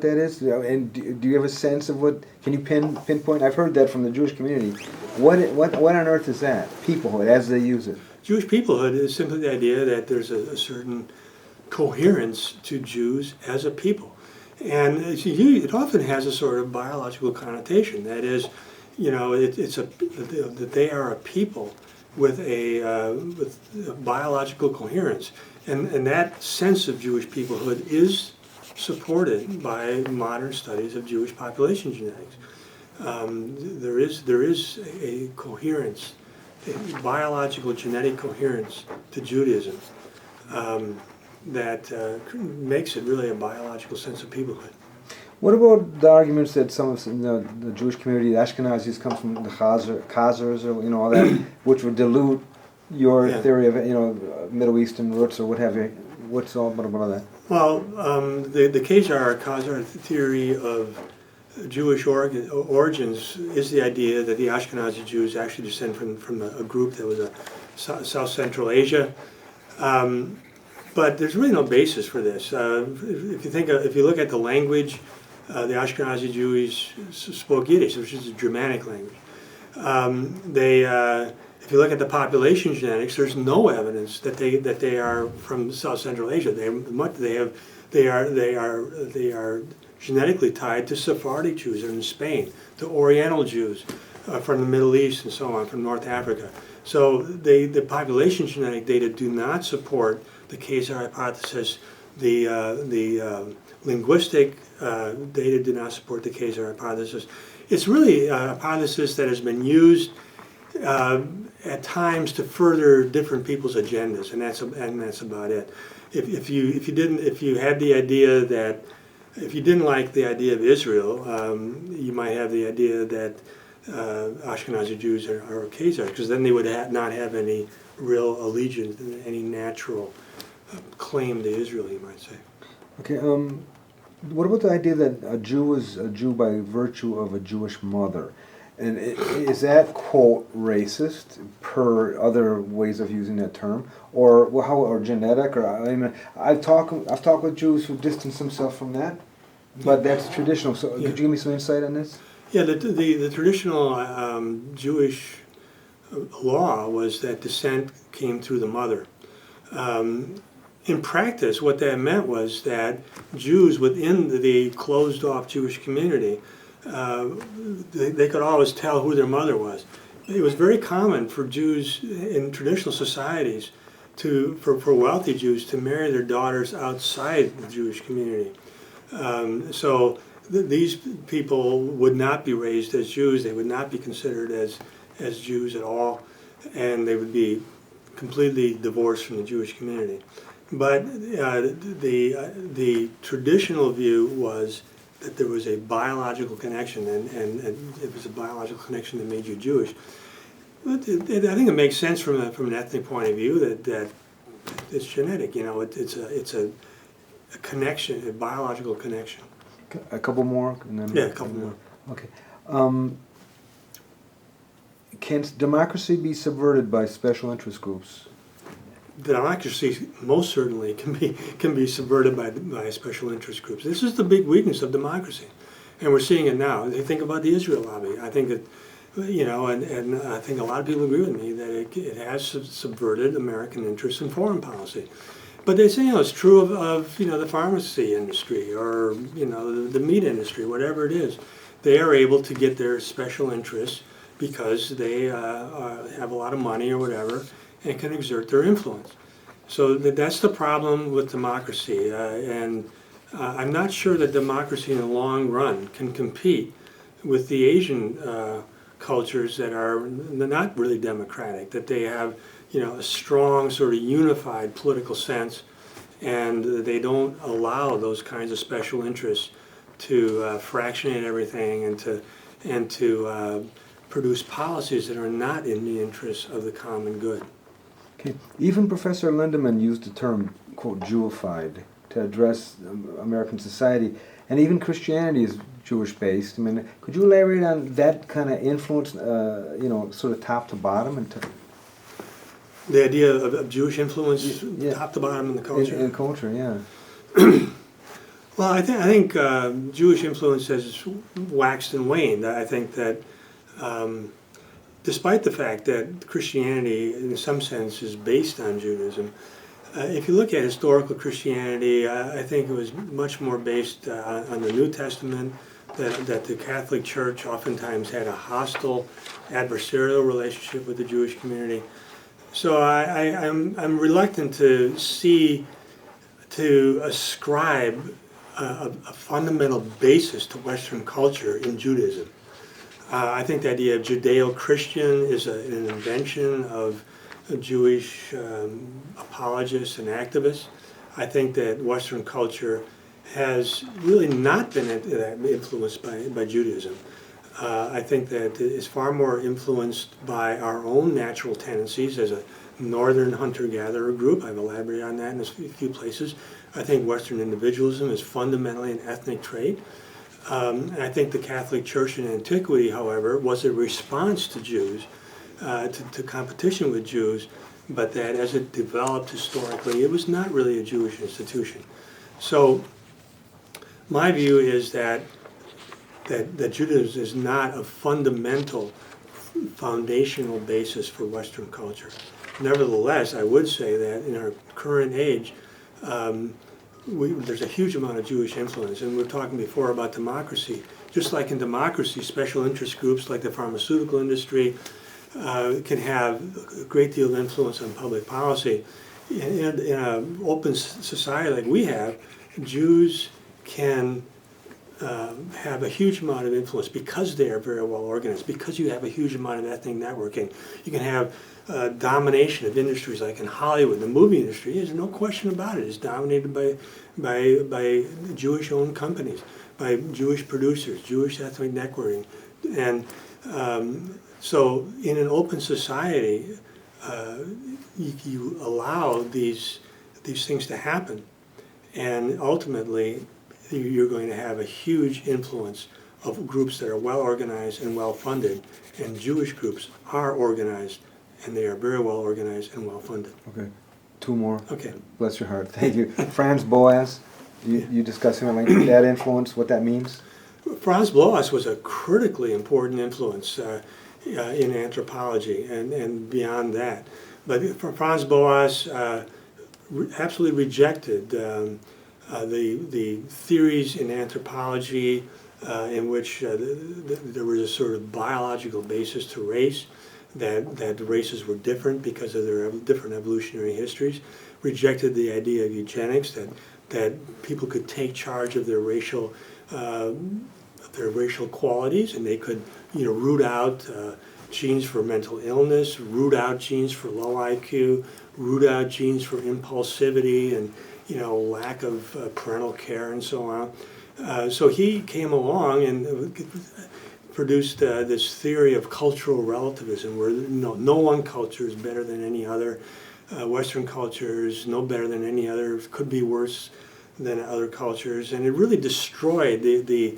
that is? And do you have a sense of what? Can you pinpoint? I've heard that from the Jewish community. What on earth is that? Peoplehood, as they use it. Jewish peoplehood is simply the idea that there's a certain coherence to Jews as a people, and it often has a sort of biological connotation. That is, that they are a people with a biological coherence, and that sense of Jewish peoplehood is supported by modern studies of Jewish population genetics. There is a coherence, a biological genetic coherence to Judaism that makes it really a biological sense of peoplehood. What about the arguments that some of the Jewish community, the Ashkenazis, come from the Khazars, or all that, which would dilute your theory of Middle Eastern roots or what have you? What's all about that? Well, the Khazar theory of Jewish origins is the idea that the Ashkenazi Jews actually descend from a group that was South Central Asia. But there's really no basis for this. If you look at the language, the Ashkenazi Jews spoke Yiddish, which is a Germanic language. If you look at the population genetics, there's no evidence that they are from South Central Asia. They are genetically tied to Sephardic Jews in Spain, to Oriental Jews from the Middle East and so on, from North Africa. So the population genetic data do not support the Khazar hypothesis. The linguistic data do not support the Khazar hypothesis. It's really a hypothesis that has been used at times to further different people's agendas, and that's about it. If you didn't like the idea of Israel, you might have the idea that Ashkenazi Jews are Khazar, because then they would not have any real allegiance, any natural claim to Israel, you might say. Okay. What about the idea that a Jew is a Jew by virtue of a Jewish mother? And is that, quote, racist per other ways of using that term, or genetic? Or I've talked with Jews who distance themselves from that, but that's traditional. So could you give me some insight on this? Yeah, the traditional Jewish law was that descent came through the mother. In practice, what that meant was that Jews within the closed-off Jewish community, they could always tell who their mother was. It was very common for Jews in traditional societies for wealthy Jews to marry their daughters outside the Jewish community. So these people would not be raised as Jews. They would not be considered as Jews at all, and they would be completely divorced from the Jewish community. But the traditional view was that there was a biological connection, and it was a biological connection that made you Jewish. But I think it makes sense from an ethnic point of view that it's genetic. You know, it's a connection, a biological connection. A couple more, and then Yeah, a couple more. Okay. Can democracy be subverted by special interest groups? Democracy most certainly can be subverted by special interest groups. This is the big weakness of democracy, and we're seeing it now. They think about the Israel lobby. I think that, you know, and I think a lot of people agree with me that it has subverted American interests in foreign policy. But they say, you know, it's true of you know, the pharmacy industry, or you know, the meat industry, whatever it is. They are able to get their special interests because they have a lot of money or whatever, and can exert their influence. So that's the problem with democracy, and I'm not sure that democracy in the long run can compete with the Asian cultures that are not really democratic, that they have, you know, a strong sort of unified political sense, and they don't allow those kinds of special interests to fractionate everything and to produce policies that are not in the interests of the common good. Okay. Even Professor Lindemann used the term, quote, Jewified to address American society, and even Christianity is Jewish-based. I mean, could you elaborate on that kind of influence, you know, sort of top to bottom? The idea of Jewish influence, yeah, top to bottom in the culture? In culture, yeah. Well, I think Jewish influence has waxed and waned. I think that despite the fact that Christianity, in some sense, is based on Judaism, if you look at historical Christianity, I think it was much more based on the New Testament, that the Catholic Church oftentimes had a hostile, adversarial relationship with the Jewish community. So I'm reluctant to ascribe a fundamental basis to Western culture in Judaism. I think the idea of Judeo-Christian is an invention of Jewish apologists and activists. I think that Western culture has really not been influenced by Judaism. I think that it's far more influenced by our own natural tendencies as a northern hunter-gatherer group. I've elaborated on that in a few places. I think Western individualism is fundamentally an ethnic trait. And I think the Catholic Church in antiquity, however, was a response to Jews, to competition with Jews, but that as it developed historically, it was not really a Jewish institution. So my view is that Judaism is not a fundamental, foundational basis for Western culture. Nevertheless, I would say that in our current age, there's a huge amount of Jewish influence, and we were talking before about democracy. Just like in democracy, special interest groups like the pharmaceutical industry can have a great deal of influence on public policy. In an open society like we have, Jews can have a huge amount of influence because they are very well organized, because you have a huge amount of ethnic networking. You can have domination of industries like in Hollywood. The movie industry, there's no question about it, is dominated by Jewish-owned companies, by Jewish producers, Jewish ethnic networking. And so in an open society, you allow these things to happen, and ultimately you're going to have a huge influence of groups that are well organized and well funded, and Jewish groups are organized, and they are very well organized and well funded. Okay, two more. Okay. Bless your heart. Thank you. Franz Boas, you discussing that influence, what that means? Franz Boas was a critically important influence in anthropology and beyond that. But Franz Boas absolutely rejected the theories in anthropology in which there was a sort of biological basis to race, that the races were different because of their different evolutionary histories, rejected the idea of eugenics, that people could take charge of their racial qualities, and they could root out genes for mental illness, root out genes for low IQ, root out genes for impulsivity and lack of parental care and so on. So he came along and produced this theory of cultural relativism, where no one culture is better than any other. Western culture is no better than any other, could be worse than other cultures, and it really destroyed the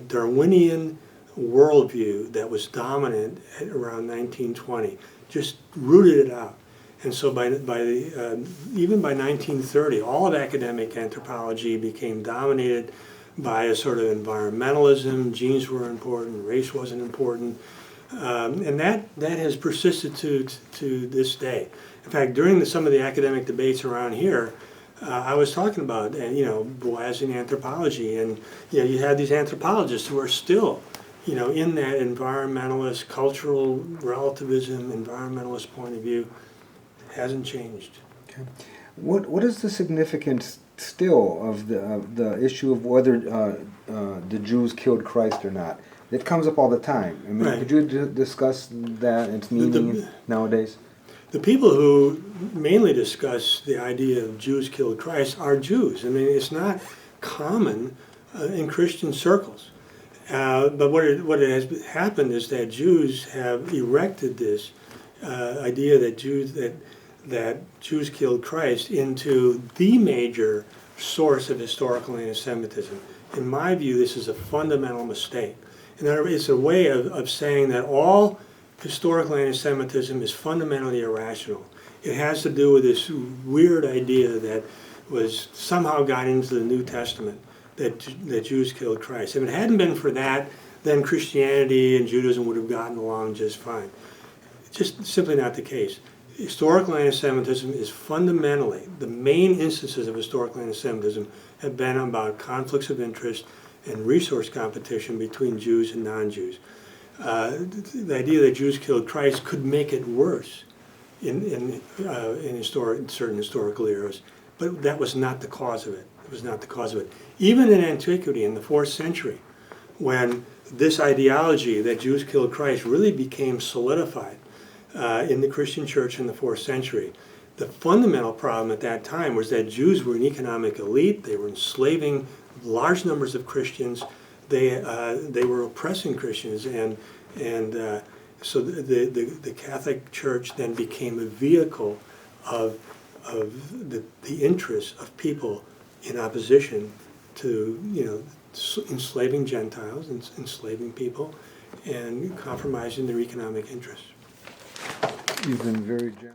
Darwinian worldview that was dominant at around 1920. Just rooted it out. And so even by 1930, all of academic anthropology became dominated by a sort of environmentalism. Genes were important, race wasn't important, and that has persisted to this day. In fact, during some of the academic debates around here, I was talking about Boasian anthropology, and you had these anthropologists who are still in that environmentalist, cultural relativism, environmentalist point of view. Hasn't changed. Okay. What is the significance still of the issue of whether the Jews killed Christ or not? It comes up all the time. I mean, right. Could you discuss that and its meaning nowadays? The people who mainly discuss the idea of Jews killed Christ are Jews. I mean, it's not common in Christian circles. But what has happened is that Jews have erected this idea that Jews killed Christ into the major source of historical anti-Semitism. In my view, this is a fundamental mistake. In other words, it's a way of saying that all historical anti-Semitism is fundamentally irrational. It has to do with this weird idea that was somehow got into the New Testament, that Jews killed Christ. If it hadn't been for that, then Christianity and Judaism would have gotten along just fine. Just simply not the case. Historical anti-Semitism is fundamentally, the main instances of historical anti-Semitism have been about conflicts of interest and resource competition between Jews and non-Jews. The idea that Jews killed Christ could make it worse in certain historical eras, but that was not the cause of it. It was not the cause of it. Even in antiquity, in the 4th century, when this ideology that Jews killed Christ really became solidified in the Christian church in the 4th century, the fundamental problem at that time was that Jews were an economic elite. They were enslaving large numbers of Christians. They were oppressing Christians, and so the Catholic Church then became a vehicle of the interests of people in opposition to enslaving Gentiles, enslaving people, and compromising their economic interests. You've been very generous.